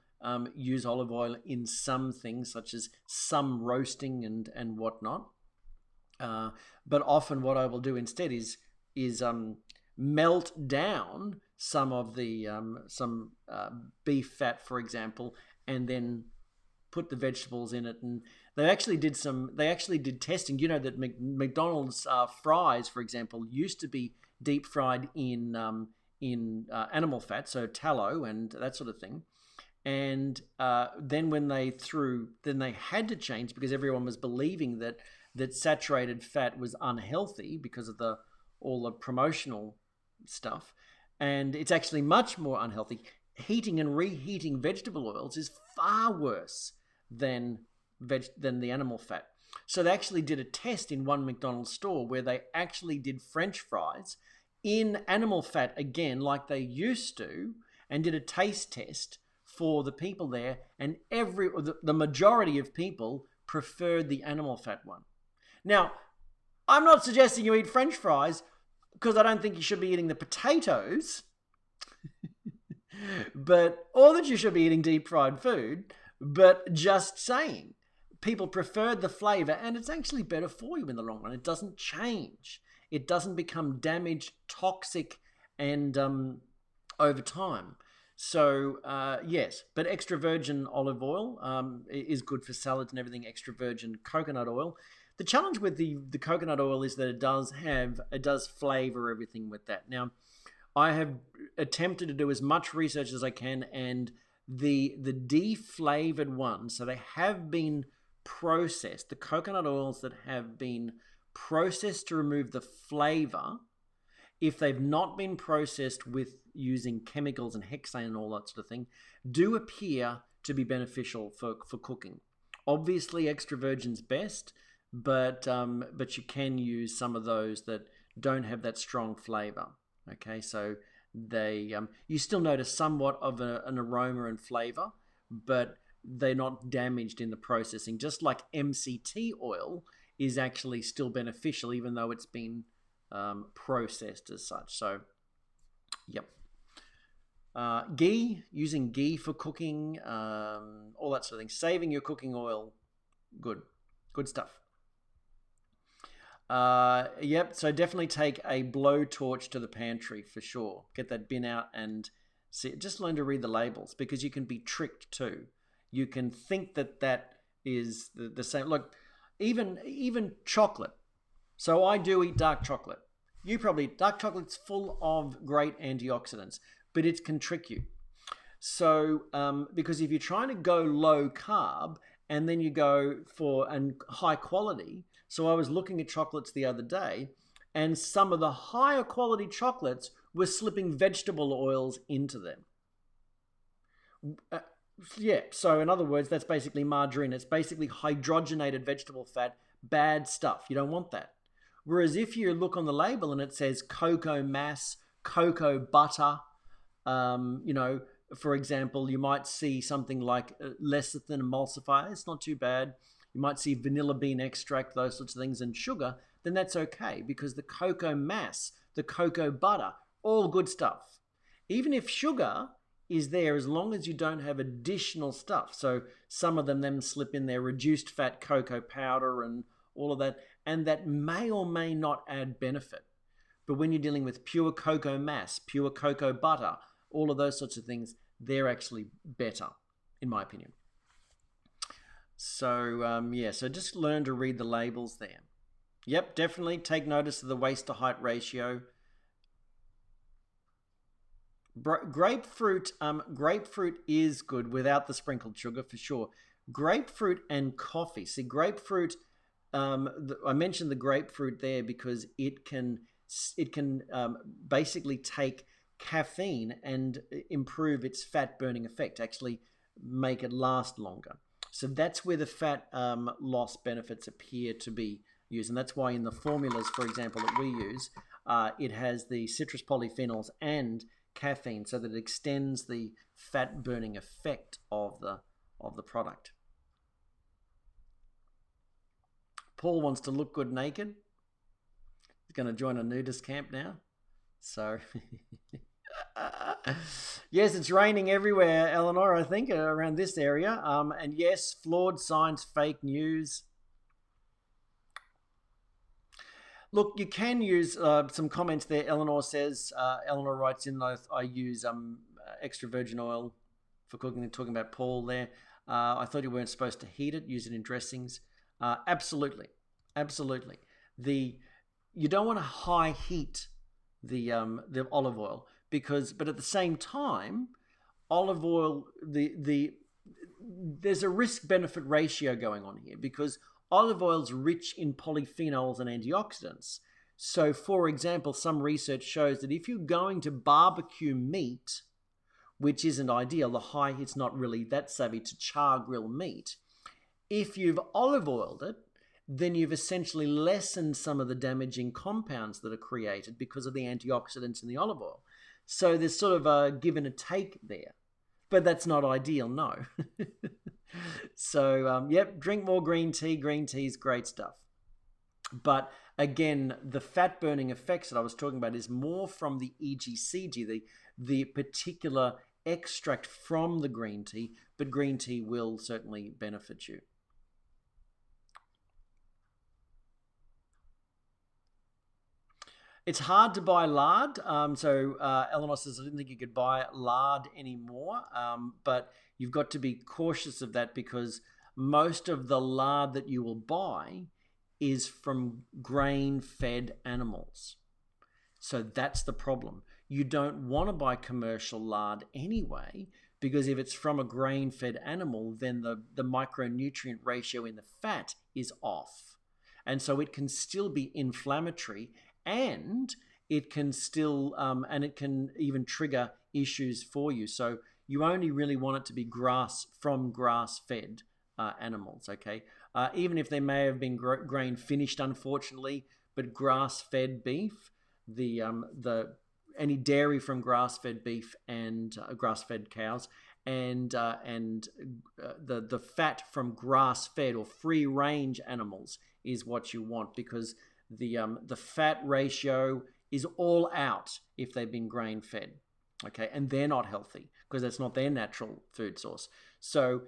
Speaker 1: use olive oil in some things, such as some roasting and whatnot. But often what I will do instead is melt down some of the beef fat, for example, and then put the vegetables in it. And they actually did testing. You know that McDonald's fries, for example, used to be deep fried in animal fat, so tallow and that sort of thing. And then they had to change because everyone was believing that saturated fat was unhealthy because of all the promotional stuff, and it's actually much more unhealthy. Heating and reheating vegetable oils is far worse than the animal fat. So they actually did a test in one McDonald's store where they actually did French fries in animal fat again, like they used to, and did a taste test for the people there, and the majority of people preferred the animal fat one. Now, I'm not suggesting you eat French fries because I don't think you should be eating the potatoes, or that you should be eating deep fried food, but just saying, people preferred the flavor, and it's actually better for you in the long run. It doesn't change. It doesn't become damaged, toxic, and over time. So yes, but extra virgin olive oil is good for salads and everything. Extra virgin coconut oil. The challenge with the coconut oil is that it does flavor everything with that. Now, I have attempted to do as much research as I can, and the deflavored ones, so they have been processed. The coconut oils that have been processed to remove the flavor, if they've not been processed with using chemicals and hexane and all that sort of thing, do appear to be beneficial for cooking. Obviously, extra virgin's best, but you can use some of those that don't have that strong flavor. Okay, so they you still notice somewhat of an aroma and flavor, but they're not damaged in the processing. Just like MCT oil is actually still beneficial, even though it's been processed as such. So, yep. Ghee, using ghee for cooking, all that sort of thing. Saving your cooking oil, good stuff. Yep, so definitely take a blowtorch to the pantry for sure. Get that bin out and see. Just learn to read the labels, because you can be tricked too. You can think that is the same. Look, even chocolate. So I do eat dark chocolate. You probably, dark chocolate's full of great antioxidants, but it can trick you. So because if you're trying to go low carb and then you go for high quality. So I was looking at chocolates the other day, and some of the higher quality chocolates were slipping vegetable oils into them. Yeah, so in other words, that's basically margarine. It's basically hydrogenated vegetable fat, bad stuff. You don't want that. Whereas if you look on the label and it says cocoa mass, cocoa butter, for example, you might see something like lecithin emulsifier. It's not too bad. You might see vanilla bean extract, those sorts of things, and sugar. Then that's okay, because the cocoa mass, the cocoa butter, all good stuff. Even if sugar is there, as long as you don't have additional stuff. So some of them slip in there, reduced fat cocoa powder and all of that, and that may or may not add benefit. But when you're dealing with pure cocoa mass, pure cocoa butter, all of those sorts of things, they're actually better, in my opinion. So, so just learn to read the labels there. Yep, definitely take notice of the waist to height ratio. Grapefruit is good without the sprinkled sugar for sure. Grapefruit and coffee. See, grapefruit, I mentioned the grapefruit there because it can basically take caffeine and improve its fat burning effect, actually make it last longer. So that's where the fat loss benefits appear to be used. And that's why in the formulas, for example, that we use, it has the citrus polyphenols and caffeine, so that it extends the fat burning effect of the product. Paul wants to look good naked. He's going to join a nudist camp now. So, yes, it's raining everywhere, Eleanor, I think, around this area. And yes, flawed science, fake news. Look, you can use some comments there. Eleanor says, Eleanor writes in, I use extra virgin oil for cooking. And talking about Paul there. I thought you weren't supposed to heat it, use it in dressings. Absolutely. You don't want to high heat the olive oil, but at the same time, olive oil, there's a risk benefit ratio going on here, because olive oil is rich in polyphenols and antioxidants. So, for example, some research shows that if you're going to barbecue meat, which isn't ideal, it's not really that savvy to char grill meat. If you've olive oiled it, then you've essentially lessened some of the damaging compounds that are created because of the antioxidants in the olive oil. So there's sort of a give and a take there. But that's not ideal, no. So, yep, drink more green tea. Green tea is great stuff. But again, the fat burning effects that I was talking about is more from the EGCG, the particular extract from the green tea, but green tea will certainly benefit you. It's hard to buy lard. So Eleanor says, I didn't think you could buy lard anymore. But you've got to be cautious of that, because most of the lard that you will buy is from grain-fed animals. So that's the problem. You don't want to buy commercial lard anyway, because if it's from a grain-fed animal, then the micronutrient ratio in the fat is off. And so it can still be inflammatory, and it can still, and it can even trigger issues for you. So you only really want it to be from grass-fed animals, okay? Even if they may have been grain finished, unfortunately, but grass-fed beef, the any dairy from grass-fed beef and grass-fed cows, and the fat from grass-fed or free-range animals is what you want, because the fat ratio is all out if they've been grain-fed. Okay, and they're not healthy because that's not their natural food source. So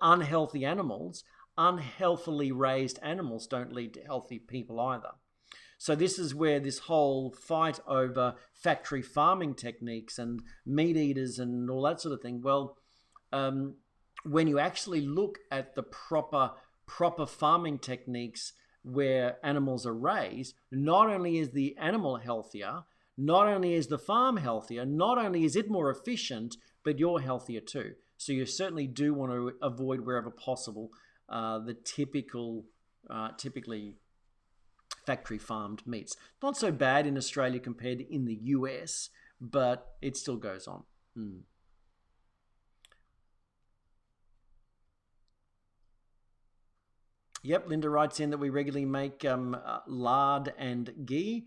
Speaker 1: unhealthy animals, unhealthily raised animals don't lead to healthy people either. So this is where this whole fight over factory farming techniques and meat eaters and all that sort of thing, well, when you actually look at the proper farming techniques where animals are raised, not only is the animal healthier, not only is the farm healthier, not only is it more efficient, but you're healthier too. So you certainly do want to avoid wherever possible the typically factory farmed meats. Not so bad in Australia compared to in the US, but it still goes on. Yep, Linda writes in that we regularly make lard and ghee.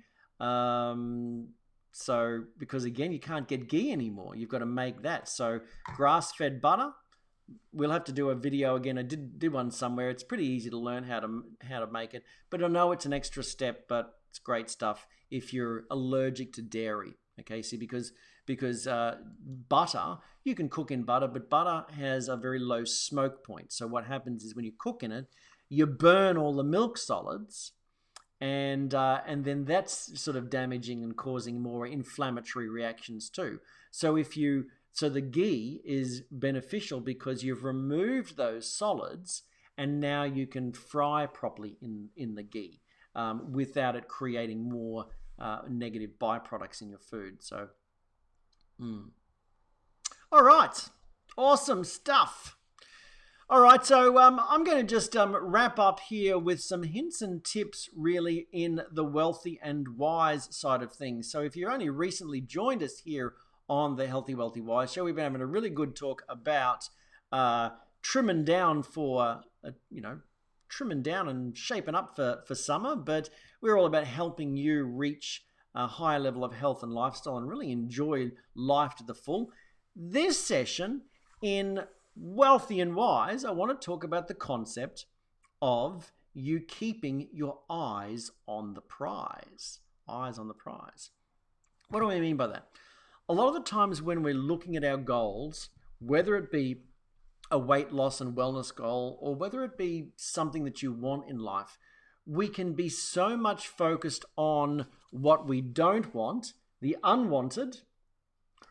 Speaker 1: So, because again, you can't get ghee anymore. You've got to make that. So, grass-fed butter. We'll have to do a video again. I did one somewhere. It's pretty easy to learn how to make it. But I know it's an extra step, but it's great stuff if you're allergic to dairy. Okay, see, because butter, you can cook in butter, but butter has a very low smoke point. So what happens is when you cook in it, you burn all the milk solids, and then that's sort of damaging and causing more inflammatory reactions too. So the ghee is beneficial because you've removed those solids, and now you can fry properly in the ghee without it creating more negative byproducts in your food. So, all right, awesome stuff. All right, so I'm going to just wrap up here with some hints and tips really in the wealthy and wise side of things. So if you only recently joined us here on the Healthy, Wealthy, Wise show, we've been having a really good talk about trimming down trimming down and shaping up for summer, but we're all about helping you reach a higher level of health and lifestyle and really enjoy life to the full. This session in Wealthy and Wise, I want to talk about the concept of you keeping your eyes on the prize. Eyes on the prize. What do I mean by that? A lot of the times when we're looking at our goals, whether it be a weight loss and wellness goal or whether it be something that you want in life, we can be so much focused on what we don't want, the unwanted,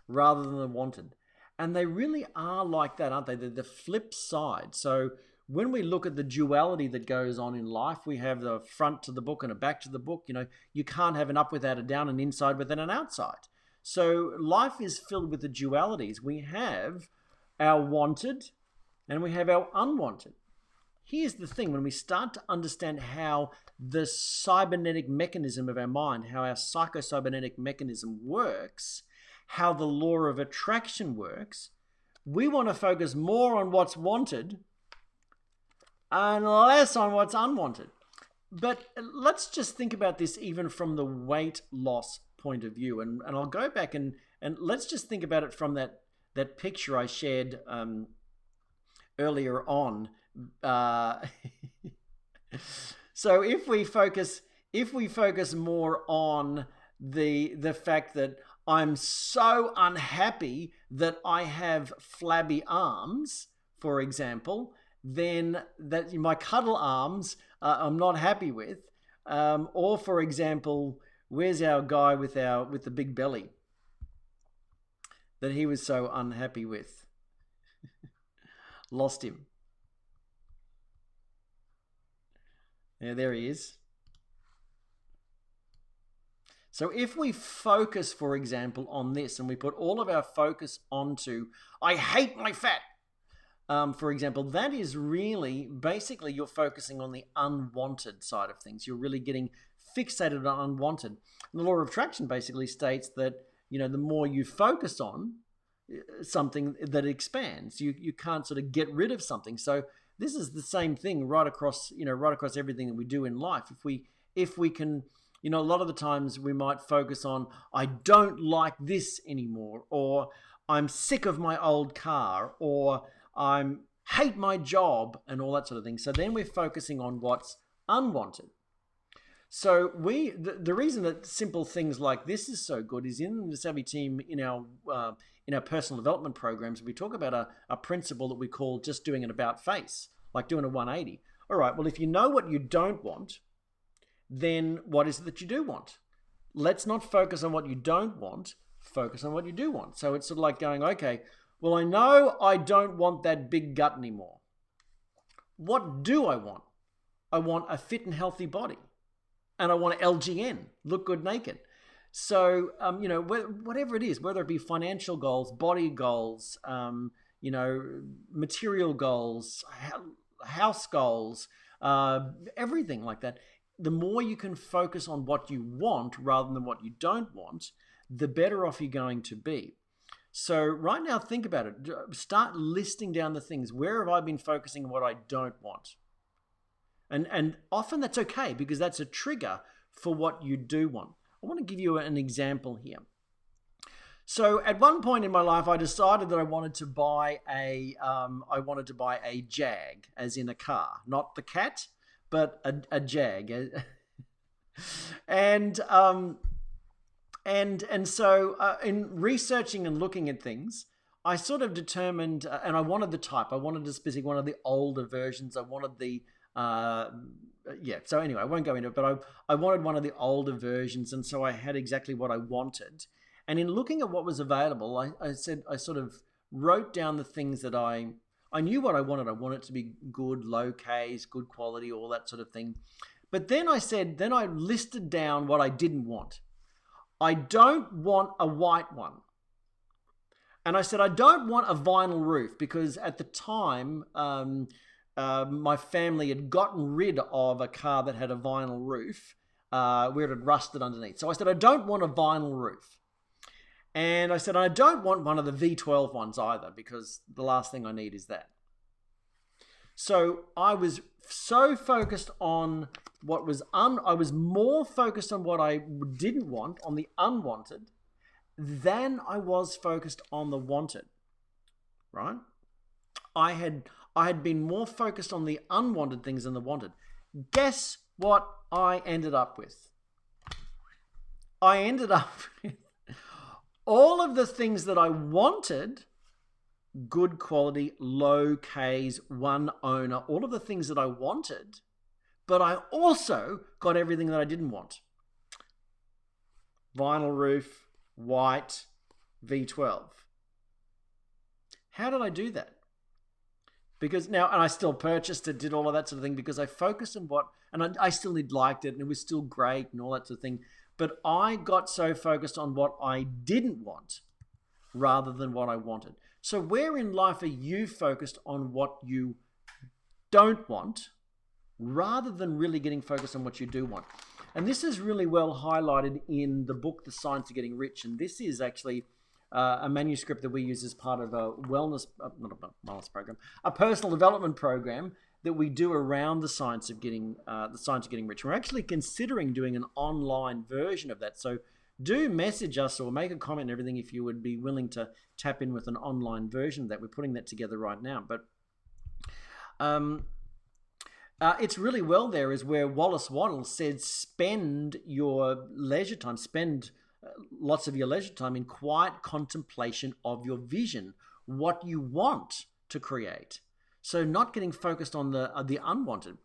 Speaker 1: rather than the wanted. And they really are like that, aren't they? They're the flip side. So when we look at the duality that goes on in life, we have the front to the book and a back to the book. You can't have an up without a down, an inside without an outside. So life is filled with the dualities. We have our wanted and we have our unwanted. Here's the thing, when we start to understand how the cybernetic mechanism of our mind, how our psychocybernetic mechanism works, how the law of attraction works, we want to focus more on what's wanted and less on what's unwanted. But let's just think about this even from the weight loss point of view. And I'll go back and let's just think about it from that picture I shared earlier on. So if we focus more on the fact that I'm so unhappy that I have flabby arms, for example, then that my cuddle arms I'm not happy with. Or for example, where's our guy with the big belly that he was so unhappy with? Lost him. Yeah, there he is. So if we focus, for example, on this and we put all of our focus onto, I hate my fat, for example, that is really, basically you're focusing on the unwanted side of things. You're really getting fixated on unwanted. And the law of attraction basically states that, the more you focus on something, that expands. You can't sort of get rid of something. So this is the same thing right across everything that we do in life. if we can, a lot of the times we might focus on, I don't like this anymore, or I'm sick of my old car, or I hate my job, and all that sort of thing. So then we're focusing on what's unwanted. So the reason that simple things like this is so good is in the Savvy team, in our personal development programs, we talk about a principle that we call just doing an about face, like doing a 180. All right, well, if you know what you don't want, then what is it that you do want? Let's not focus on what you don't want, focus on what you do want. So it's sort of like going, okay, well, I know I don't want that big gut anymore. What do I want? I want a fit and healthy body. And I want LGN, look good naked. So, whatever it is, whether it be financial goals, body goals, material goals, house goals, everything like that, the more you can focus on what you want rather than what you don't want, the better off you're going to be. So right now, think about it. Start listing down the things. Where have I been focusing on what I don't want? And often that's okay, because that's a trigger for what you do want. I want to give you an example here. So at one point in my life, I decided that I wanted to buy a Jag, as in a car, not the cat, but a Jag. And so in researching and looking at things, I sort of determined, and I wanted the type. I wanted a specific one of the older versions. I wanted the so anyway, I won't go into it, but I wanted one of the older versions, and so I had exactly what I wanted. And in looking at what was available, I sort of wrote down the things that I knew what I wanted. I wanted it to be good, low Ks, good quality, all that sort of thing. But then I listed down what I didn't want. I don't want a white one. And I said, I don't want a vinyl roof, because at the time, my family had gotten rid of a car that had a vinyl roof where it had rusted underneath. So I said, I don't want a vinyl roof. And I said, I don't want one of the V12 ones either, because the last thing I need is that. So I was so focused on what was I was more focused on what I didn't want, on the unwanted, than I was focused on the wanted, right? I had been more focused on the unwanted things than the wanted. Guess what I ended up with? I ended up with all of the things that I wanted, good quality, low Ks, one owner, all of the things that I wanted, but I also got everything that I didn't want. Vinyl roof, white, V12. How did I do that? Because now, and I still purchased it, did all of that sort of thing, because I focused on and I still liked it, and it was still great and all that sort of thing. But I got so focused on what I didn't want rather than what I wanted. So where in life are you focused on what you don't want rather than really getting focused on what you do want? And this is really well highlighted in the book, The Science of Getting Rich. And this is actually a manuscript that we use as part of a a personal development program that we do around the science of getting rich. We're actually considering doing an online version of that. So do message us or make a comment and everything if you would be willing to tap in with an online version of that. We're putting that together right now. But it's really well there is where Wallace Waddell said, spend your leisure time, spend lots of your leisure time in quiet contemplation of your vision, what you want to create. So not getting focused on the unwanted.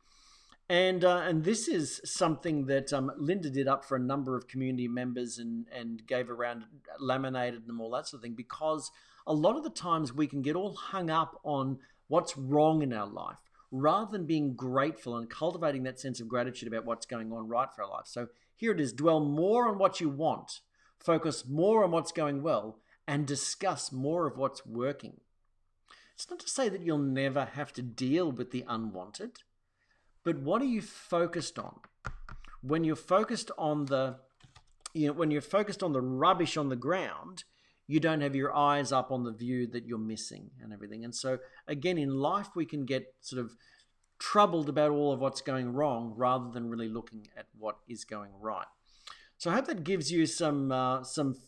Speaker 1: And this is something that Linda did up for a number of community members and gave around, laminated them, all that sort of thing, because a lot of the times we can get all hung up on what's wrong in our life rather than being grateful and cultivating that sense of gratitude about what's going on right for our life. So here it is, dwell more on what you want, focus more on what's going well, and discuss more of what's working. It's not to say that you'll never have to deal with the unwanted, but what are you focused on? When you're focused on the rubbish on the ground, you don't have your eyes up on the view that you're missing and everything. And so again, in life, we can get sort of troubled about all of what's going wrong rather than really looking at what is going right. So I hope that gives you some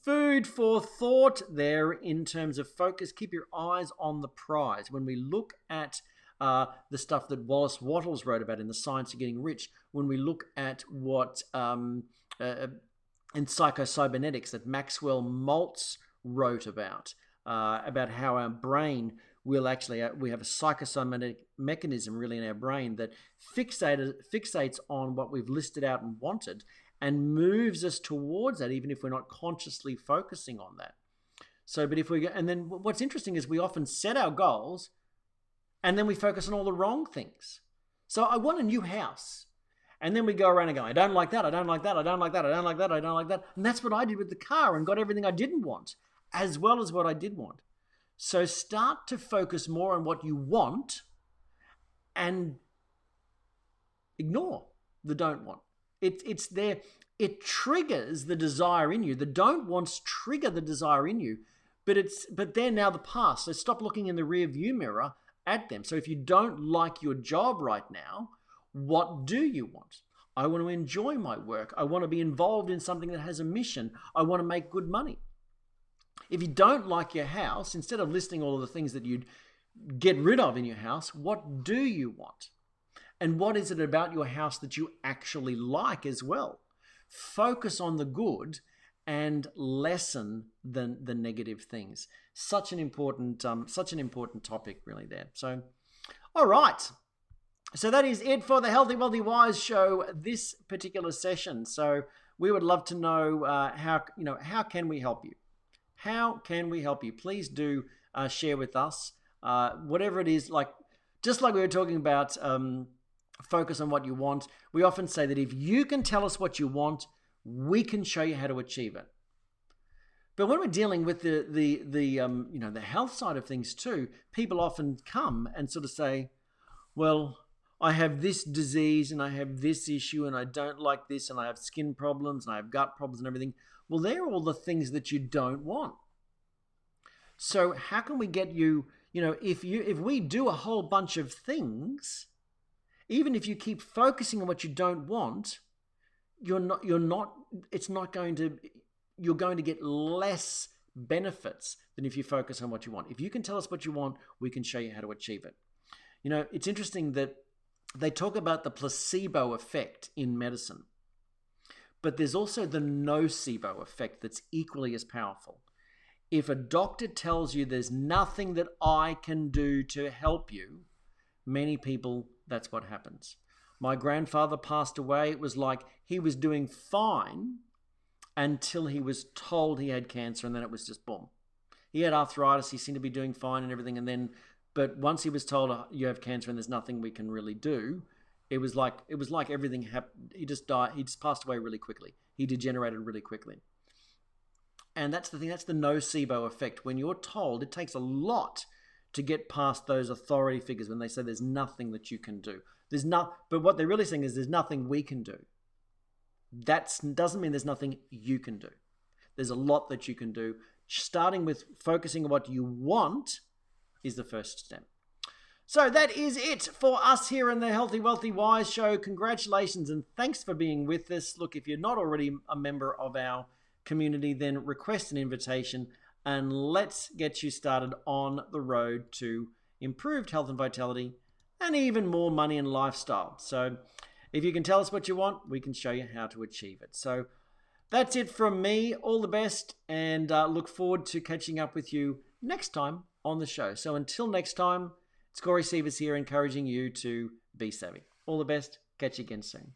Speaker 1: food for thought there in terms of focus. Keep your eyes on the prize. When we look at the stuff that Wallace Wattles wrote about in The Science of Getting Rich, when we look at what in psychocybernetics that Maxwell Maltz wrote about how our brain will actually, we have a psychosomatic mechanism really in our brain that fixates on what we've listed out and wanted and moves us towards that, even if we're not consciously focusing on that. So, but if we go, and then what's interesting is we often set our goals and then we focus on all the wrong things. So I want a new house. And then we go around and go, I don't like that, I don't like that, I don't like that, I don't like that, I don't like that. And that's what I did with the car and got everything I didn't want, as well as what I did want. So start to focus more on what you want and ignore the don't want. It's there. It triggers the desire in you. The don't wants trigger the desire in you, but they're now the past. So stop looking in the rear view mirror at them. So if you don't like your job right now, what do you want? I want to enjoy my work. I want to be involved in something that has a mission. I want to make good money. If you don't like your house, instead of listing all of the things that you'd get rid of in your house, what do you want? And what is it about your house that you actually like as well? Focus on the good and lessen the negative things. Such an important topic really there. So, all right. So that is it for the Healthy, Wealthy, Wise show this particular session. So we would love to know how can we help you? How can we help you? Please do share with us whatever it is. Just like we were talking about. Focus on what you want. We often say that if you can tell us what you want, we can show you how to achieve it. But when we're dealing with the health side of things too, people often come and sort of say, well, I have this disease and I have this issue and I don't like this and I have skin problems and I have gut problems and everything. Well, they're all the things that you don't want. So how can we get you, if we do a whole bunch of things, even if you keep focusing on what you don't want, you're going to get less benefits than if you focus on what you want. If you can tell us what you want, we can show you how to achieve it. It's interesting that they talk about the placebo effect in medicine, but there's also the nocebo effect that's equally as powerful. If a doctor tells you there's nothing that I can do to help you, many people, that's what happens. My grandfather passed away. It was like he was doing fine until he was told he had cancer, and then it was just boom. He had arthritis. He seemed to be doing fine and everything, but once he was told you have cancer and there's nothing we can really do, it was like everything happened. He just died. He just passed away really quickly. He degenerated really quickly. And that's the thing. That's the nocebo effect. When you're told, it takes a lot to get past those authority figures when they say there's nothing that you can do. But what they're really saying is there's nothing we can do. That doesn't mean there's nothing you can do. There's a lot that you can do. Starting with focusing on what you want is the first step. So that is it for us here in the Healthy, Wealthy, Wise show. Congratulations and thanks for being with us. Look, if you're not already a member of our community, then request an invitation and let's get you started on the road to improved health and vitality and even more money and lifestyle. So if you can tell us what you want, we can show you how to achieve it. So that's it from me. All the best and look forward to catching up with you next time on the show. So until next time, it's Corey Sievers here encouraging you to be savvy. All the best. Catch you again soon.